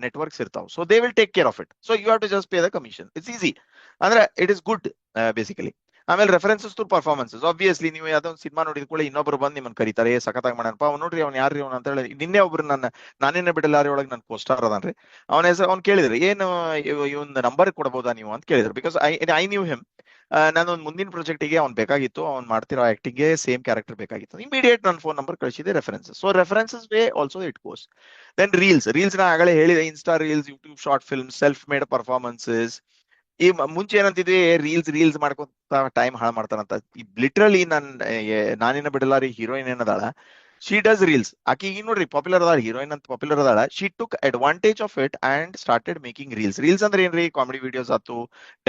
ನೆಟ್ವರ್ಕ್ಸ್ ಇರ್ತಾವ. So they will take care of it. So you have to just pay the commission. It's easy, ಅಂದ್ರೆ ಇಟ್ ಇಸ್ ಗುಡ್ ಬೇಸಿಕಲಿ. ಆಮೇಲೆ ರೆಫರೆನ್ಸಸ್ ಟು ಪರ್ಫಾರ್ಮೆನ್ಸಸ್. ಆಬ್ವಿಯಸ್ಲಿ ನೀವು ಯಾವ್ದೋ ಒಂದು ಸಿನಿಮಾ ನೋಡಿದ ಕೂಡ ಇನ್ನೊಬ್ರು ಬಂದು ನಿಮ್ಮನ್ನ ಕರೀತಾರೆ, ಸಖತ್ತಾಗಿ ಮಾಡಣಪ್ಪ, ಅವ್ನು ನೋಡ್ರಿ ಅವ್ನು ಯಾರ್ರಿ ಅವ್ನು ಅಂತ ಹೇಳಿ. ನಿನ್ನೆ ಒಬ್ರು ನಾನೇನ ಬಿಡಲಾರಿ ಒಳಗೆ ನನ್ನ ಕೋಸ್ಟಾರ್ ಅದಾನ್ರಿ, ಅವನ ಹೆಸರು ಅವ್ನು ಕೇಳಿದ್ರು, ಏನು ಇವನ್ ನಂಬರ್ ಕೊಡಬಹುದಾ ನೀವು ಅಂತ ಕೇಳಿದ್ರು. Because I knew him. ನಾನು ಒಂದು ಮುಂದಿನ ಪ್ರಾಜೆಕ್ಟಿಗೆ ಅವ್ನು ಬೇಕಾಗಿತ್ತು, ಅವ್ನು ಮಾಡ್ತಿರೋ ಆಕ್ಟಿಂಗ್ಗೆ ಸೇಮ್ ಕ್ಯಾರೆಕ್ಟರ್ ಬೇಕಾಗಿತ್ತು. ಇಮಿಡಿಯೇಟ್ ನನ್ನ ಫೋನ್ ನಂಬರ್ ಕಳಿಸಿದೆ, references. So references way also it goes. Then reels ನ ಆಗಲೇ ಹೇಳಿದೆ, Insta reels, YouTube short film, self made performances. ಈ ಮುಂಚೆ ಏನಂತಿದ್ವಿ, ರೀಲ್ಸ್ ಮಾಡ್ಕೊಂತ ಟೈಮ್ ಹಾಳು ಮಾಡ್ತಾರಂತ. ಈ ಲಿಟ್ರಲಿ ನಾನೇನ ಬಿಡಲಾರಿ ಹೀರೋಯಿನ್ ಏನದಾಳ, ಶಿ ಡಸ್ ರೀಲ್ಸ್. ಆಕಿ ಈಗ ನೋಡ್ರಿ ಪಾಪ್ಯುಲರ್ ಅದಾಳ, ಹೀರೋಯಿನ್ ಅಂತ ಪಾಪ್ಯುಲರ್ ಅದಾಳ. She took advantage of it and started making reels ಅಂದ್ರೆ ಏನ್ರಿ, ಕಾಮಿಡಿ ವಿಡಿಯೋಸ್ ಆತು,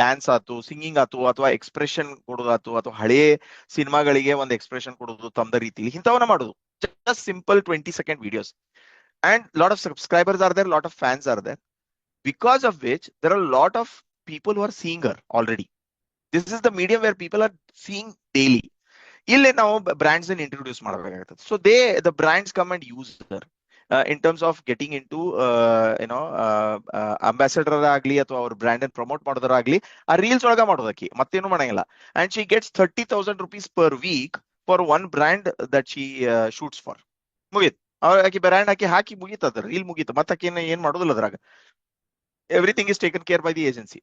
ಡ್ಯಾನ್ಸ್ ಆತು, ಸಿಂಗಿಂಗ್ ಆತು, ಅಥವಾ ಎಕ್ಸ್ಪ್ರೆಷನ್ ಕೊಡೋದಾತು, ಅಥವಾ ಹಳೇ ಸಿನಿಮಾಗಳಿಗೆ ಒಂದು ಎಕ್ಸ್ಪ್ರೆಷನ್ ಕೊಡೋದು ತಮ್ಮದ ರೀತಿಲಿ, ಇಂಥವನ್ನ ಮಾಡೋದು. Just simple 20-second videos. And lot of subscribers are there, lot of fans are there, because of which there are a lot of people who are seeing her already. This is the medium where people are seeing daily. ಇಲ್ಲಿ ನಾವು brands ಅನ್ನು introduce ಮಾಡಬೇಕಾಗ್ತದೆ. So the brands come and use her in terms of getting into ambassador ಆಗ್ಲಿ ಅಥವಾ ಅವ್ರ brand ಅನ್ನು promote ಮಾಡೋದಾಗ್ಲಿ, ಆ ರೀಲ್ಸ್ ಒಳಗ ಮಾಡೋದಕ್ಕೆ ಮತ್ತೇನು ಮಾಡಂಗಿಲ್ಲ. And she gets 30,000 rupees per week for one brand that she shoots for. ಮುಗೀತ್, ಆಕಿ ಬ್ರ್ಯಾಂಡ್ ಹಾಕಿ ಮುಗೀತದ, ರೀಲ್ ಮುಗೀತು, ಮತ್ತೆ ಏನ್ ಮಾಡೋದಿಲ್ಲ ಅದ್ರಾಗ. Everything is taken care by the agency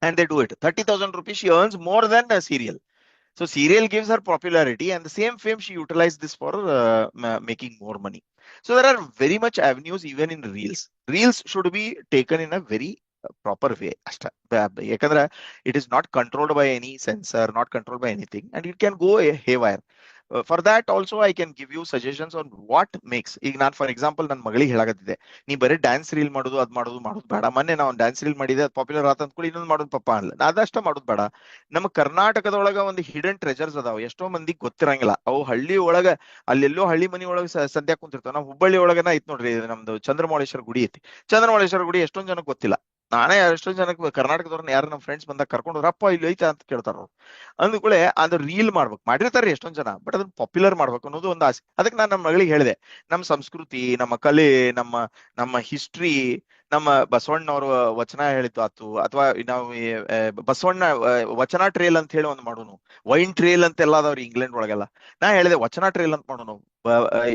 and they do it. 30,000 rupees she earns more than a serial. So serial gives her popularity, and the same fame she utilized this for making more money. So there are very much avenues even in reels should be taken in a very proper way. Yakandra it is not controlled by any sensor, not controlled by anything, and it can go haywire. For that also I can give you suggestions on what makes. ಈಗ ನಾನು for example ನನ್ನ ಮಗಳಿಗೆ ಹೇಳಕತ್ತಿದ್ದೆ, ನೀ ಬರೀ dance reel ಮಾಡೋದು ಅದ್ ಮಾಡೋದು ಬೇಡ. ಮೊನ್ನೆ ನಾವು ಡ್ಯಾನ್ಸ್ ರೀಲ್ ಮಾಡಿದೆ, ಅದು ಪಾಪ್ಯುಲರ್ ಆತ ಅಂದ್ಕೊಳ್ಳಿ ಇನ್ನೊಂದು ಮಾಡೋದು ಪಪ್ಪ ಅಲ್ಲ, ಅದಷ್ಟ ಮಾಡೋದು ಬೇಡ. ನಮ್ಮ ಕರ್ನಾಟಕದೊಳಗ ಒಂದು ಹಿಡನ್ ಟ್ರೆಜರ್ಸ್ ಅದಾವ, ಎಷ್ಟೋ ಮಂದಿಗೆ ಗೊತ್ತಿರಂಗಿಲ್ಲ. ಅವು ಹಳ್ಳಿ ಒಳಗ ಅಲ್ಲೆಲ್ಲೋ ಹಳ್ಳಿ ಮನಿ ಒಳಗ ಸಂಧ್ಯಾ ಕುಂತಿರ್ತಾವ. ನಾವು ಹುಬ್ಬಳ್ಳಿ ಒಳಗನ ಐತ್ ನೋಡ್ರಿ, ನಮ್ದು ಚಂದ್ರಮೌಳೇಶ್ವರ ಗುಡಿ ಐತಿ. ಚಂದ್ರಮೌಳೇಶ್ವರ ಗುಡಿ ಎಷ್ಟೊಂದ್ ಜನಕ್ಕೆ ಗೊತ್ತಿಲ್ಲ. ನಾನೇ ಎಷ್ಟೊಂದ್ ಜನಕ್ಕೆ ಕರ್ನಾಟಕದವ್ರನ್ನ ಯಾರು ನಮ್ಮ ಫ್ರೆಂಡ್ಸ್ ಬಂದಾಗ ಕರ್ಕೊಂಡು ರಪ್ಪ ಇಲ್ಲಿ ಐತಾ ಅಂತ ಕೇಳ್ತಾರ ಅವ್ರು. ಅಂದ್ಕೂಳೆ ಅದು ರೀಲ್ ಮಾಡ್ಬೇಕು, ಮಾಡಿರ್ತಾರ್ರಿ ಎಷ್ಟೊಂದ್ ಜನ, ಬಟ್ ಅದನ್ನ ಪಾಪ್ಯುಲರ್ ಮಾಡ್ಬೇಕು ಅನ್ನೋದು ಒಂದು ಆಸೆ. ಅದಕ್ಕೆ ನಾನು ನಮ್ಮ ಮಗಳಿಗೆ ಹೇಳಿದೆ, ನಮ್ಮ ಸಂಸ್ಕೃತಿ, ನಮ್ಮ ಕಲೆ, ನಮ್ಮ ನಮ್ಮ ಹಿಸ್ಟ್ರಿ, ನಮ್ಮ ಬಸವಣ್ಣವ್ರ ವಚನ ಹೇಳಿದ್ದು ಆತು, ಅಥವಾ ನಾವು ಬಸವಣ್ಣ ವಚನ ಟ್ರೇಲ್ ಅಂತ ಹೇಳಿ ಒಂದು ಮಾಡೋನು. ವೈನ್ ಟ್ರೇಲ್ ಅಂತ ಎಲ್ಲ ಅದಾವ್ರಿ ಇಂಗ್ಲೆಂಡ್ ಒಳಗೆಲ್ಲ. ನಾ ಹೇಳಿದೆ ವಚನ ಟ್ರೇಲ್ ಅಂತ ಮಾಡೋನು.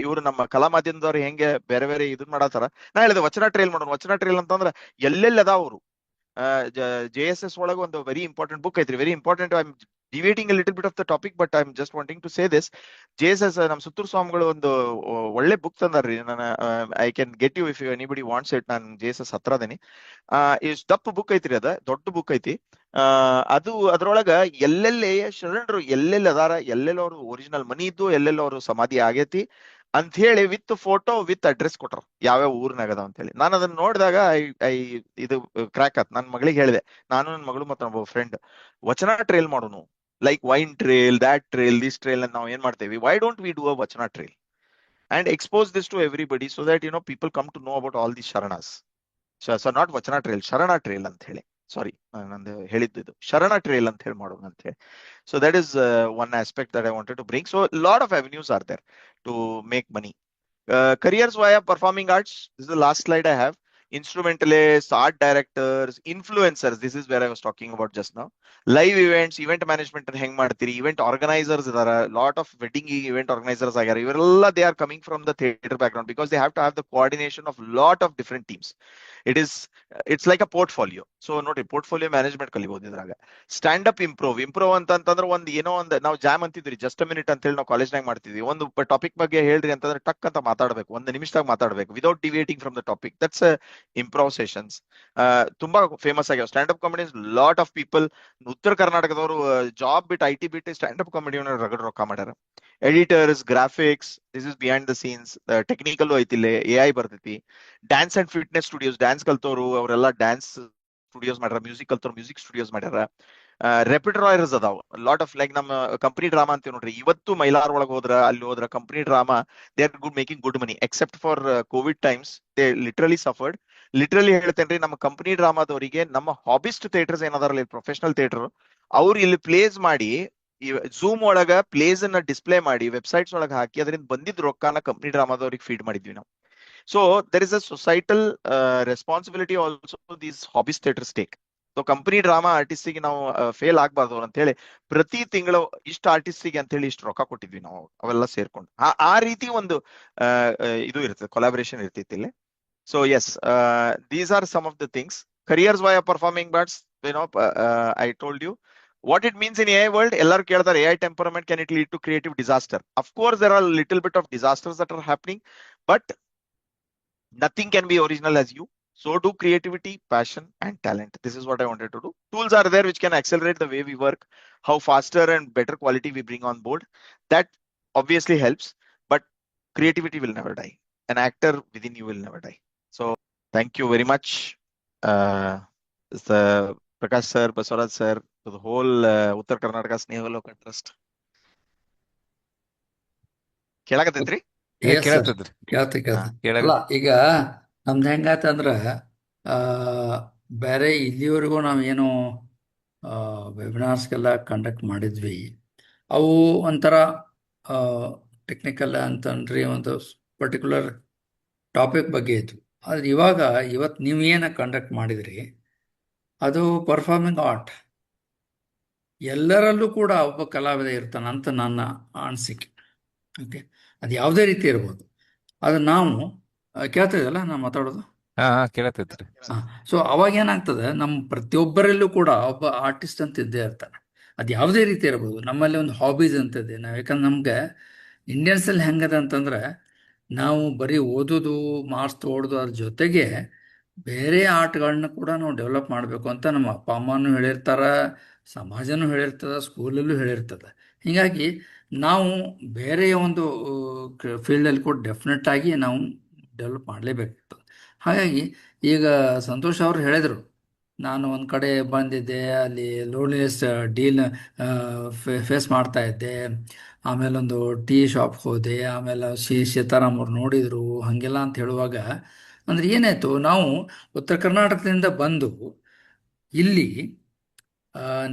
ಇವ್ರು ನಮ್ಮ ಕಲಾ ಮಾಧ್ಯಮದವ್ರು ಹೆಂಗೆ ಬೇರೆ ಬೇರೆ ಇದನ್ ಮಾಡತ್ತಾರ, ನಾ ಹೇಳಿದೆ ವಚನ ಟ್ರೇಲ್ ಮಾಡೋನು. ವಚನ ಟ್ರೇಲ್ ಅಂತಂದ್ರ ಎಲ್ಲೆಲ್ಲಿ ಅದಾವ ಅವರು. JSS ಒಳಗೆ ಒಂದು ವೆರಿ ಇಂಪಾರ್ಟೆಂಟ್ ಬುಕ್ ಐತ್ರಿ, very important. I am deviating little bit of the topic, but I am just wanting to say this. JSS ನಮ್ಮ ಸುತ್ತೂರು ಸ್ವಾಮಿಗಳು ಒಂದು ಒಳ್ಳೆ ಬುಕ್ ತಂದಾರ್ರಿ. ನಾನು I can get you if you anybody wants it. ನಾನು JSS ಹತ್ರ ಅದೇನಿ. ಇಷ್ಟು ದಪ್ಪ ಬುಕ್ ಐತ್ರಿ, ಅದ ದೊಡ್ಡ ಬುಕ್ ಐತಿ. ಅದು ಅದ್ರೊಳಗ ಎಲ್ಲೆಲ್ಲಿ ಶರಣರು ಎಲ್ಲೆಲ್ಲಿ ಅದಾರ, ಎಲ್ಲೆಲ್ಲಿ ಅವ್ರು ಒರಿಜಿನಲ್ ಮನಿ ಇದ್ದು, ಎಲ್ಲೆಲ್ಲಿ ಅವ್ರು ಸಮಾಧಿ ಆಗೈತಿ ಅಂತ ಹೇಳಿ ವಿತ್ ಫೋಟೋ ವಿತ್ ಅಡ್ರೆಸ್ ಕೊಟ್ರ, ಯಾವ್ಯಾವ ಊರ್ನಾಗ ಅದಾವ ಅಂತ ಹೇಳಿ. ನಾನು ಅದನ್ನ ನೋಡಿದಾಗ ಐ ಇದು ಕ್ರ್ಯಾಕ್ ಆತ್. ನನ್ನ ಮಗಳಿಗೆ ಹೇಳಿದೆ, ನಾನು ನನ್ನ ಮಗಳು ಮತ್ತು ನಮ್ಮ ಫ್ರೆಂಡ್ ವಚನ ಟ್ರೇಲ್ ಮಾಡೋನು. Like wine trail, that trail, this trail ಅಂತ ನಾವು ಏನ್ ಮಾಡ್ತೇವಿ. Why don't we do a vachana trail and expose this to everybody so that people come to know about all these sharanas. So not ವಚನ trail, ಶರಣ trail ಅಂತ ಹೇಳಿ. ಸಾರಿ, ನಂದು ಹೇಳಿದ್ದು ಇದು ಶರಣ ಟ್ರೇಲ್ ಅಂತ ಹೇಳಿ ಮಾಡೋಣ ಅಂತ ಹೇಳಿ. So that is one aspect that I wanted to bring. So a lot of avenues are there to make money. Careers via performing arts. This is the last slide I have. Instrumentalists, art directors, influencers. This is where I was talking about just now. Live events, event management and hang ಮಾಡ್ತೀರಿ. Event organizers ಇದಾರ, lot of wedding event organizers ಆಗ್ಯಾರ. ಇವರೆಲ್ಲ they are coming from the theater background because they have to have the coordination of lot of different teams. It's like a portfolio. So ನೋಡಿ, portfolio management ಕಲಿಬಹುದು ಇದ್ರಾಗ. Stand up improve ಅಂತಂದ್ರೆ ಒಂದು ಏನೋ ಒಂದು ನಾವು jam ಅಂತಿದ್ರಿ, just a minute ಅಂತ ಹೇಳಿ ನಾವು ಕಾಲೇಜ್ನಾಗ ಮಾಡ್ತಿದ್ವಿ. ಒಂದು ಟಾಪಿಕ್ ಬಗ್ಗೆ ಹೇಳ್ರಿ ಅಂತಂದ್ರೆ ಟಕ್ ಅಂತ ಮಾತಾಡ್ಬೇಕು, ಒಂದು ನಿಮಿಷದಾಗ ಮಾತಾಡ್ಬೇಕು, without deviating from the topic. That's improve sessions. ತುಂಬಾ ಫೇಮಸ್ ಆಗ್ಯಾವ stand up comedies. Lot of people ಉತ್ತರ ಕರ್ನಾಟಕದವರು ಜಾಬ್ ಬಿಟ್ಟು IT ಬಿಟ್ಟು ಸ್ಟ್ಯಾಂಡ್ ಅಪ್ ಕಾಮಿಡಿ ರಗಡ್ ರೊಕ್ಕ ಮಾಡ್ಯಾರ. Editors, graphics, this is behind the scenes. Technical ಐತಿಲ್ಲ, AI ಬರ್ತೈತಿ. Dance and fitness studios, dance ಕಲ್ತೋರು ಅವರೆಲ್ಲ ಡ್ಯಾನ್ಸ್ ಸ್ಟುಡಿಯೋಸ್ ಮಾಡ್ಯಾರ. ಮ್ಯೂಸಿಕ್ ಕಲ್ತೋರು ಮ್ಯೂಸಿಕ್ ಸ್ಟುಡಿಯೋಸ್ ಮಾಡ್ಯಾರ. ರೆಪಿಟರಾಯರ್ಸ್ ಅದಾವ ಲಾಟ್ ಆಫ್. ಲೈಕ್ ನಮ್ಮ ಕಂಪನಿ ಡ್ರಾಮಾ ಅಂತೀವಿ ನೋಡ್ರಿ, ಇವತ್ತು ಮೈಲಾರ್ ಒಳಗೆ ಹೋದ್ರ, ಅಲ್ಲಿ ಹೋದ್ರ company drama, they are good making good money. Except for Covid times they literally suffered. Literally ಹೇಳ್ತೇನ್ರಿ, ನಮ್ಮ ಕಂಪನಿ ಡ್ರಾಮಾದವರಿಗೆ ನಮ್ಮ ಹಾಬಿಸ್ಟ್ ಥಿಯೇಟರ್ಸ್ ಏನದಾರಲ್ಲ, ಪ್ರೊಫೆಷನಲ್ ಥಿಯೇಟರ್, ಅವ್ರು ಇಲ್ಲಿ ಪ್ಲೇಸ್ ಮಾಡಿ, ಝೂಮ್ ಒಳಗ ಪ್ಲೇಸ್ ಅನ್ನ ಡಿಸ್ಪ್ಲೇ ಮಾಡಿ ವೆಬ್ಸೈಟ್ಸ್ ಒಳಗೆ ಹಾಕಿ ಅದರಿಂದ ಬಂದಿದ್ ರೊಕ್ಕನ ಕಂಪನಿ ಡ್ರಾಮಾದವ್ರಿಗೆ ಫೀಡ್ ಮಾಡಿದ್ವಿ ನಾವು. So there is a societal responsibility also these hobbies theatres take. So company drama ಆರ್ಟಿಸ್ಟಿಗೆ ನಾವು ಫೇಲ್ ಆಗ್ಬಾರ್ದು ಅಂತ ಹೇಳಿ ಪ್ರತಿ ತಿಂಗಳು ಇಷ್ಟು ಆರ್ಟಿಸ್ಟಿಗೆ ಅಂತ ಹೇಳಿ ಇಷ್ಟು ರೊಕ್ಕ ಕೊಟ್ಟಿದ್ವಿ ನಾವು, ಅವೆಲ್ಲ ಸೇರ್ಕೊಂಡು. ಆ ರೀತಿ ಒಂದು ಇದು ಇರ್ತದೆ, ಕೊಲಾಬರೇಷನ್ ಇರ್ತೈತಿ ಇಲ್ಲಿ. So yes, these are some of the things. Careers via performing arts, I told you what it means in AI world. Ellaru keltare, AI temperament, can it lead to creative disaster? Of course there are little bit of disasters that are happening, but nothing can be original as you. So do creativity, passion and talent. This is what I wanted to do. Tools are there which can accelerate the way we work, how faster and better quality we bring on board. That obviously helps, but creativity will never die. An actor within you will never die. So thank you very much, the Prakash sir, Basavaraj sir, to the whole Uttar Karnataka Snehaloka Trust. ಕೇಳಾಕತ್ತೈತ್ರಿ? Yes, sir. ಕೇಳತ್ತದ್ರಿ. ಕೇಳ್ತಿ. ಕೇಳಾಗ ಅಲ್ಲ, ಈಗ ನಮ್ದು ಹೆಂಗಾತಂದ್ರ ಬೇರೆ ಇಲ್ಲಿವರೆಗೂ ನಾವೇನು ವೆಬಿನಾರ್ಸ್ಗೆಲ್ಲ conduct ಮಾಡಿದ್ವಿ, ಅವು ಒಂಥರ technical ಅಂತಂದ್ರಿ, ಒಂದು ಪರ್ಟಿಕ್ಯುಲರ್ ಟಾಪಿಕ್ ಬಗ್ಗೆ ಇತ್ತು. ಆದ್ರೆ ಇವತ್ತು ನೀವು ಏನು ಕಂಡಕ್ಟ್ ಮಾಡಿದ್ರಿ, ಅದು ಪರ್ಫಾರ್ಮಿಂಗ್ ಆರ್ಟ್. ಎಲ್ಲರಲ್ಲೂ ಕೂಡ ಒಬ್ಬ ಕಲಾವಿದ ಇರ್ತಾನಂತ ನನ್ನ ಅನಿಸಿಕೆ. ಓಕೆ, ಅದು ಯಾವುದೇ ರೀತಿ ಇರ್ಬೋದು. ಅದು ನಾವು ಕೇಳ್ತಿದ್ದಲ್ಲ ನಾವು ಮಾತಾಡೋದು. ಹಾ ಕೇಳತ್ತೈತ್ರಿ. ಸೊ ಅವಾಗ ಏನಾಗ್ತದೆ, ನಮ್ಮ ಪ್ರತಿಯೊಬ್ಬರಲ್ಲೂ ಕೂಡ ಒಬ್ಬ ಆರ್ಟಿಸ್ಟ್ ಅಂತ ಇದ್ದೇ ಇರ್ತಾನೆ. ಅದು ಯಾವುದೇ ರೀತಿ ಇರ್ಬೋದು. ನಮ್ಮಲ್ಲಿ ಒಂದು ಹಾಬೀಸ್ ಅಂತದೆ ನಾವು. ಯಾಕಂದ್ರೆ ನಮ್ಗೆ ಇಂಡಿಯನ್ಸಲ್ಲಿ ಹೆಂಗದ ಅಂತಂದ್ರೆ, ನಾವು ಬರೀ ಓದೋದು, ಮಾರ್ಕ್ಸ್ ತೊಗೊಳೋದು ಅದ್ರ ಜೊತೆಗೆ ಬೇರೆ ಆರ್ಟ್ಗಳನ್ನ ಕೂಡ ನಾವು ಡೆವಲಪ್ ಮಾಡಬೇಕು ಅಂತ ನಮ್ಮ ಅಪ್ಪ ಅಮ್ಮನೂ ಹೇಳಿರ್ತಾರೆ, ಸಮಾಜನೂ ಹೇಳಿರ್ತದೆ, ಸ್ಕೂಲಲ್ಲೂ ಹೇಳಿರ್ತದೆ. ಹೀಗಾಗಿ ನಾವು ಬೇರೆ ಒಂದು ಫೀಲ್ಡಲ್ಲಿ ಕೂಡ ಡೆಫಿನೆಟ್ ಆಗಿ ನಾವು ಡೆವಲಪ್ ಮಾಡಲೇಬೇಕಾಗ್ತದೆ. ಹಾಗಾಗಿ ಈಗ ಸಂತೋಷ್ ಅವರು ಹೇಳಿದರು, ನಾನು ಒಂದು ಕಡೆ ಬಂದಿದ್ದೆ, ಅಲ್ಲಿ ಲೋನ್ಲಿನೆಸ್ ಡೀಲ್ ಫೇಸ್ ಮಾಡ್ತಾ ಇದ್ದೆ, ಆಮೇಲೆ ಒಂದು ಟೀ ಶಾಪ್ ಹೋದೆ, ಆಮೇಲೆ ಸೀತಾರಾಮ್ ಅವ್ರು ನೋಡಿದರು ಹಾಗೆಲ್ಲ ಅಂತ ಹೇಳುವಾಗ ಅಂದ್ರೆ ಏನಾಯ್ತು, ನಾವು ಉತ್ತರ ಕರ್ನಾಟಕದಿಂದ ಬಂದು ಇಲ್ಲಿ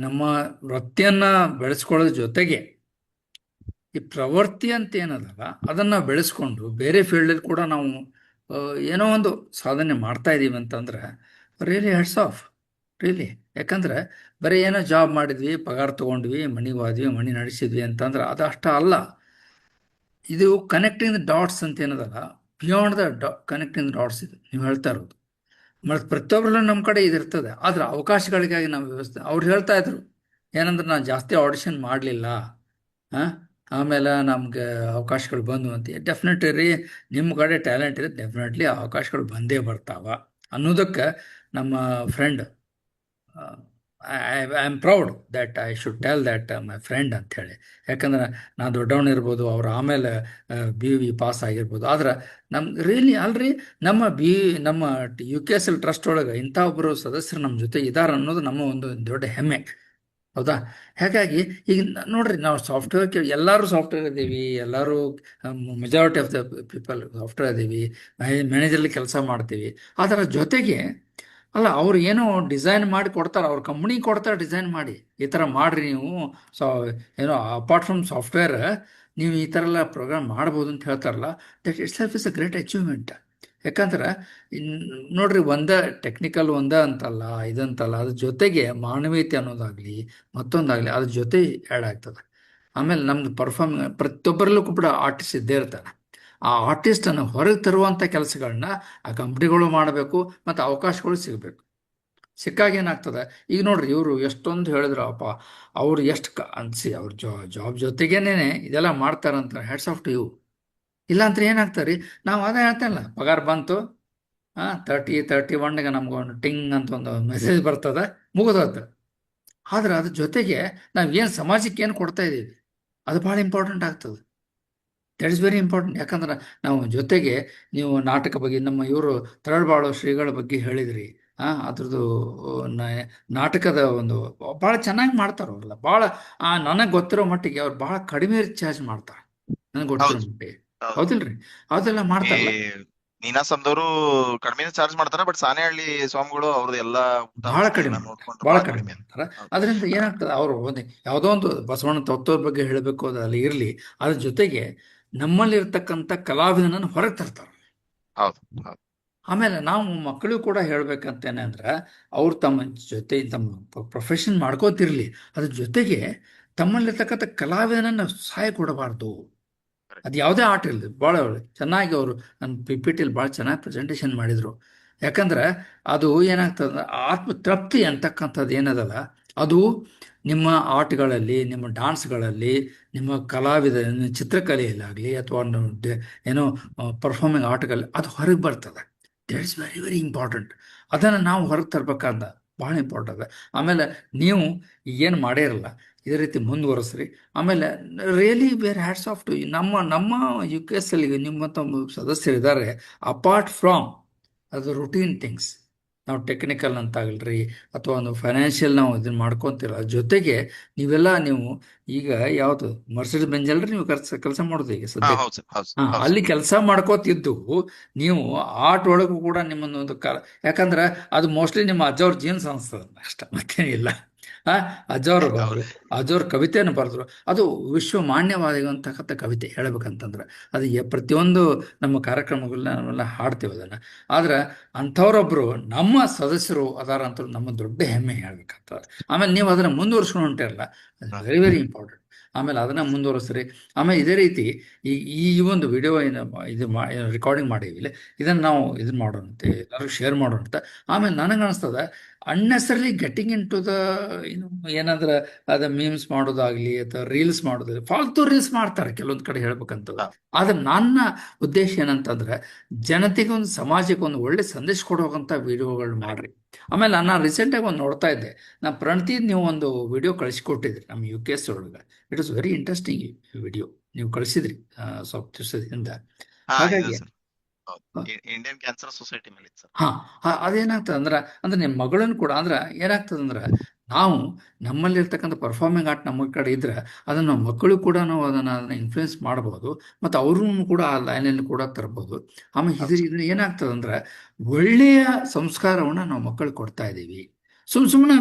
ನಮ್ಮ ವೃತ್ತಿಯನ್ನ ಬೆಳೆಸ್ಕೊಳ್ಳೋದ್ರ ಜೊತೆಗೆ ಈ ಪ್ರವೃತ್ತಿ ಅಂತ ಏನದಲ್ಲ ಅದನ್ನ ಬೆಳೆಸ್ಕೊಂಡು ಬೇರೆ ಫೀಲ್ಡಲ್ಲಿ ಕೂಡ ನಾವು ಏನೋ ಒಂದು ಸಾಧನೆ ಮಾಡ್ತಾ ಇದೀವಿ ಅಂತಂದ್ರೆ ರಿಯಲಿ ಹೆಡ್ಸ್ ಆಫ್, ರಿಯಲಿ. ಯಾಕಂದ್ರೆ ಬರೀ ಏನೋ ಜಾಬ್ ಮಾಡಿದ್ವಿ, ಪಗಾರ ತಗೊಂಡ್ವಿ, ಮನೆಗೆ ಹೋದ್ವಿ, ಮನೆ ನಡೆಸಿದ್ವಿ ಅಂತಂದ್ರೆ ಅದು ಅಷ್ಟ ಅಲ್ಲ. ಇದು ಕನೆಕ್ಟಿಂಗ್ ದ ಡಾಟ್ಸ್ ಅಂತ ಏನದಲ್ಲ, beyond the connecting the dots ಇದು ನೀವು ಹೇಳ್ತಾ ಇರೋದು. ಮತ್ತು ಪ್ರತಿಯೊಬ್ಬರಲ್ಲೂ ನಮ್ಮ ಕಡೆ ಇದಿರ್ತದೆ, ಆದ್ರೆ ಅವಕಾಶಗಳಿಗಾಗಿ ನಾವು ವ್ಯವಸ್ಥೆ. ಅವ್ರು ಹೇಳ್ತಾ ಇದ್ರು ಏನಂದ್ರೆ ನಾನು ಜಾಸ್ತಿ ಆಡಿಷನ್ ಮಾಡಲಿಲ್ಲ, ಆಮೇಲೆ ನಮ್ಗೆ ಅವಕಾಶಗಳು ಬಂದು ಅಂತ. ಡೆಫಿನೆಟ್ಲಿ ರೀ, ನಿಮ್ಮ ಕಡೆ ಟ್ಯಾಲೆಂಟ್ ಇದೆ, ಡೆಫಿನೆಟ್ಲಿ ಅವಕಾಶಗಳು ಬಂದೇ ಬರ್ತಾವ ಅನ್ನೋದಕ್ಕೆ ನಮ್ಮ friend, I am proud that I should tell that my friend ಅಂತ ಹೇಳಿ. ಯಾಕಂದ್ರೆ ನಾನು ದೊಡ್ಡವನಿರ್ಬೋದು, ಅವ್ರು ಆಮೇಲೆ BE ಪಾಸ್ ಆಗಿರ್ಬೋದು, ಆದ್ರೆ ನಮ್ಗೆ ರಿಯಲಿ ಅಲ್ರಿ, ನಮ್ಮ UKSL ಟ್ರಸ್ಟ್ ಒಳಗೆ ಇಂಥ ಒಬ್ಬರು ಸದಸ್ಯರು ನಮ್ಮ ಜೊತೆ ಇದ್ದಾರೆ ಅನ್ನೋದು ನಮ್ಮ ಒಂದು ದೊಡ್ಡ ಹೆಮ್ಮೆ, ಹೌದಾ? ಹಾಗಾಗಿ ಈಗ ನೋಡ್ರಿ, ನಾವು ಸಾಫ್ಟ್ವೇರ್ ಎಲ್ಲರೂ ಸಾಫ್ಟ್ವೇರ್ ಇದ್ದೀವಿ, ಎಲ್ಲರೂ majority of the people software ಇದ್ದೀವಿ, ಮ್ಯಾನೇಜರ್ಲಿ ಕೆಲಸ ಮಾಡ್ತೀವಿ. ಅದರ ಜೊತೆಗೆ ಅಲ್ಲ, ಅವ್ರು ಏನೋ ಡಿಸೈನ್ ಮಾಡಿ ಕೊಡ್ತಾರೆ, ಅವ್ರ ಕಂಪ್ನಿ ಕೊಡ್ತಾರೆ ಡಿಸೈನ್ ಮಾಡಿ, ಈ ಥರ ಮಾಡ್ರಿ ನೀವು, ಸೊ ಏನೋ ಅಪಾರ್ಟ್ ಫ್ರಮ್ ಸಾಫ್ಟ್ವೇರ್ ನೀವು ಈ ಥರ ಎಲ್ಲ ಪ್ರೋಗ್ರಾಮ್ ಮಾಡ್ಬೋದು ಅಂತ ಹೇಳ್ತಾರಲ್ಲ, that it self is a great achievement. ಯಾಕಂದ್ರೆ ನೋಡ್ರಿ, ಟೆಕ್ನಿಕಲ್ ಅಂತಲ್ಲ, ಇದಂತಲ್ಲ, ಅದ್ರ ಜೊತೆಗೆ ಮಾನವೀಯತೆ ಅನ್ನೋದಾಗ್ಲಿ ಮತ್ತೊಂದಾಗ್ಲಿ ಅದ್ರ ಜೊತೆ ಆ್ಯಡ್ ಆಗ್ತದೆ. ಆಮೇಲೆ ನಮ್ದು ಪ್ರತಿಯೊಬ್ಬರಲ್ಲೂ ಕೂಡ ಆರ್ಟಿಸ್ಟ್ ಇದ್ದೇ ಇರ್ತಾರೆ. ಆ ಆರ್ಟಿಸ್ಟನ್ನು ಹೊರಗೆ ತರುವಂಥ ಕೆಲಸಗಳನ್ನ ಆ ಕಂಪ್ನಿಗಳು ಮಾಡಬೇಕು ಮತ್ತು ಅವಕಾಶಗಳು ಸಿಗಬೇಕು. ಸಿಕ್ಕಾಗ ಏನಾಗ್ತದೆ, ಈಗ ನೋಡ್ರಿ, ಇವರು ಎಷ್ಟೊಂದು ಹೇಳಿದ್ರು ಅಪ್ಪ, ಅವ್ರು ಎಷ್ಟು ಅನ್ಸಿ ಅವ್ರ ಜಾಬ್ ಜೊತೆಗೇನೆ ಇದೆಲ್ಲ ಮಾಡ್ತಾರಂತ. Hats off to you. ಇಲ್ಲಾಂದ್ರೆ ಏನಾಗ್ತಾರೆ, ನಾವು ಅದೇ ಹೇಳ್ತೇನಲ್ಲ, ಪಗಾರ ಬಂತು 31ಗೆ ನಮ್ಗೊಂದು ಟಿಂಗ್ ಅಂತ ಒಂದು ಮೆಸೇಜ್ ಬರ್ತದೆ, ಮುಗಿದೋದು. ಆದ್ರೆ ಅದ್ರ ಜೊತೆಗೆ ನಾವು ಏನು ಸಮಾಜಕ್ಕೆ ಏನು ಕೊಡ್ತಾ ಇದ್ದೀವಿ ಅದು ಭಾಳ ಇಂಪಾರ್ಟೆಂಟ್ ಆಗ್ತದೆ. That is very important. ಯಾಕಂದ್ರೆ ನಾವು ಜೊತೆಗೆ ನೀವು ನಾಟಕ ಬಗ್ಗೆ ನಮ್ಮ ಇವರು ತರಳಬಾಳು ಶ್ರೀಗಳ ಬಗ್ಗೆ ಹೇಳಿದ್ರಿ. ಅದ್ರದ್ದು ನಾಟಕದ ಒಂದು ಭಾಳ ಚೆನ್ನಾಗಿ ಮಾಡ್ತಾರೆ ಅವ್ರಲ್ಲ. ಭಾಳ ನನಗೆ ಗೊತ್ತಿರೋ ಮಟ್ಟಿಗೆ ಅವ್ರು ಭಾಳ ಕಡಿಮೆ ಚಾರ್ಜ್ ಮಾಡ್ತಾರೆ, ನನಗೆ ಗೊತ್ತಿರೋ ಮಟ್ಟಿಗೆ. ಹೌದಿಲ್ರಿ? ಅದೆಲ್ಲ ಮಾಡ್ತಾರಲ್ಲ. ನೀನಾಸಂದವರು ಕಡಿಮೆ ಚಾರ್ಜ್ ಮಾಡ್ತಾರ, ಬಟ್ ಸಾಣೆಹಳ್ಳಿ ಸ್ವಾಮಿಗಳು ಅವ್ರದ್ದು ಎಲ್ಲಾ ಬಹಳ ಕಡಿಮೆ ಮಾಡ್ತಾರೆ. ಅದರಿಂದ ಏನಾಗ್ತದೆ, ಅವರು ಯಾವುದೋ ಒಂದು ಬಸವಣ್ಣ ತತ್ವದ ಬಗ್ಗೆ ಹೇಳಬೇಕು ಅದ್ರಲ್ಲಿ ಇರಲಿ, ಅದ್ರ ಜೊತೆಗೆ ನಮ್ಮಲ್ಲಿರ್ತಕ್ಕಂಥ ಕಲಾವಿದನನ್ನು ಹೊರಗೆ ತರ್ತಾರೆ. ಆಮೇಲೆ ನಾವು ಮಕ್ಕಳಿಗೂ ಕೂಡ ಹೇಳ್ಬೇಕಂತೇನೆ ಅಂದ್ರೆ, ಅವ್ರು ತಮ್ಮ ಜೊತೆ ತಮ್ಮ ಪ್ರೊಫೆಷನ್ ಮಾಡ್ಕೋತಿರ್ಲಿ, ಅದ್ರ ಜೊತೆಗೆ ತಮ್ಮಲ್ಲಿರ್ತಕ್ಕಂಥ ಕಲಾವಿದನನ್ನು ಸಹಾಯ ಕೊಡಬಾರ್ದು. ಅದು ಯಾವುದೇ ಆರ್ಟ್ ಇರಲಿ, ಭಾಳ ಚೆನ್ನಾಗಿ ಅವರು ನನ್ನ PPTಲಿ ಭಾಳ ಚೆನ್ನಾಗಿ ಪ್ರೆಸೆಂಟೇಷನ್ ಮಾಡಿದರು. ಯಾಕಂದ್ರೆ ಅದು ಏನಾಗ್ತದೆ, ಆತ್ಮತೃಪ್ತಿ ಅಂತಕ್ಕಂಥದ್ದು ಏನದಲ್ಲ, ಅದು ನಿಮ್ಮ ಆರ್ಟ್ಗಳಲ್ಲಿ, ನಿಮ್ಮ ಡಾನ್ಸ್ಗಳಲ್ಲಿ, ನಿಮ್ಮ ಕಲಾವಿದ ಚಿತ್ರಕಲೆಯಲ್ಲಾಗಲಿ ಅಥವಾ ಏನೋ ಪರ್ಫಾರ್ಮಿಂಗ್ ಆರ್ಟ್ಗಳಲ್ಲಿ ಅದು ಹೊರಗೆ ಬರ್ತದೆ. That is very very important. ಅದನ್ನು ನಾವು ಹೊರಗೆ ತರಬೇಕಾದ ಭಾಳ ಇಂಪಾರ್ಟೆಂಟ್. ಆಮೇಲೆ ನೀವು ಏನು ಮಾಡೇ ಇರಲ್ಲ, ಇದೇ ರೀತಿ ಮುಂದುವರೆಸ್ರಿ. ಆಮೇಲೆ really where hats off to ನಮ್ಮ UKSL ನಿಮ್ಮ ಸದಸ್ಯರಿದ್ದಾರೆ. ಅಪಾರ್ಟ್ ಫ್ರಾಮ್ ಅದು ರುಟೀನ್ ಥಿಂಗ್ಸ್, ನಾವು ಟೆಕ್ನಿಕಲ್ ಅಂತಾಗಲ್ರಿ ಅಥವಾ ಒಂದು ಫೈನಾನ್ಷಿಯಲ್ ನಾವು ಇದನ್ನ ಮಾಡ್ಕೊತಿಲ್ಲ, ಜೊತೆಗೆ ನೀವು ಈಗ ಯಾವುದು ಮರ್ಸಿಡಿಸ್ ಬೆಂಜ್ ಅಲ್ರಿ ನೀವು ಕೆಲಸ ಮಾಡೋದು ಈಗ ಸದ್ಯ. ಅಲ್ಲಿ ಕೆಲಸ ಮಾಡ್ಕೋತಿದ್ದು ನೀವು ಆರ್ಟ್ ಒಳಗೂ ಕೂಡ ನಿಮ್ಮನ್ನೊಂದು ಯಾಕಂದ್ರೆ ಅದು ಮೋಸ್ಟ್ಲಿ ನಿಮ್ಮ ಅಜ್ಜವ್ರ ಜೀನ್ಸ್ ಅನಿಸ್ತದ ಅಷ್ಟ, ಮತ್ತೇನಿಲ್ಲ. ಅಜ್ಜವ್ರ ಕವಿತೆಯನ್ನು ಬರೆದ್ರು, ಅದು ವಿಶ್ವಮಾನ್ಯವಾಗಿರುವಂತಕ್ಕಂಥ ಕವಿತೆ ಹೇಳ್ಬೇಕಂತಂದ್ರೆ. ಅದು ಪ್ರತಿಯೊಂದು ನಮ್ಮ ಕಾರ್ಯಕ್ರಮಗಳನ್ನ ನಾವೆಲ್ಲ ಹಾಡ್ತೇವೆ ಅದನ್ನು. ಆದ್ರೆ ಅಂಥವ್ರೊಬ್ರು ನಮ್ಮ ಸದಸ್ಯರು ಅದಾರ ಅಂತ ನಮ್ಮ ದೊಡ್ಡ ಹೆಮ್ಮೆ ಹೇಳ್ಬೇಕಂತ. ಆಮೇಲೆ ನೀವು ಅದನ್ನು ಮುಂದುವರ್ಸ್ಕೊಂಡು ಹೊಂಟಿರಲ್ಲ, ಅದು ವೆರಿ ವೆರಿ ಇಂಪಾರ್ಟೆಂಟ್. ಆಮೇಲೆ ಅದನ್ನ ಮುಂದುವರಿಸ್ರಿ. ಆಮೇಲೆ ಇದೇ ರೀತಿ ಈ ಒಂದು ವಿಡಿಯೋ ರೆಕಾರ್ಡಿಂಗ್ ಮಾಡೀವಿ, ಇದನ್ನು ನಾವು ಇದನ್ನ ಮಾಡೋಣಂತೆ, ಎಲ್ಲರಿಗೂ ಶೇರ್ ಮಾಡೋಣಂತೆ. ಆಮೇಲೆ ನನಗೆ ಅನಿಸ್ತದ unnecessarily getting into the ಏನಾದ್ರೆ ಅದ ಮೀಮ್ಸ್ ಮಾಡೋದಾಗ್ಲಿ ಅಥವಾ ರೀಲ್ಸ್ ಮಾಡೋದಾಗ್ಲಿ, ಫಾಲ್ತು ರೀಲ್ಸ್ ಮಾಡ್ತಾರೆ ಕೆಲವೊಂದು ಕಡೆ ಹೇಳ್ಬೇಕಂತಂದ್ರೆ. ಆದ್ರೆ ನನ್ನ ಉದ್ದೇಶ ಏನಂತಂದ್ರೆ ಜನತೆಗೆ ಒಂದು ಸಮಾಜಕ್ಕೆ ಒಂದು ಒಳ್ಳೆ ಸಂದೇಶ ಕೊಡುವಂತ ವಿಡಿಯೋಗಳು ಮಾಡ್ರಿ. ಆಮೇಲೆ ನಾನು ರೀಸೆಂಟಾಗಿ ಒಂದು ನೋಡ್ತಾ ಇದ್ದೆ, ನಾನು ಪ್ರಣತಿ ನೀವು ಒಂದು ವಿಡಿಯೋ ಕಳಿಸಿಕೊಟ್ಟಿದ್ರಿ ನಮ್ಮ UKS ಒಳಗೆ. It is very interesting video ನೀವು ಕಳಿಸಿದ್ರಿ ಸ್ವಲ್ಪ ದಿವಸದಿಂದ. ಹಾಗಾಗಿ ಇಂಡಿಯನ್ ಕ್ಯಾನ್ಸರ್ ಸೊಸೈಟಿ ಮೇಲೆ ಸರ್. ಅದೇನಾಗ್ತದೆ ಅಂದ್ರೆ ನಿಮ್ಮ ಮಗಳನ್ನು ಕೂಡ ಏನಾಗ್ತದಂದ್ರೆ ನಾವು ನಮ್ಮಲ್ಲಿರ್ತಕ್ಕಂಥ ಪರ್ಫಾರ್ಮಿಂಗ್ ಆರ್ಟ್ ನಮ್ಮ ಕಡೆ ಇದ್ರೆ ಅದನ್ನ ಮಕ್ಕಳು ಕೂಡ ನಾವು ಅದನ್ನ ಇನ್ಫ್ಲೂಯೆನ್ಸ್ ಮಾಡಬಹುದು, ಮತ್ತು ಅವ್ರನ್ನು ಕೂಡ ಆ ಲೈನಲ್ಲಿ ಕೂಡ ತರಬಹುದು. ಆಮೇಲೆ ಇದರಿಂದ ಏನಾಗ್ತದಂದ್ರೆ ಒಳ್ಳೆಯ ಸಂಸ್ಕಾರವನ್ನ ನಾವು ಮಕ್ಕಳಿಗೆ ಕೊಡ್ತಾ ಇದ್ದೀವಿ. ಸುಮ್ಮನೆ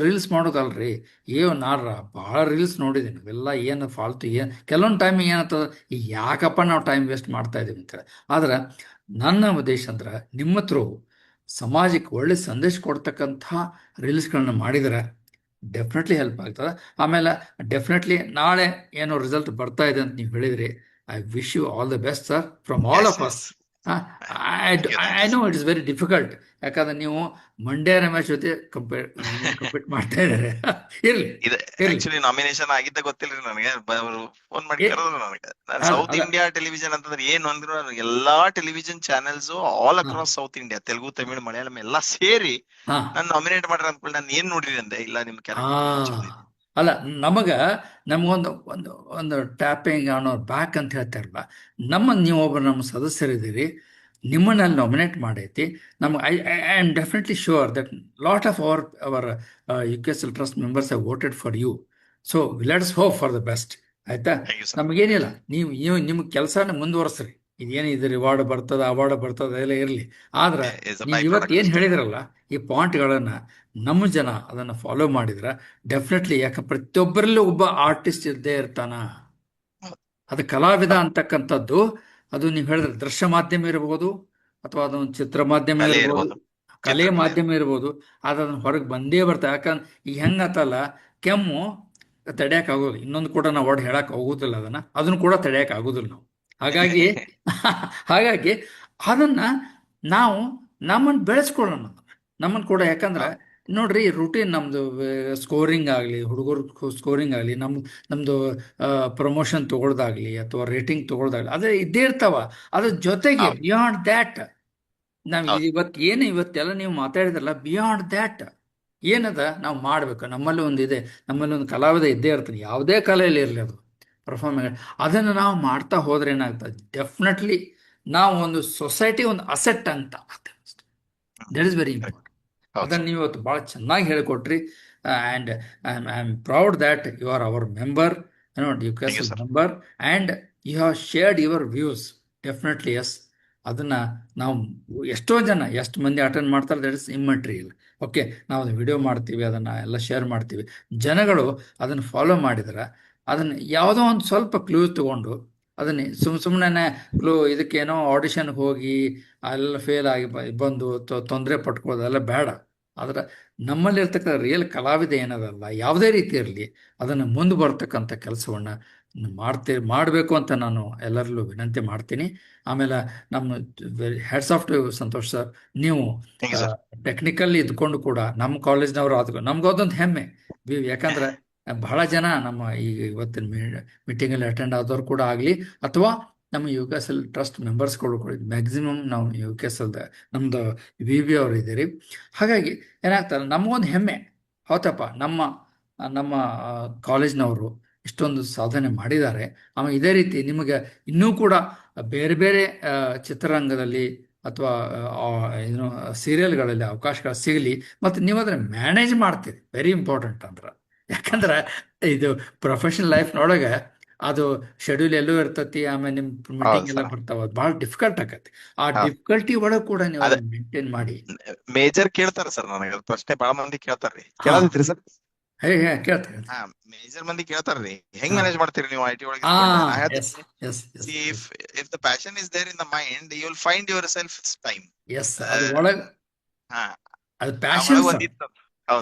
ರೀಲ್ಸ್ ಮಾಡೋದಲ್ರಿ. ನಾರ ಭಾಳ ರೀಲ್ಸ್ ನೋಡಿದ್ದೀನಿ, ಇವೆಲ್ಲ ಏನು ಫಾಲ್ತು, ಕೆಲವೊಂದು ಟೈಮ್ ಏನಾಗ್ತದ, ಯಾಕಪ್ಪ ನಾವು ಟೈಮ್ ವೇಸ್ಟ್ ಮಾಡ್ತಾ ಇದೀವಿ ಅಂತೇಳಿ. ಆದ್ರೆ ನನ್ನ ಉದ್ದೇಶ ಅಂದ್ರೆ ನಿಮ್ಮ ಹತ್ರ ಸಮಾಜಕ್ಕೆ ಒಳ್ಳೆ ಸಂದೇಶ ಕೊಡ್ತಕ್ಕಂಥ ರೀಲ್ಸ್ಗಳನ್ನ ಮಾಡಿದರೆ ಡೆಫಿನೆಟ್ಲಿ ಹೆಲ್ಪ್ ಆಗ್ತದೆ. ಆಮೇಲೆ ಡೆಫಿನೆಟ್ಲಿ ನಾಳೆ ಏನೋ ರಿಸಲ್ಟ್ ಬರ್ತಾ ಇದೆ ಅಂತ ನೀವು ಹೇಳಿದ್ರಿ. I wish you all the best sir from all of us. I know it is very difficult, ಯಾಕಂದ್ರೆ ನೀವು ಮಂಡ್ಯ ರಮೇಶ್ ಜೊತೆ ಕಂಪೀಟ್ ಮಾಡ್ತಾ ಇದ್ದಾರೆ. ಇರ್ಲಿ, ಆಕ್ಚುಲಿ ನಾಮಿನೇಷನ್ ಆಗಿದ್ದ ಗೊತ್ತಿಲ್ರಿ ನನಗೆ, ಫೋನ್ ಮಾಡಿ ಕರೆದ್ರು ನನಗೆ. ಸೌತ್ ಇಂಡಿಯಾ ಟೆಲಿವಿಷನ್ ಅಂತಂದ್ರೆ ಏನು ಅಂದ್ರು, ಎಲ್ಲಾ television channels all across south India, Telugu, Tamil, Malayalam ಎಲ್ಲಾ ಸೇರಿ ನಾನು ನಾಮಿನೇಟ್ ಮಾಡ್ರಿ ಅಂದ್ಕೊಳ್ಳಿ. ನಾನು ಏನ್ ನೋಡ್ರಿ ಅಂದೆ, ಇಲ್ಲ ನಿಮ್ ಅಲ್ಲ, ನಮಗೊಂದು ಒಂದು ಟ್ಯಾಪಿಂಗ್ ಅನ್ನೋ ಬ್ಯಾಕ್ ಅಂತ ಹೇಳ್ತಾರಲ್ಲ, ನೀವೊಬ್ಬರು ನಮ್ಮ ಸದಸ್ಯರಿದ್ದೀರಿ, ನಿಮ್ಮನ್ನಲ್ಲಿ ನಾಮಿನೇಟ್ ಮಾಡೈತಿ. ನಮ್ಗೆ I am definitely sure that lot of our UKSL trust members have voted for you. So let's hope for the best. ಆಯ್ತಾ? ನಮಗೇನಿಲ್ಲ, ನೀವು ನಿಮ್ಮ ಕೆಲಸನ ಮುಂದುವರಿಸ್ರಿ. ಇದು ರಿವಾರ್ಡ್ ಬರ್ತದ, ಅವಾರ್ಡ್ ಬರ್ತದ, ಎಲ್ಲ ಇರಲಿ. ಆದ್ರೆ ನೀವು ಇವತ್ತು ಏನು ಹೇಳಿದ್ರಲ್ಲ, ಈ ಪಾಯಿಂಟ್ಗಳನ್ನ ನಮ್ಮ ಜನ ಅದನ್ನು ಫಾಲೋ ಮಾಡಿದ್ರೆ ಡೆಫಿನೆಟ್ಲಿ, ಯಾಕೆ ಪ್ರತಿಯೊಬ್ಬರಲ್ಲೂ ಒಬ್ಬ ಆರ್ಟಿಸ್ಟ್ ಇದ್ದೇ ಇರ್ತಾನ. ಅದು ಕಲಾವಿದ ಅಂತಕ್ಕಂಥದ್ದು, ಅದು ನೀವು ಹೇಳಿದ್ರೆ ದೃಶ್ಯ ಮಾಧ್ಯಮ ಇರ್ಬೋದು, ಅಥವಾ ಅದೊಂದು ಚಿತ್ರ ಮಾಧ್ಯಮ ಇರ್ಬೋದು, ಕಲೆ ಮಾಧ್ಯಮ ಇರ್ಬೋದು, ಅದನ್ನ ಹೊರಗೆ ಬಂದೇ ಬರ್ತಾರೆ. ಯಾಕಂದ್ರೆ ಈಗ ಹೆಂಗತ್ತಲ್ಲ, ಕೆಮ್ಮು ತಡೆಯಕ್ ಆಗೋದು, ಇನ್ನೊಂದು ಕೂಡ ನಾವು ವರ್ಡ್ ಹೇಳಕ್ ಹೋಗುದಿಲ್ಲ, ಅದನ್ನು ಕೂಡ ತಡೆಯಕ್ ಆಗುದಿಲ್ಲ ನಾವು. ಹಾಗಾಗಿ ಅದನ್ನ ನಾವು ನಮ್ಮನ್ನು ಬೆಳೆಸ್ಕೊಳ್ಳೋಣ, ನಮ್ಮನ್ನು ಕೂಡ. ಯಾಕಂದ್ರೆ ನೋಡ್ರಿ, ರೂಟೀನ್ ನಮ್ದು ಸ್ಕೋರಿಂಗ್ ಆಗಲಿ, ಹುಡುಗರು ಸ್ಕೋರಿಂಗ್ ಆಗಲಿ, ನಮ್ದು ಪ್ರಮೋಷನ್ ತಗೊಳ್ದಾಗ್ಲಿ ಅಥವಾ ರೇಟಿಂಗ್ ತಗೊಳ್ದಾಗ್ಲಿ, ಅದೇ ಇದ್ದೇ ಇರ್ತಾವ. ಅದ್ರ ಜೊತೆಗೆ ಬಿಯಾಂಡ್ ದ್ಯಾಟ್ ನಾವು ಇವತ್ತೆಲ್ಲ ನೀವು ಮಾತಾಡಿದ್ರಲ್ಲ, ಬಿಯಾಂಡ್ ದ್ಯಾಟ್ ಏನದ ನಾವು ಮಾಡ್ಬೇಕು. ನಮ್ಮಲ್ಲಿ ಒಂದು ಕಲಾವಿದ ಇದ್ದೇ ಇರ್ತಾನೆ, ಯಾವುದೇ ಕಲೆಯಲ್ಲಿ ಇರಲಿ, ಅದು ಪರ್ಫಾರ್ಮೆನ್ಸ್. ಅದನ್ನು ನಾವು ಮಾಡ್ತಾ ಹೋದ್ರೆ ಏನಾಗ್ತದೆ, ಡೆಫಿನೆಟ್ಲಿ ನಾವು ಒಂದು ಸೊಸೈಟಿ ಒಂದು ಅಸೆಟ್ ಅಂತ ಆಗ್ತದೆ. That is very important. ಅದನ್ನು ನೀವು ಇವತ್ತು ಭಾಳ ಚೆನ್ನಾಗಿ ಹೇಳಿಕೊಟ್ರಿ. And I am proud that you are our member, UKSL member, and you have shared your views. Definitely yes. ಅದನ್ನ ನಾವು ಎಷ್ಟು ಮಂದಿ ಅಟೆಂಡ್ ಮಾಡ್ತಾರೆ, ದಟ್ ಇಸ್ ಇಮ್ಮೆಟೀರಿಯಲ್. ಓಕೆ, ನಾವು ಅದನ್ನ ವಿಡಿಯೋ ಮಾಡ್ತೀವಿ, ಅದನ್ನ ಎಲ್ಲ ಶೇರ್ ಮಾಡ್ತೀವಿ. ಜನಗಳು ಅದನ್ನು ಫಾಲೋ ಮಾಡಿದ್ರೆ, ಅದನ್ನ ಯಾವುದೋ ಒಂದು ಸ್ವಲ್ಪ ಕ್ಲೂ ತಗೊಂಡು ಅದನ್ನೇ ಸುಮ್ಮನೆ ಇದಕ್ಕೇನೋ ಆಡಿಷನ್ಗೆ ಹೋಗಿ ಅಲ್ಲೆಲ್ಲ ಫೇಲ್ ಆಗಿ ಬಂದು ತೊಂದರೆ ಪಟ್ಕೊಳ್ಳೋದು ಅದೆಲ್ಲ ಬೇಡ. ಆದ್ರೆ ನಮ್ಮಲ್ಲಿರ್ತಕ್ಕಂಥ ರಿಯಲ್ ಕಲಾವಿದ ಏನದಲ್ಲ, ಯಾವುದೇ ರೀತಿ ಇರಲಿ, ಅದನ್ನು ಮುಂದೆ ಬರ್ತಕ್ಕಂಥ ಕೆಲಸವನ್ನ ಮಾಡಬೇಕು ಅಂತ ನಾನು ಎಲ್ಲರಲ್ಲೂ ವಿನಂತಿ ಮಾಡ್ತೀನಿ. ಆಮೇಲೆ ನಮ್ಮ hats off to Santosh sir, ನೀವು ಟೆಕ್ನಿಕಲ್ ಇದ್ಕೊಂಡು ಕೂಡ ನಮ್ಮ ಕಾಲೇಜ್ನವರು ಆದ್ರೂ ನಮ್ಗೆ ಅದೊಂದು ಹೆಮ್ಮೆ. ಯಾಕಂದ್ರೆ ಬಹಳ ಜನ ನಮ್ಮ ಈಗ ಇವತ್ತಿನ ಮೀಟಿಂಗಲ್ಲಿ ಅಟೆಂಡ್ ಆದವ್ರು ಕೂಡ ಆಗಲಿ, ಅಥವಾ ನಮ್ಮ UKSL ಟ್ರಸ್ಟ್ ಮೆಂಬರ್ಸ್ಗಳು ಕೂಡ, ಮ್ಯಾಕ್ಸಿಮಮ್ ನಾವು UKSL ನಮ್ದು VB ಅವರು ಇದ್ದೀರಿ. ಹಾಗಾಗಿ ಏನಾಗ್ತಲ್ಲ, ನಮಗೊಂದು ಹೆಮ್ಮೆ, ಹೌದಪ್ಪ, ನಮ್ಮ ಕಾಲೇಜ್ನವರು ಇಷ್ಟೊಂದು ಸಾಧನೆ ಮಾಡಿದ್ದಾರೆ. ಆಮೇಲೆ ಇದೇ ರೀತಿ ನಿಮಗೆ ಇನ್ನೂ ಕೂಡ ಬೇರೆ ಬೇರೆ ಚಿತ್ರರಂಗದಲ್ಲಿ ಅಥವಾ ಸೀರಿಯಲ್ಗಳಲ್ಲಿ ಅವಕಾಶಗಳು ಸಿಗಲಿ, ಮತ್ತು ನೀವು ಅದನ್ನ ಮ್ಯಾನೇಜ್ ಮಾಡ್ತೀರಿ. ವೆರಿ ಇಂಪಾರ್ಟೆಂಟ್ ಅಂದ್ರೆ, ಯಾಕಂದ್ರೆ ಇದು ಪ್ರೊಫೆಷನಲ್ ಲೈಫ್ನೊಳಗೆ ಅದು ಶೆಡ್ಯೂಲ್ ಎಲ್ಲೂ ಇರ್ತತಿ, ಆಮೇಲೆ ನಿಮ್ ಮೀಟಿಂಗ್ ಎಲ್ಲ ಬರ್ತಾವ, ಬಹಳ ಡಿಫಿಕಲ್ಟ್ ಆಗತ್ತೆ. ಆ ಡಿಫಿಕಲ್ಟಿ ಒಳಗೆ ಕೂಡ ನೀವು ಮೇಂಟೈನ್ ಮಾಡಿ. ಮೇಜರ್ ಕೇಳ್ತಾರ ಸರ್, ನನಗೆ ಪ್ರಶ್ನೆ ಬಹಳ ಮಂದಿ ಕೇಳ್ತಾರ್ರಿ. ಕೇಳದಿತ್ರಿ ಸರ್? ಕೇಳ್ತಾರೆ. ಮೇಜರ್ ಮಂದಿ ಕೇಳ್ತಾರ್ರಿ, ಹೆಂಗ್ ಮ್ಯಾನೇಜ್ ಮಾಡ್ತೀರಿ ನೀವು IT ಒಳಗೆ? If the passion is there in the mind, you will find yourself time. ಅದು ಪ್ಯಾಷನ್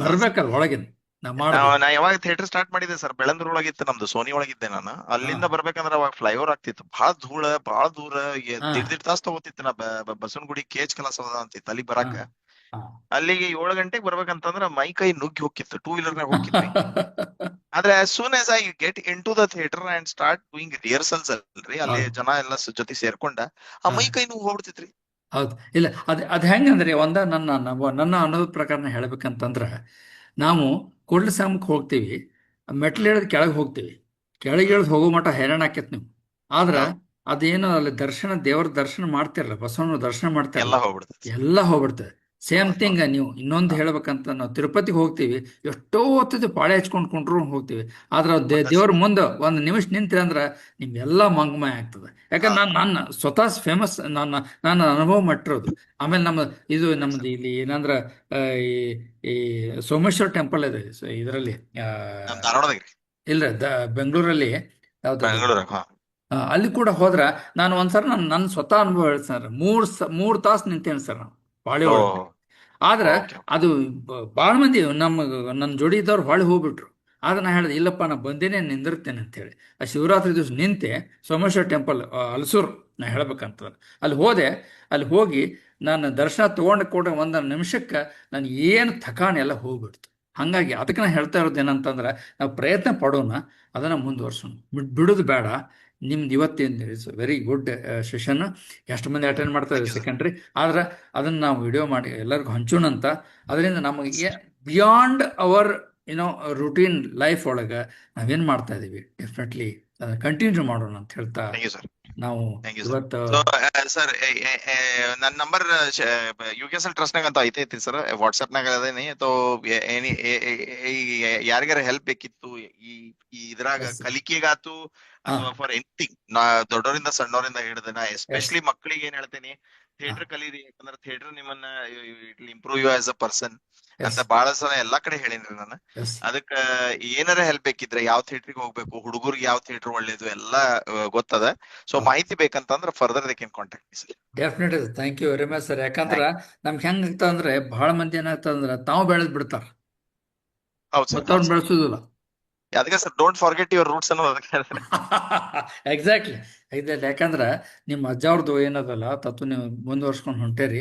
ಬರ್ಬೇಕಲ್ಲ ಒಳಗಿನ. ನಾ ಯಾವಾಗ ಥಿಯೇಟರ್ ಸ್ಟಾರ್ಟ್ ಮಾಡಿದೆ ಸರ್, ಬೆಳಂದೂರ್ ಒಳಗಿತ್ತು ನಮ್ದು, ಸೋನಿ ಒಳಗಿದ್ದೆ ನಾನು. ಅಲ್ಲಿಂದ ಬರ್ಬೇಕಂದ್ರ ಅವಾಗ ಫ್ಲೈಓವರ್ ಆಗ್ತಿತ್ತು, ಬಹಳ ದೂರ ದಿಡ್ ತಾಸ್ ತಗೋತಿತ್ತು. ನಾ ಬಸವನಗುಡಿ KH ಕಲಾಸದ ಅಂತಿತ್ತು, ಅಲ್ಲಿ ಬರಾಕ ಹಾ. ಅಲ್ಲಿಗೆ 7 ಗಂಟೆಗೆ ಬರ್ಬೇಕಂತಂದ್ರ ಮೈ ಕೈ ನುಗ್ಗಿ ಹೋಗಿತ್ತು, 2 ವೀಲರ್ನಾಗ ಹೋಗಿದ್ವಿ. ಆದ್ರೆ as soon as I get into the theater and start doing rehearsals ಅಲ್ರಿ, ಅಲ್ಲಿ ಹೌದು. ಜನ ಎಲ್ಲ ಜೊತೆ ಸೇರ್ಕೊಂಡ ಆ ಹಾ. ಮೈ ಕೈ ನೋವು ಹೋಗ್ಬಿಡ್ತಿತ್ರಿ. ಹೌದು. ಇಲ್ಲ, ಅದು ಹೆಂಗಂದ್ರೆ ನನ್ನ ಅನುಭವದ ಪ್ರಕಾರ ಹೇಳ್ಬೇಕಂತಂದ್ರೆ, ನಾವು ಕೂಡಲಸಂಗಮಕ್ಕೆ ಹೋಗ್ತೀವಿ, ಮೆಟ್ಲು ಇಳಿದು ಕೆಳಗೆ ಹೋಗ್ತೀವಿ, ಕೆಳಗೆ ಇಳಿದು ಹೋಗೋ ಮಟ್ಟ ಹೈರಾಣ ಆಕೈತಿ ನೀವು. ಆದ್ರೆ ಹೌದು, ಅದೇನೋ ಅಲ್ಲಿ ದೇವರ ದರ್ಶನ ಮಾಡ್ತಿರಲ್ಲ, ಬಸವನ ದರ್ಶನ ಮಾಡ್ತಿರಲ್ಲ, ಎಲ್ಲ ಹೋಗ್ಬಿಡ್ತೈತಿ. ಎಲ್ಲ ಹೋಗ್ಬಿಡ್ತದೆ. ಸೇಮ್ ಹೌದು, ಥಿಂಗ್ ಹೌದು. ನೀವು ಇನ್ನೊಂದು ಹೇಳ್ಬೇಕಂತ, ನಾವು ತಿರುಪತಿಗೆ ಹೋಗ್ತೀವಿ, ಎಷ್ಟೋ ಹೊತ್ತಿದ್ದು ಪಾಳೆ ಹಚ್ಕೊಂಡು ಕುಂಟ್ರು ಹೋಗ್ತೀವಿ. ಆದ್ರೆ ದೇವ್ರ ಮುಂದೆ ಒಂದು ನಿಮಿಷ ನಿಂತ್ರಿ ಅಂದ್ರೆ ನಿಮ್ಗೆಲ್ಲ ಮಂಗಮಯ ಆಗ್ತದೆ. ಯಾಕಂದ್ರೆ ನಾನು ಸ್ವತಃ ಫೇಮಸ್, ನನ್ನ ಅನುಭವ ಮಟ್ಟಿರೋದು. ಆಮೇಲೆ ನಮ್ದು ಇಲ್ಲಿ ಏನಂದ್ರೆ ಈ ಈ ಸೋಮೇಶ್ವರ ಟೆಂಪಲ್ ಇದೆ ಇದರಲ್ಲಿ, ನಮ್ ಧಾರವಾಡದಾಗ್ರಿ, ಇಲ್ಲ ಬೆಂಗಳೂರಲ್ಲಿ ಯಾವ್ದದು, ಬೆಂಗಳೂರಾಗ. ಅಲ್ಲಿ ಕೂಡ ಹೋದ್ರ ನಾನು ಒಂದ್ಸಲ ನನ್ನ ಸ್ವತಃ ಅನುಭವ ಹೇಳ್ತೀನಿ ಸರ್. ಮೂರು ತಾಸು ನಿಂತೇನೆ ಸರ್ ನಾನು ಪಾಳಿ ಓ, ಒಳಗೆ. ಆದ್ರೆ ಓಕೆ. ಅದು ಭಾಳ ಮಂದಿ ನನ್ನ ಜೋಡಿ ಇದ್ದವ್ರು ಹೊಳೆ ಹೋಗ್ಬಿಟ್ರು. ಆದ್ರೆ ನಾ ಹೇಳಿದೆ, ಇಲ್ಲಪ್ಪ ನಾ ಬಂದೇನೆ, ನಿಂದಿರ್ತೇನೆ ಅಂತೇಳಿ. ಆ ಶಿವರಾತ್ರಿ ದಿವಸ ನಿಂತೆ ಸೋಮೇಶ್ವರ ಟೆಂಪಲ್ ಹಲಸೂರು, ನಾ ಹೇಳ್ಬೇಕಂತಂದ್ರೆ ಅಲ್ಲಿ ಹೋದೆ. ಅಲ್ಲಿ ಹೋಗಿ ನಾನು ದರ್ಶನ ತೊಗೊಂಡು ಒಂದು ನಿಮಿಷಕ್ಕೆ ನಾನು ಏನು ಥಕಾಣಿ ಎಲ್ಲ ಹೋಗ್ಬಿಡ್ತು. ಹಾಗಾಗಿ ಅದಕ್ಕೆ ನಾನು ಹೇಳ್ತಾ ಇರೋದು ಏನಂತಂದ್ರೆ, ನಾವು ಪ್ರಯತ್ನ ಪಡೋಣ, ಅದನ್ನು ಮುಂದುವರ್ಸೋಣ, ಬಿಡೋದು ಬೇಡ. ನಿಮ್ದು ಇವತ್ತಿನ ಇಟ್ಸ್ ವೆರಿ ಗುಡ್ ಸೆಷನ್. ಎಷ್ಟು ಮಂದಿ ಅಟೆಂಡ್ ಮಾಡ್ತಾ ಥ್ಯಾಂಕ್ ಇದ್ದಾರೆ ಯು ಸರ್. ಸೆಕೆಂಡ್ರಿ. ಆದ್ರೆ ಅದನ್ನು ನಾವು ವಿಡಿಯೋ ಮಾಡಿ ಎಲ್ಲರಿಗೂ ಹಂಚೋಣ ಅಂತ. ಅದರಿಂದ ನಮಗೆ ಬಿಯಾಂಡ್ ಅವರ್ ರುಟೀನ್ ಲೈಫ್ ಒಳಗೆ ನಾವೇನು ಮಾಡ್ತಾ ಇದ್ದೀವಿ, ಡೆಫಿನೆಟ್ಲಿ ಅದನ್ನು ಕಂಟಿನ್ಯೂ ಮಾಡೋಣ ಅಂತ ಹೇಳ್ತಾ ಥ್ಯಾಂಕ್ ಯು ಸರ್. ನಾವು ಥ್ಯಾಂಕ್ ಯು ಸರ್. ಇವತ್ತು ಸೊ ಸರ್, ನನ್ನ ನಂಬರ್ UKSL ಟ್ರಸ್ಟ್ನಾಗ ಅಂತ ಐತೈತಿ ಸರ್, ವಾಟ್ಸ್ಆಪ್ನಾಗ ಅದೇನಿ. ಯಾರಿಗಾರ ಹೆಲ್ಪ್ ಬೇಕಿತ್ತು ಈ ಈ ಇದ್ರಾಗ ಎಸ್ ಕಲಿಕೆಗಾತು ಹಾ ಅಥವಾ ಫಾರ್ ಎನಿಥಿಂಗ್, ದೊಡ್ಡವರಿಂದ ಸಣ್ಣವರಿಂದ ಹಿಡಿದ, ನಾ ಎಸ್ ಎಸ್ಪೆಷಲಿ ಮಕ್ಕಳಿಗೆ ಏನ್ ಹೇಳ್ತೇನಿ, ಹಾ ಥಿಯೇಟರ್ ಕಲೀರಿ. ಯಾಕಂದ್ರೆ ಥಿಯೇಟರ್ ನಿಮ್ಮನ್ನ it improve you as a person ಅಂತ ಎಸ್ ಬಹಳ ಸಲ ಎಲ್ಲಾ ಕಡೆ ಹೇಳಿನ್ರಿ ನಾನು. ಎಸ್ ಅದಕ್ಕ ಏನಾರ ಹೆಲ್ಪ್ ಬೇಕಿದ್ರೆ ಯಾವ ಥಿಯೇಟ್ರಿಗೆ ಹೋಗ್ಬೇಕು, ಹುಡುಗರಿಗೆ ಯಾವ ಥಿಯೇಟರ್ ಒಳ್ಳೇದು ಎಲ್ಲ ಗೊತ್ತದ. ಸೊ ಮಾಹಿತಿ ಬೇಕಂತಂದ್ರೆ further they can contact me sir. Definitely. Thank you very much sir. ಯಾಕಂದ್ರೆ ನಮ್ಗೆ ಹೆಂಗೆ ಆಗ್ತದಂದ್ರೆ, ಬಹಳ ಮಂದಿ ಏನಾಗ್ತದಂದ್ರೆ ತಾವು ಬೆಳೆದ್ ಬಿಡ್ತಾರ, ಹೌದು ಸರ್, ಹೌದು ಮತ್ತವ್ರನ್ನ ಸರ್. ಬೆಳೆಸೋದಿಲ್ಲ. ಅದಕ್ಕೆ sir don't forget your roots ಅನ್ನೋದು ಅದಕ್ಕೆ ಹೇಳಿದ್ರೆ. ಎಕ್ಸಾಕ್ಟ್ಲಿ. ಯಾಕಂದ್ರೆ ನಿಮ್ಮ ಅಜ್ಜವ್ರದ್ದು ಏನದಲ್ಲ ತತ್ವ ನೀವು ಮುಂದುವರ್ಸ್ಕೊಂಡು ಹೊಂಟೇರಿ,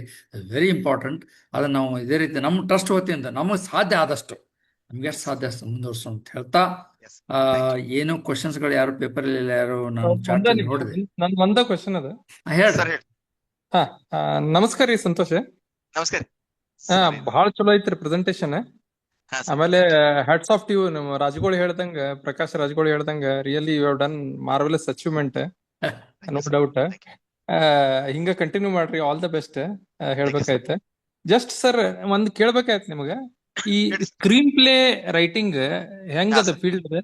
ವೆರಿ ಇಂಪಾರ್ಟೆಂಟ್. ಅದನ್ನ ನಾವು ಇದೇ ರೀತಿ ನಮ್ಮ ಟ್ರಸ್ಟ್ ವತಿಯಿಂದ ನಮಗೆ ಸಾಧ್ಯ ಆದಷ್ಟು, ನಮ್ಗೆ ಎಷ್ಟು ಸಾಧ್ಯ ಅಷ್ಟು ಮುಂದುವರ್ಸೋಣ ಅಂತ ಹೇಳ್ತಾ, Yes, thank you. ಏನು ಕ್ವಶನ್ಸ್ಗಳು ಯಾರು ಪೇಪರ್ ಇಲ್ಲ, ಯಾರು ನಾನು ಒಂದ ಚಾಟ್ ನಿಮಿಷ ನೋಡಿದೆ. ನನ್ ಒಂದ ಕ್ವಶನ್ ಅದ. ಹೇಳ್ರಿ. ಸರ್ ಹೇಳಿ. ಹಾ ನಮಸ್ಕಾರ ರೀ ಸಂತೋಷ್. ನಮಸ್ಕಾರ ಹಾ ಸರ್. ಬಹಳ ಚಲೋ ಐತ್ರಿ ಪ್ರೆಸೆಂಟೇಶನ್. ಹಾ ಸರ್. ಆಮೇಲೆ ಹ್ಯಾಟ್ಸ್ ಆಫ್ ಟು ನಮ್ಮ ರಾಜಗೋಳಿ ಹೇಳ್ದಂಗ, ಪ್ರಕಾಶ್ ರಾಜಗೋಳಿ ಹೇಳ್ದಂಗ, really you have done marvellous achievement, Thank no you, sir. Doubt. Thank you. ಹಿಂಗ ಕಂಟಿನ್ಯೂ ಮಾಡ್ರಿ, all the best Thank you, sir. ಹೇಳ್ಬೇಕಾಯ್ತ. ಜಸ್ಟ್ ಸರ್ ಒಂದ್ ಕೇಳ್ಬೇಕಾಯ್ತು ನಿಮಗ, ಈ ಹೇಳಿ sir. ಸ್ಕ್ರೀನ್ ಪ್ಲೇ ರೈಟಿಂಗ್ ಹಾ ಹೆಂಗದ ಸರ್. ಫೀಲ್ಡ್?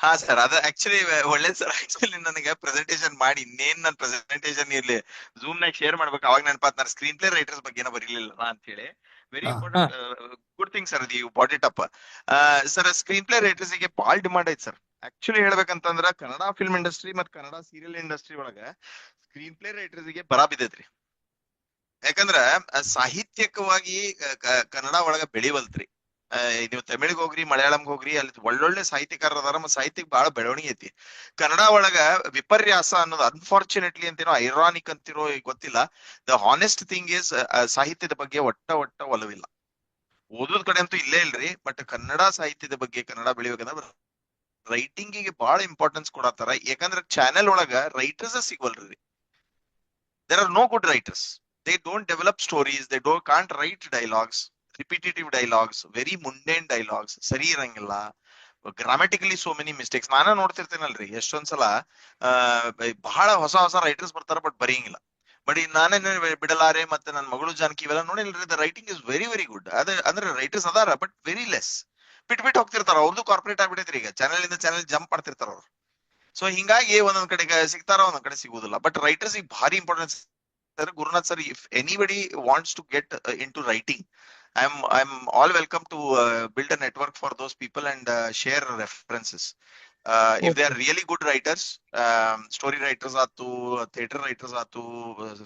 ಹಾ ಸರ್, ಅದು ಆಕ್ಚುಲಿ ಒಳ್ಳೇದ್ ಸರ್. ಆಕ್ಚುಲಿ ನನಗೆ ಪ್ರೆಸೆಂಟೇಶನ್ ಮಾಡಿ ಇನ್ನೇನ್ ನನ್ನ ಪ್ರೆಸೆಂಟೇಶನ್ ಇಲ್ಲಿ ಝೂಮ್ ನಾಗ ಶೇರ್ ಮಾಡ್ಬೇಕು, ಅವಾಗ ನೆನಪಾತ್ ನಾನು ಸ್ಕ್ರೀನ್ ಪ್ಲೇ ರೈಟರ್ಸ್ ಬಗ್ಗೆ ಏನೋ ಬರೀಲಿಲ್ಲ ಅಂತ ಹೇಳಿ. ವೆರಿ ಹಾ ಹಾ important, good thing sir, you bought it up. Sir, screenplay writers ಗೆ ಭಾಳ ಡಿಮಾಂಡ್ ಐತಿ ಸರ್. ಆಕ್ಚುಲಿ ಹೇಳ್ಬೇಕಂತಂದ್ರ ಕನ್ನಡ ಫಿಲ್ಮ್ ಇಂಡಸ್ಟ್ರಿ ಮತ್ ಕನ್ನಡ ಸೀರಿಯಲ್ ಇಂಡಸ್ಟ್ರಿ ಒಳಗ ಸ್ಕ್ರೀನ್ ಪ್ಲೇ ರೈಟರ್ಸ್ ಗೆ ಬರಾ ಬಿದ್ದೈತ್ರಿ. ಯಾಕಂದ್ರ ಸಾಹಿತ್ಯಿಕವಾಗಿ ಕನ್ನಡ ಒಳಗ ಬೆಳಿವಲ್ತ್ರಿ. ನೀವು ತಮಿಳಿಗೆ ಹೋಗ್ರಿ, ಮಲಯಾಳಂಗೆ ಹೋಗ್ರಿ, ಅಲ್ಲಿ ಒಳ್ಳೊಳ್ಳೆ ಸಾಹಿತ್ಯಕಾರರ ಅದಾರ, ಮತ್ತೆ ಸಾಹಿತ್ಯಕ್ಕೆ ಬಹಳ ಬೆಳವಣಿಗೆ ಐತಿ. ಕನ್ನಡ ಒಳಗ ವಿಪರ್ಯಾಸ ಅನ್ನೋದು, ಅನ್ಫಾರ್ಚುನೇಟ್ಲಿ ಅಂತಿರೋ, ಐರಾನಿಕ್ ಅಂತಿರೋ ಗೊತ್ತಿಲ್ಲ, ದ ಹಾನೆಸ್ಟ್ ಥಿಂಗ್ ಇಸ್ ಸಾಹಿತ್ಯದ ಬಗ್ಗೆ ಒಟ್ಟ ಒಲವಿಲ್ಲ. ಓದೋದ್ ಕಡೆ ಅಂತೂ ಇಲ್ಲೇ ಇಲ್ರಿ, ಬಟ್ ಕನ್ನಡ ಸಾಹಿತ್ಯದ ಬಗ್ಗೆ, ಕನ್ನಡ ಬೆಳಿಬೇಕಂದ್ರ ರೈಟಿಂಗಿಗೆ ಬಹಳ ಇಂಪಾರ್ಟೆನ್ಸ್ ಕೊಡತ್ತಾರ. ಯಾಕಂದ್ರೆ ಚಾನೆಲ್ ಒಳಗ writers ಸಿಗ್ವಲ್ರಿ. there are no good writers. They don't develop stories. They can't write dialogues, repetitive dialogues, very mundane dialogues. ಸರಿ ಇರಂಗಿಲ್ಲ. Grammatically so many mistakes. ನಾನ ನೋಡ್ತಿರ್ತೇನಲ್ರಿ ಎಷ್ಟೊಂದ್ಸಲ ಬಹಳ ಹೊಸ ರೈಟರ್ಸ್ ಬರ್ತಾರ, ಬಟ್ ಬರೆಯಂಗಿಲ್ಲ. ಬಟ್ ನಾನೇ ಬಿಡಲಾರೆ ಮತ್ತೆ ನನ್ನ ಮಗಳು ಜಾನಕಿ ಇವೆಲ್ಲ ನೋಡಿಲ್ರಿ, the writing is very very good. ಅಂದ್ರೆ ರೈಟರ್ಸ್ ಅದಾರ, ಬಟ್ ವೆರಿ ಲೆಸ್. ಬಿಟ್ಟು ಹೋಗ್ತಿರ್ತಾರ. ಅವ್ರದ್ದು ಕಾರ್ಪೊರೇಟ್ ಆಗ್ಬಿಟ್ಟೈತ್ರಿ ಈಗ, ಚಾನೆಲ್ ಇಂದ ಚಾನೆಲ್ ಜಂಪ್ ಮಾಡ್ತಿರ್ತಾರ ಅವ್ರು. ಸೊ ಹಿಂಗಾಗಿ ಒಂದೊಂದ್ ಕಡೆ ಸಿಗ್ತಾರ, ಒಂದೊಂದ್ ಕಡೆ ಸಿಗುದಿಲ್ಲ. ಬಟ್ ರೈಟರ್ಸ್ ಗೆ ಭಾರಿ importance. Gurunath sir, if anybody wants to get into writing, I'm all welcome to build a network for those people and share references. If they are really good writers, story writers atu, theater writers atu,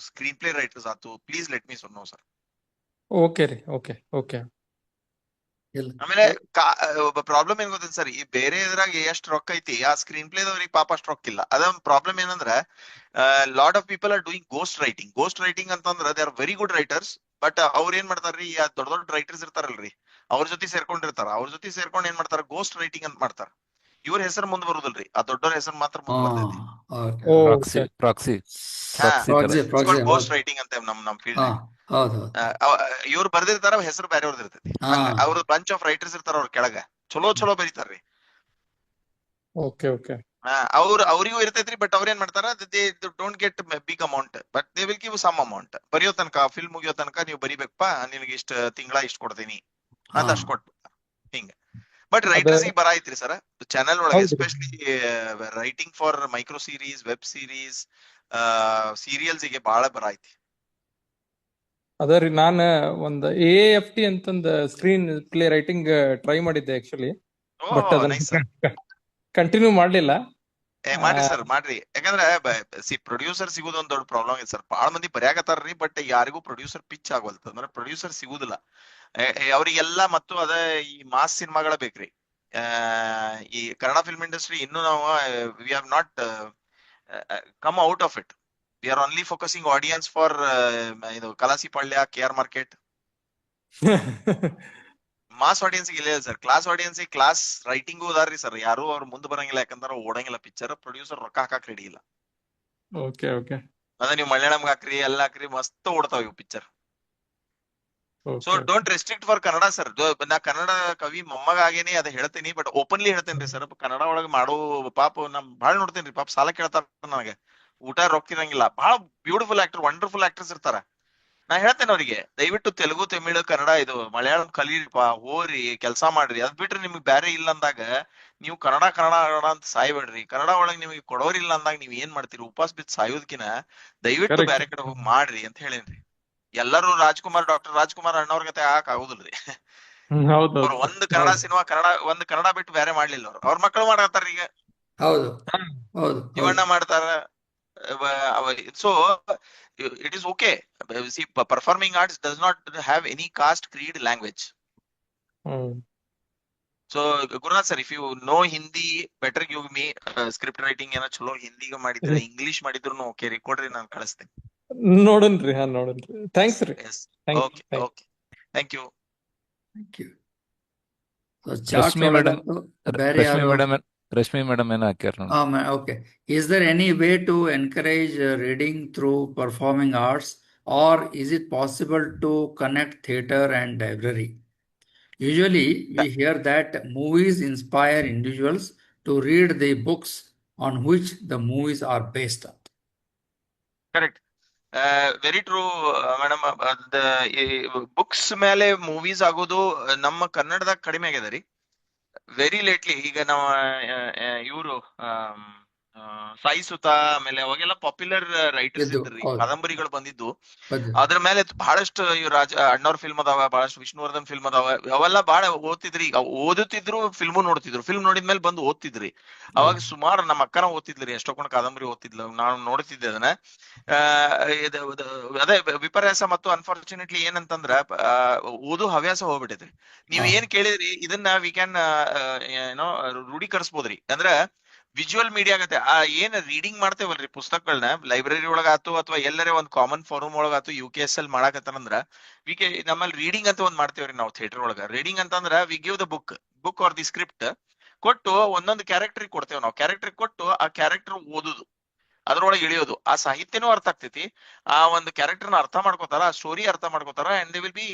screenplay writers atu, please let me know sir. Okay ರೀ, okay okay. ಆಮೇಲೆ problem ಏನ್ ಗೊತ್ತೈತಿ sir, ಈ ಬೇರೆ ಇದ್ರಾಗ ಎಷ್ಟು ರೊಕ್ಕ ಐತಿ, ಆ ಸ್ಕ್ರೀನ್ ಪ್ಲೇದವ್ರಿಗೆ ಪಾಪ ಅಷ್ಟು ರೊಕ್ಕ ಇಲ್ಲ. ಅದೊಂದು ಪ್ರಾಬ್ಲಮ್ ಏನಂದ್ರ, lot of people are doing ghost writing. Ghost writing ಅಂತಂದ್ರ they are very good writers, but ಅವ್ರ ಏನ್ ಮಾಡ್ತಾರ್ರಿ, ಈ ದೊಡ್ಡ ದೊಡ್ಡ ರೈಟರ್ಸ್ ಇರ್ತಾರಲ್ರಿ, ಅವ್ರ ಜೊತೆ ಸೇರ್ಕೊಂಡಿರ್ತಾರ. ಅವ್ರ ಜೊತೆ ಸೇರ್ಕೊಂಡ್ ಏನ್ ಮಾಡ್ತಾರ, ಗೋಸ್ಟ್ ರೈಟಿಂಗ್ ಅಂತ ಮಾಡ್ತಾರ. ಇವ್ರ ಹೆಸರು ಮುಂದ್ ಬರುದಿಲ್ರಿ, ಆ ದೊಡ್ಡವ್ರ ಹೆಸರು ಮಾತ್ರ ಹಾ ಮುಂದ್ ಬರ್ತೈತಿ. ಓಕೆ ಪ್ರಾಕ್ಸಿ ಓಕೆ ಪ್ರಾಕ್ಸಿ ಹಾ, ಪ್ರಾಕ್ಸಿ ತರ. ಪ್ರಾಕ್ಸಿ ಪ್ರಾಕ್ಸಿ ಗೋಸ್ಟ್ ಹೌದು ರೈಟಿಂಗ್ ಅಂತ ನಮ್ ಫೀಲ್ಡ್ ಹಾ ನಾಗ. ಹೌದು ಹೌದು ಇವ್ರು ಬರ್ದಿರ್ತಾರ, ಹೆಸರು ಬೇರೆಯವ್ರದ್ದು ಇರ್ತೈತಿ. ಹಾ ಹಂಗ ಅವ್ರ ಬಂಚ್ ಆಫ್ ರೈಟರ್ಸ್ ಇರ್ತಾರ ಅವ್ರ ಕೆಳಗ, ಚಲೋ ಚಲೋ ಬರೀತಾರ್ರಿ. ಓಕೆ ಓಕೆ ಅವ್ರಿಗೂ ಇರ್ತೈತ್ರಿ, ಬಟ್ ಅವ್ರ ಏನ್ ಮಾಡ್ತಾರ, they don't get big amount, but they will give some amount. ಬರೆಯೋ ತನಕ, ಫಿಲ್ಮ್ ಮುಗಿಯೋ ತನಕ ನೀವು ಬರಿಬೇಕಪ್ಪ, ನಿನಗೆ ಇಷ್ಟ ತಿಂಗಳ ಇಷ್ಟ ಕೊಡ್ತೀನಿ ಹಾ ಅಂತ ಅಷ್ಟ್ ಕೊಟ್ಬಿಡ್ತಾರ ಹಿಂಗ. ಬಟ್ ಅದ ರೈಟರ್ಸ್ ಗೆ ಬರ ಐತ್ರಿ ಸರ್, ಚಾನೆಲ್ ಒಳಗೆ, ಹೌದ್ರಿ especially writing for micro series, web series, serials ಗೆ ಬಹಳ ಬರ ಐತಿ. ಅದರಿ ನಾನ್ ಒಂದ್ AAFT ಅಂತಂದ ಸ್ಕ್ರೀನ್ ಪ್ಲೇ ರೈಟಿಂಗ್ ಟ್ರೈ ಮಾಡಿದ್ದೆ ಆಕ್ಚುಲಿ, ಬಟ್ ಓಹ್, ಅದನ್ನ ನೈಸ್ ಸರ್. ಕಂಟಿನ್ಯೂ ಮಾಡ್ಲಿಲ್ಲ. ಮಾಡ್ರಿ ಸರ್, ಮಾಡ್ರಿ. ಯಾಕಂದ್ರೆ ಪ್ರೊಡ್ಯೂಸರ್ ಸಿಗುದು ಒಂದ್ ದೊಡ್ಡ ಪ್ರಾಬ್ಲಮ್ ಐತಿ ಸರ್. ಬಾಳ ಮಂದಿ ಬರ್ಯಾಕತ್ತಾರ್ರಿ, ಬಟ್ ಯಾರಿಗೂ ಪ್ರೊಡ್ಯೂಸರ್ ಪಿಚ್ ಆಗವಲ್ತು, ಅಂದ್ರೆ ಪ್ರೊಡ್ಯೂಸರ್ ಸಿಗುದಿಲ್ಲ ಅವ್ರಿಗೆಲ್ಲ. ಮತ್ತು ಅದ ಈ ಮಾಸ್ ಸಿನಿಮಾಗಳ ಬೇಕ್ರಿ. ಈ ಕನ್ನಡ ಫಿಲ್ಮ್ ಇಂಡಸ್ಟ್ರಿ ಇನ್ನೂ ನಾವು we have not come out of it. We are only focusing audience for ಇದು ಕಲಾಸಿಪಾಳ್ಯ, KR ಮಾರ್ಕೆಟ್. ಮಾಸ್ ಆಡಿಯನ್ಸ್ ಇಲ್ಲ sir, class audience, class writing ಅದಾರ್ರಿ ಸರ್. ಯಾರು ಅವ್ರು ಮುಂದ್ ಬರಂಗಿಲ್ಲ, ಯಾಕಂದ್ರೆ ಓಡಂಗಿಲ್ಲ ಪಿಕ್ಚರ್. ಪ್ರೊಡ್ಯೂಸರ್ ರೊಕ್ಕ ಹಾಕಕ್ ರೆಡಿ ಇಲ್ಲ. ಓಕೆ ಓಕೆ ಅದ ನೀವು ಮಲಯಾಳಂ ಹಾಕ್ರಿ, ಎಲ್ಲ ಹಾಕ್ರಿ, ಮಸ್ತ್ ಓಡ್ತಾವ ಇವು picture. So okay don't restrict for Kannada sir. ನಾ ಕನ್ನಡ ಕವಿ ಮೊಮ್ಮಗ ಆಗೇನಿ, ಅದ ಹೇಳ್ತೇನಿ, ಬಟ್ ಓಪನ್ಲಿ ಹೇಳ್ತೇನ್ರಿ ಸರ್. ಕನ್ನಡ ಒಳಗ ಮಾಡೋ ಪಾಪ ನಮ್ ಬಾಳ್ ನೋಡ್ತೇನ್ರಿ, ಪಾಪ ಸಾಲ ಕೇಳ್ತಾರ ನನಗೆ, ಊಟ ರೊಕ್ಕಿರಂಗಿಲ್ಲ. ಬಹಳ ಬ್ಯೂಟಿಫುಲ್ ಆಕ್ಟರ್, ವಂಡರ್ಫುಲ್ ಆಕ್ಟರ್ಸ್ ಇರ್ತಾರ. ನಾ ಹೇಳ್ತೇನೆ ಅವ್ರಿಗೆ, ದಯವಿಟ್ಟು ತೆಲುಗು, ತಮಿಳು, ಕನ್ನಡ, ಇದು ಮಲಯಾಳಂ ಕಲೀರಿಪ್ಪ, ಹೋರಿ ಕೆಲಸ ಮಾಡ್ರಿ. ಅದ್ ಬಿಟ್ರೆ ನಿಮ್ಗೆ ಬ್ಯಾರೆ ಇಲ್ಲ ಅಂದಾಗ ನೀವು ಕನ್ನಡ ಕನ್ನಡ ಕನ್ನಡ ಅಂತ ಸಾಯ್ಬೇಡ್ರಿ. ಕನ್ನಡ ಒಳಗ್ ನಿಮಗೆ ಕೊಡೋರಿಲ್ಲ ಅಂದಾಗ ನೀವ್ ಏನ್ ಮಾಡ್ತೀರಿ, ಉಪವಾಸ ಬಿದ್ದು ಸಾಯೋದ್ಕಿನ ದಯವಿಟ್ಟು ಕರೆಕ್ಟ್. ಬ್ಯಾರೆ ಕಡೆ ಹೋಗಿ ಮಾಡ್ರಿ ಅಂತ ಹೇಳೇನ್ರಿ. ಎಲ್ಲರೂ ಡಾಕ್ಟರ್ ರಾಜ್ಕುಮಾರ್ ಅಣ್ಣವ್ರ ಗತೆ ಆಕ್ ಆಗುದಿಲ್ರಿ. ಹೌದೌದು ಅವ್ರು ಒಂದ್ ಕನ್ನಡ ಹೌದು ಸಿನಿಮಾ, ಒಂದ್ ಕನ್ನಡ ಬಿಟ್ಟು ಬೇರೆ ಮಾಡ್ಲಿಲ್ಲ ಅವ್ರ ಮಕ್ಕಳು ಮಾಡತ್ತಾರ ಈಗ. ಹೌದು ಹೌದು ಹೌದು ಶಿವಣ್ಣ ಮಾಡ್ತಾರ. So it is okay. See, performing arts does not have any caste, creed, language. Hmm so Gurunath sir, if you know Hindi, better give me script writing. ಏನೋ ಚಲೋ ಹಿಂದಿಗೆ ಮಾಡಿದ್ರೆ, ಇಂಗ್ಲಿಷ್ ಮಾಡಿದ್ರು ಓಕೆ ರೀ, ಕೊಡ್ರಿ, ನಾನು ಕಳಿಸ್ತೇನೆ. ನೋಡನ್ರಿ, ನೋಡನ್ರಿ. ಥ್ಯಾಂಕ್ಸ್ ರೀ. Yes, thank okay okay, thank you. Thank you. Chart Rashmi madam, ಒಳಗಂತೂ ಬೇರೆ ರಶ್ಮಿ ಯಾವುದು ಮೇಡಮ್, ರಶ್ಮಿ ಮೇಡಮ್ ಏನೋ ಹಾಕ್ಯಾರ ನೋಡಿ. okay. Is there any way to encourage reading through performing arts, or is it possible to connect theater and library? Usually, we hear that movies inspire individuals to read the books on which the movies are based on. Correct, very true madam. Books ಮೇಲೆ movies ಆಗೋದು ನಮ್ಮ ಕನ್ನಡದಾಗ ಕಡಿಮೆ ಆಗ್ಯದ ರೀ. Very lately. ಈಗ ನಾವು ಇವರು ಸಾಯಿ ಸುತ, ಆಮೇಲೆ ಅವಾಗೆಲ್ಲ ಪಾಪ್ಯುಲರ್ ರೈಟರ್ಸ್ ಇದ್ದು, ಇದ್ರಿ, ಹೌದು. ಕಾದಂಬರಿಗಳು ಬಂದಿದ್ದು. ಬಂದಿದ್ದು. ಅದ್ರ ಮೇಲೆ ಬಹಳಷ್ಟು ಇವ್ ಅಣ್ಣವ್ರ ಫಿಲ್ಮ್ ಅದಾವ, ಬಹಳಷ್ಟು ವಿಷ್ಣುವರ್ಧನ್ ಫಿಲ್ಮ್ ಅದಾವ. ಅವೆಲ್ಲ ಬಹಳ ಓದ್ತಿದ್ರಿ. ಈಗ ಓದುತ್ತಿದ್ರು, ಫಿಲ್ಮು ನೋಡ್ತಿದ್ರು. ಫಿಲ್ಮ್ ನೋಡಿದ್ಮೇಲೆ ಬಂದು ಓದ್ತಿದ್ರಿ. ಅವಾಗ ಸುಮಾರು ನಮ್ಮ ಅಕ್ಕನ ಓದ್ತಿದ್ರಿ, ಎಷ್ಟೊಂದು ಕಾದಂಬರಿ ಓದ್ತಿದ್ಲು, ನಾನು ನೋಡ್ತಿದ್ದೆ ಅದನ್ನ. ಅದೇ ವಿಪರ್ಯಾಸ. ಮತ್ತು ಅನ್ಫಾರ್ಚುನೇಟ್ಲಿ ಏನಂತಂದ್ರ, ಓದು ಹವ್ಯಾಸ ಹೋಗ್ಬಿಟ್ಟೈತ್ರಿ. ನೀವ್ ಏನ್ ಕೇಳಿದ್ರಿ, ಇದನ್ನ ವಿ ಕ್ಯಾನ್ ಏನೋ ರೂಢೀಕರಿಸಬಹುದ್ರಿ. ಅಂದ್ರ ವಿಜುವಲ್ ಮೀಡಿಯಾ ಆಗತ್ತೆ. ಏನ್ ರೀಡಿಂಗ್ ಮಾಡ್ತೇವಲ್ರಿ ಪುಸ್ತಕಗಳನ್ನ, ಲೈಬ್ರರಿ ಒಳಗ ಆತು ಅಥವಾ ಎಲ್ಲರೇ ಒಂದ್ ಕಾಮನ್ ಫಾರಂ ಒಳಗ ಆತು, UKSL ಮಾಡಾಕತ್ತಾರಂದ್ರ ನಮ್ಮಲ್ಲಿ ರೀಡಿಂಗ್ ಅಂತ ಒಂದ್ ಮಾಡ್ತೇವ್ರಿ ನಾವು ಥಿಯೇಟರ್ ಒಳಗ. ರೀಡಿಂಗ್ ಅಂತಂದ್ರ we give the book R the script ಕೊಟ್ಟು ಒಂದೊಂದು ಕ್ಯಾರೆಕ್ಟರ್ ಕೊಡ್ತೇವೆ ನಾವು. ಕ್ಯಾರೆಕ್ಟರ್ ಕೊಟ್ಟು ಆ ಕ್ಯಾರೆಕ್ಟರ್ ಓದುದು, ಅದ್ರೊಳಗೆ ಇಳಿಯೋದು. ಆ ಸಾಹಿತ್ಯನೂ ಅರ್ಥ ಆಗ್ತೈತಿ, ಆ ಒಂದು ಕ್ಯಾರೆಕ್ಟರ್ನ ಅರ್ಥ ಮಾಡ್ಕೋತಾರ, ಆ ಸ್ಟೋರಿ ಅರ್ಥ ಮಾಡ್ಕೋತಾರ, and they will be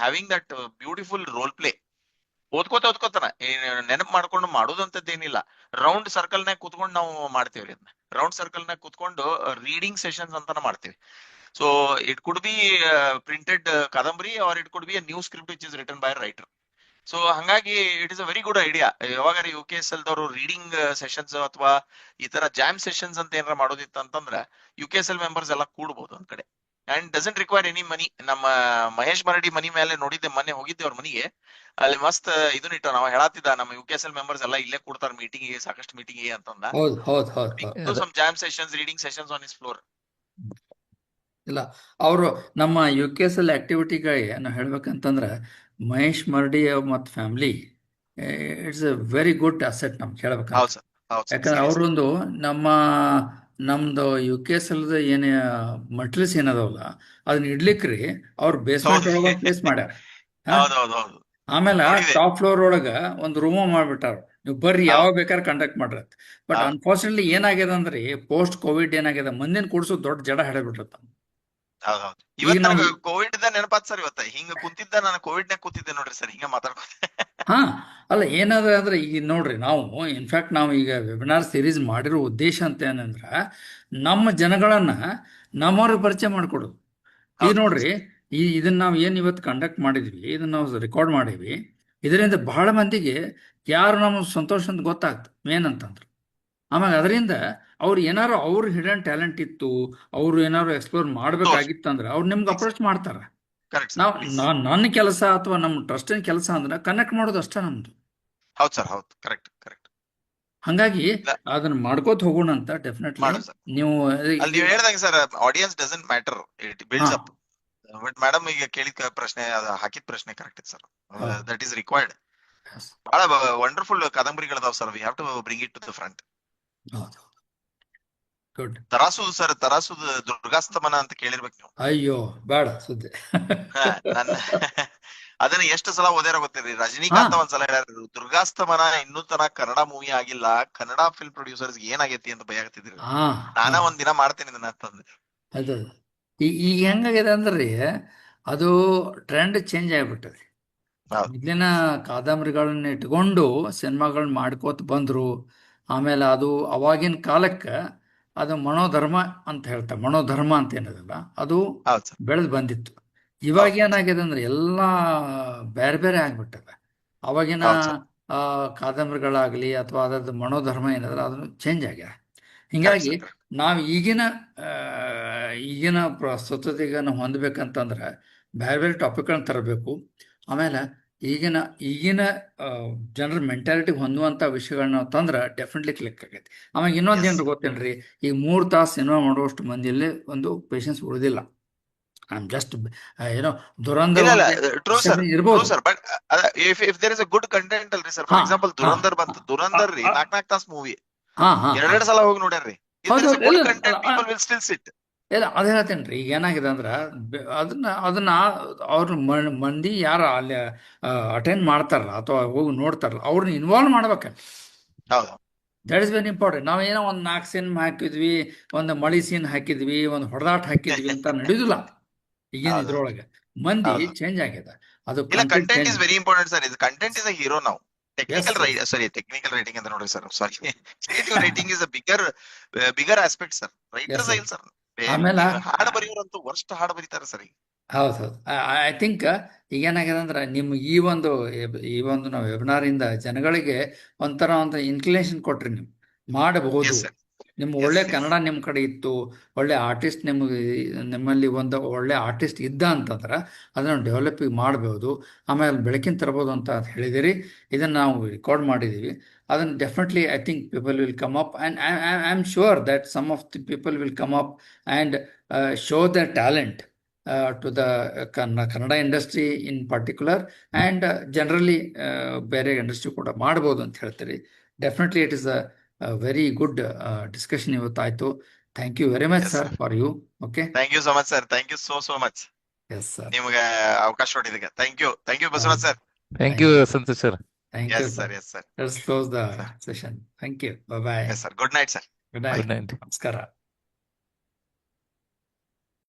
having that beautiful role play. ಓದ್ಕೋತಾನ, ನೆನಪು ಮಾಡ್ಕೊಂಡು ಮಾಡೋದಂತದ್ದೇನಿಲ್ಲ. ರೌಂಡ್ ಸರ್ಕಲ್ ನಾಗ ಕುತ್ಕೊಂಡು ನಾವು ಮಾಡ್ತೇವ್ರಿ ಅದನ್ನ. ರೌಂಡ್ ಸರ್ಕಲ್ ನಾಗ ಕುತ್ಕೊಂಡು ರೀಡಿಂಗ್ ಸೆಷನ್ಸ್ ಅಂತಾನ ಮಾಡ್ತೇವೆ. So it could be printed ಕಾದಂಬರಿ, or it could be a new script which is written by writer. So ಹಂಗಾಗಿ it is a very good idea. ಯಾವಾಗ UKSL ದವರು ರೀಡಿಂಗ್ ಸೆಷನ್ಸ್ ಅಥವಾ ಈ ತರ ಜಾಮ್ ಸೆಷನ್ಸ್ ಅಂತ ಏನಾರ ಮಾಡೋದಿತ್ತು ಅಂತಂದ್ರ, UKSL ಮೆಂಬರ್ಸ್ ಎಲ್ಲ ಕೂಡ್ಬೋದು ಒಂದ್ ಕಡೆ. And doesn't require any money. ನಮ್ಮ ಮಹೇಶ್ ಮರಡಿ ಮನಿ ಮೇಲೆ ನೋಡಿದ್ದೆ, ಮೊನ್ನೆ ಹೋಗಿದ್ದೆ ಅವ್ರ ಮನಿಗೆ. ಅಲ್ಲಿ ಮಸ್ತ್ ಇದನ್ನ ಇಟ್ಟ. ನಾವು ಹೇಳತ್ತಿದ್ದ, ನಮ್ಮ UKSL ಮೆಂಬರ್ಸ್ ಎಲ್ಲ ಇಲ್ಲೇ ಕೂಡ್ತಾರ ಮೀಟಿಂಗ್, ಸಾಕಷ್ಟು ಮೀಟಿಂಗ್ ಅಂತಂದ. ಹೌದು ಹೌದು ಹೌದು some jam sessions, reading sessions on his floor. ಇಲ್ಲ, ಅವರು ನಮ್ಮ UKSL ಆಕ್ಟಿವಿಟಿಗಳಿಗೆ ನಾವು ಹೇಳ್ಬೇಕಂತಂದ್ರೆ, ಮಹೇಶ್ ಮರ್ಡಿ ಮತ್ತು family it's A very good asset ನಮ್ಗೆ ಹೇಳ್ಬೇಕಂತ. ಹೌದು ಸರ್, ಹೌದು ಸರ್, ಯಾಕಂದ್ರೆ seriously. ಅವರೊಂದು ನಮ್ಮ ನಮ್ದು ಯು ಕೆ ಎಸ್ ಎಲ್ದ ಏನೇ ಮಟೀರಿಯಲ್ಸ್ ಏನದಾವಲ್ಲ ಅದನ್ನ ಇಡ್ಲಿಕ್ರಿ ಅವ್ರು ಬೇಸ್ಮೆಂಟ್ ಹೌದ್ರಿ. ಒಳಗ ಪ್ಲೇಸ್ ಮಾಡ್ಯಾರ. ಹಾ ಹೌದು ಆಮೇಲೆ ನೋಡಿದೆ. ಟಾಪ್ ಫ್ಲೋರ್ ಒಳಗ ಒಂದು ರೂಮ್ ಮಾಡ್ಬಿಟ್ಟಾರ, ನೀವು ಬರ್ರಿ ಯಾವ ಹೌದು ಬೇಕಾದ್ರೆ ಕಂಡಕ್ಟ್ ಮಾಡ್ರಿ. ಬಟ್ ಹೌದು ಅನ್ಫಾರ್ಚುನೇಟ್ಲಿ ಏನಾಗ್ಯದ ಅಂದ್ರೆ ಪೋಸ್ಟ್ ಕೋವಿಡ್ ಏನಾಗ್ಯದ, ಮಂದಿನ ಕೂಡ್ಸೋದು ದೊಡ್ಡ ಜಡ ಹಿಡಿದ್ಬಿಟ್ಟತ್ತ. ಹೌದು ಈಗ ಇವತ್ ನಾವು ನನಗ ಕೋವಿಡ್ ಇದ್ದ ನೆನಪಾತ್ ಸರ್. ಇವತ್ತ ಹಿಂಗ ಕುಂತಿದ್ದ, ನಾನು ಕೋವಿಡ್ ನಾಗ ಕೂತಿದ್ದೆ ನೋಡ್ರಿ ಸರ್, ಹಿಂಗ ಮಾತಾಡ್ಕೊತ. ಹಾ ಅಲ್ಲ ಏನಾದ್ರೆ ಅಂದ್ರೆ ಈಗ ನೋಡ್ರಿ, ನಾವು ಇನ್ಫ್ಯಾಕ್ಟ್ ನಾವು ಈಗ ವೆಬಿನಾರ್ ಸೀರೀಸ್ ಮಾಡಿರೋ ಉದ್ದೇಶ ಅಂತ ಏನಂದ್ರೆ ನಮ್ಮ ಜನಗಳನ್ನ ನಮ್ಮವ್ರಿಗೆ ಪರಿಚಯ ಮಾಡಿಕೊಡೋದು. ಈಗ ಹೌದು ನೋಡ್ರಿ, ಇದನ್ನ ನಾವು ಏನು ಇವತ್ತು ಕಂಡಕ್ಟ್ ಮಾಡಿದ್ವಿ, ಇದನ್ನ ನಾವು ರೆಕಾರ್ಡ್ ಮಾಡೀವಿ. ಇದರಿಂದ ಬಹಳ ಮಂದಿಗೆ ಯಾರು ನಮ್ಮ ಸಂತೋಷ ಅಂತ ಗೊತ್ತಾಗ್ತದೆ ಮೇನ್ ಅಂತಂದ್ರೆ. ಆಮೇಲೆ ಅದರಿಂದ ಅವ್ರು ಏನಾರು ಅವ್ರ ಹಿಡನ್ ಟ್ಯಾಲೆಂಟ್ ಇತ್ತು, ಅವ್ರು ಏನಾರು ಎಕ್ಸ್ಪ್ಲೋರ್ ಮಾಡ್ಬೇಕಾಗಿತ್ತಂದ್ರೆ ಅವ್ರು ನಿಮ್ಗೆ ಅಪ್ರೋಚ್ ಮಾಡ್ತಾರೆ. ಕರೆಕ್ಟ್ ಸರ್, ನಾವು ಪ್ಲೀಸ್. ನನ್ನ ಕೆಲಸ ಅಥವಾ ನಮ್ಮ ಟ್ರಸ್ಟಿನ ಕೆಲಸ ಅಂದ್ರೆ ಕನೆಕ್ಟ್ ಮಾಡೋದು ಅಷ್ಟೇ ನಮ್ದು. ಹೌದು ಸರ್, ಹೌದು, ಕರೆಕ್ಟ್. ಹಂಗಾಗಿ ಅದನ್ನ ಮಾಡ್ಕೋತ ಹೋಗೋಣ ಅಂತ ಡೆಫಿನೆಟ್ಲಿ ಮಾಡೋಣ ಸರ್. ನೀವು ಅಲ್ಲಿ ನೀವು ಹೇಳ್ದಂಗೆ sir, audience doesn't matter, it builds ಹಾ ಅಪ್. ಬಟ್ ಮೇಡಮ್ ಈಗ ಕೇಳಿದ ಪ್ರಶ್ನೆ, ಅದು ಹಾಕಿದ ಪ್ರಶ್ನೆ ಕರೆಕ್ಟ್ ಇದೆ ಸರ್. ಹೌದು. That is required. Yes. ಬಹಳ ವಂಡರ್ಫುಲ್ ಕಾದಂಬರಿಗಳದಾವ್ sir. We have to bring it to the front. ಹೌದು. ಗುಡ್. ತರಾಸು ಸರ್, ತರಾಸುದ ದುರ್ಗಾಸ್ತಮನ ಅಂತ ಕೇಳಿರ್ಬೇಕು ನೀವು. ಅಯ್ಯೋ ಬೇಡ ಸುದ್ದಿ. ನನ್ನ ಅದನ್ನ ಎಷ್ಟು ಸಲ ಓದ್ಯಾರ ಗೊತ್ತಿರಿ. ರಜನಿಕಾಂತ್ ಹಾ ಒಂದ್ಸಲ ಹೇಳ್ಯಾರ, ದುರ್ಗಾಸ್ತಮನ ಇನ್ನೂ ತನಕ ಕನ್ನಡ ಮೂವಿ ಆಗಿಲ್ಲ, ಕನ್ನಡ ಫಿಲ್ಮ್ ಪ್ರೊಡ್ಯೂಸರ್ಸ್ ಏನಾಗೈತಿ ಅಂತ ಭಯಾಗ್ತಿದ್ರಿ. ಹಾ ನಾನ ಒಂದ್ ದಿನ ಮಾಡ್ತೇನೆ ಇದನ್ನ ಅಂತಂದೆ. ಅದು ಈಗ ಹೆಂಗಾಗಿದೆ ಅಂದ್ರೆ ಅದು ಟ್ರೆಂಡ್ ಚೇಂಜ್ ಆಗಿಬಿಟ್ಟದೆ. ಹೌದು ಮೊದಲಿನ ಕಾದಂಬರಿಗಳನ್ನ ಇಟ್ಕೊಂಡು ಸಿನಿಮಾಗಳನ್ನ ಮಾಡ್ಕೋತ ಬಂದ್ರು. ಆಮೇಲೆ ಅದು ಅವಾಗಿನ ಕಾಲಕ್ಕೆ ಅದು ಮನೋಧರ್ಮ ಅಂತ ಹೇಳ್ತಾರೆ. ಮನೋಧರ್ಮ ಅಂತ ಏನದಲ್ಲ, ಅದು ಹೌದು ಸರ್, ಬೆಳೆದು ಬಂದಿತ್ತು. ಇವಾಗ ಹೌದು ಏನಾಗಿದೆ ಅಂದ್ರೆ ಎಲ್ಲ ಬೇರೆ ಬೇರೆ ಆಗ್ಬಿಟ್ಟದೆ. ಅವಾಗಿನ ಹೌದು ಸರ್, ಕಾದಂಬರಿಗಳಾಗಲಿ ಅಥವಾ ಅದರದ್ದು ಮನೋಧರ್ಮ ಏನದಲ್ಲ ಅದನ್ನು ಚೇಂಜ್ ಆಗ್ಯಾರ. ಕರೆಕ್ಟ್ ಹಿಂಗಾಗಿ ಸರ್, ಕರೆಕ್ಟ್. ನಾವು ಈಗಿನ ಪ್ರಸ್ತುತತೆಗೆ ನಾವು ಹೊಂದಬೇಕಂತಂದ್ರೆ ಬೇರೆ ಬೇರೆ ಟಾಪಿಕ್ಗಳನ್ನ ತರಬೇಕು. ಆಮೇಲೆ ಈಗಿನ ಜನರ ಮೆಂಟಾಲಿಟಿಗೆ ಹೊಂದುವಂಥ ವಿಷಯಗಳನ್ನ ನಾವು ತಂದ್ರೆ ಡೆಫಿನೆಟ್ಲಿ ಕ್ಲಿಕ್ ಆಗೈತಿ. ಆಮೇಲೆ ಇನ್ನೊಂದು ಎಸ್ ಏನ್ರಿ ಗೊತ್ತೇನ್ರಿ, ಈಗ 3 ತಾಸು ಸಿನಿಮಾ ಮಾಡುವಷ್ಟು ಮಂದಿಯಲ್ಲಿ ಒಂದು ಪೇಷನ್ಸ್ ಉಳಿದಿಲ್ಲ. ಐ ಆಮ್ ಜಸ್ಟ್ ಏನೋ ದುರಂಧರ್ ಇಲ್ಲ ಒಂದು ಟ್ರೂ ಸರ್, ಟ್ರೂ ಇರ್ಬೋದು. Sir. But if there is a good content ಅಲ್ರಿ ಸರ್. ಹಾ ಫಾರ್ ಎಕ್ಸಾಂಪಲ್ ಹಾ ದುರಂಧರ್ ಬಂತು. ದುರಂಧರ್ ರೀ 4 ತಾಸ್ ಮೂವಿ, ಹಾ ಹಾ ಹಾ ಎರಡೆರಡು ಸಲ ಹೋಗಿ ನೋಡ್ಯಾರ್ರಿ. ಇಫ್ ದೇರ್ ಹೌದು. ಇಸ್ ಅ ಗುಡ್ ಇಲ್ಲ ಕಂಟೆಂಟ್, ಪೀಪಲ್ ವಿಲ್ ಸ್ಟಿಲ್ ಸಿಟ್. ಇಲ್ಲ ಅದೇ ಹೇಳ್ತೇನೆ ರೀ. ಈಗ ಏನಾಗಿದೆ ಅಂದ್ರೆ ಅದನ್ನ ಅವ್ರ ಮಂದಿ ಯಾರು ಅಲ್ಲಿ ಅಟೆಂಡ್ ಮಾಡ್ತಾರಲ್ಲ ಅಥವಾ ಹೋಗಿ ನೋಡ್ತಾರಲ್ಲ ಅವ್ರನ್ನ ಇನ್ವಾಲ್ವ್ ಮಾಡ್ಬೇಕಲ್ಲ. ಹೌದು ದಟ್ ಇಸ್ ವೆರಿ ಇಂಪಾರ್ಟೆಂಟ್. ನಾವೇನೋ ಒಂದು 4 ಸೀನ್ ಹಾಕಿದ್ವಿ, ಒಂದು ಮಳಿ ಸೀನ್ ಹಾಕಿದ್ವಿ, ಒಂದು ಹೊಡೆದಾಟ ಹಾಕಿದ್ವಿ ಅಂತ ನಡೆಯುದಿಲ್ಲ. ಈಗಿನ ಹೌದು ಇದ್ರೊಳಗೆ ಮಂದಿ ಹೌದು. ಚೇಂಜ್ ಆಗಿದೆ. ಅದು ಇಲ್ಲ, content content change. Is very important sir. ಇದು ಕಂಟೆಂಟ್ ಇಸ್ ಅ ಹೀರೋ ನಾವು. ಎಸ್ ಟೆಕ್ನಿಕಲ್ ರೈಟಿಂಗ್ ಅಂತ ನೋಡ್ರಿ sir. Sorry, creative writing is a bigger aspect sir. Writers ಇಲ್ಲ ಸರ್. ಆಮೇಲೆ ಹಾಡು ಬರೆಯೋರಂತೂ ವರ್ಸ್ಟ್ ಹಾಡು ಬರೀತಾರೆ ಸರ್ ಈಗ. ಹೌದು. ಐ ಥಿಂಕ್ ಈಗ ಏನಾಗಿದೆ ಅಂದ್ರೆ ನಿಮ್ಮ ಈ ಒಂದು ನಾವು ವೆಬಿನಾರಿಂದ ಜನಗಳಿಗೆ ಒಂಥರ ಒಂದು ಇನ್ಕ್ಲಿನೇಷನ್ ಕೊಟ್ರಿ. ನೀವು ಮಾಡಬಹುದು. ಎಸ್ ಸರ್, ನಿಮ್ಮ ಎಸ್ ಒಳ್ಳೆ ಎಸ್. ಕನ್ನಡ ನಿಮ್ಮ ಕಡೆ ಇತ್ತು, ಒಳ್ಳೆ ಆರ್ಟಿಸ್ಟ್ ನಿಮ್ಮಲ್ಲಿ ಒಂದು ಒಳ್ಳೆ ಆರ್ಟಿಸ್ಟ್ ಇದ್ದ ಅಂತಂದ್ರೆ ಅದನ್ನು ಡೆವಲಪ್ ಮಾಡಬಹುದು, ಆಮೇಲೆ ಬೆಳಕಿನ ತರ್ಬೋದು ಅಂತ ಹೇಳಿದಿರಿ. ಇದನ್ನು ನಾವು ರೆಕಾರ್ಡ್ ಮಾಡಿದ್ದೀವಿ. ಅದನ್ನು definitely I think people will come up and I am sure that some of the people will come up and show the talent to the Kannada industry in particular and generally ಬೇರೆ industry ಕೂಡ ಮಾಡ್ಬೋದು ಅಂತ ಹೇಳ್ತೀರಿ. Definitely it is a very good discussion ಇವತ್ತಾಯಿತು. Thank you very much Yes, sir sir. For you. Okay, thank you so much sir. Thank you so much. Yes sir, ನಿಮ್ಗೆ ಅವಕಾಶ ಕೊಟ್ಟಿದ್ದಕ್ಕೆ thank you Basavaraj sir. Thank you Santosh sir. Thank you yes sir. Sir, yes sir, let's close the sir. Session. Thank you. Bye. Yes sir. Good night sir. Good night. Good night. ನಮಸ್ಕಾರ.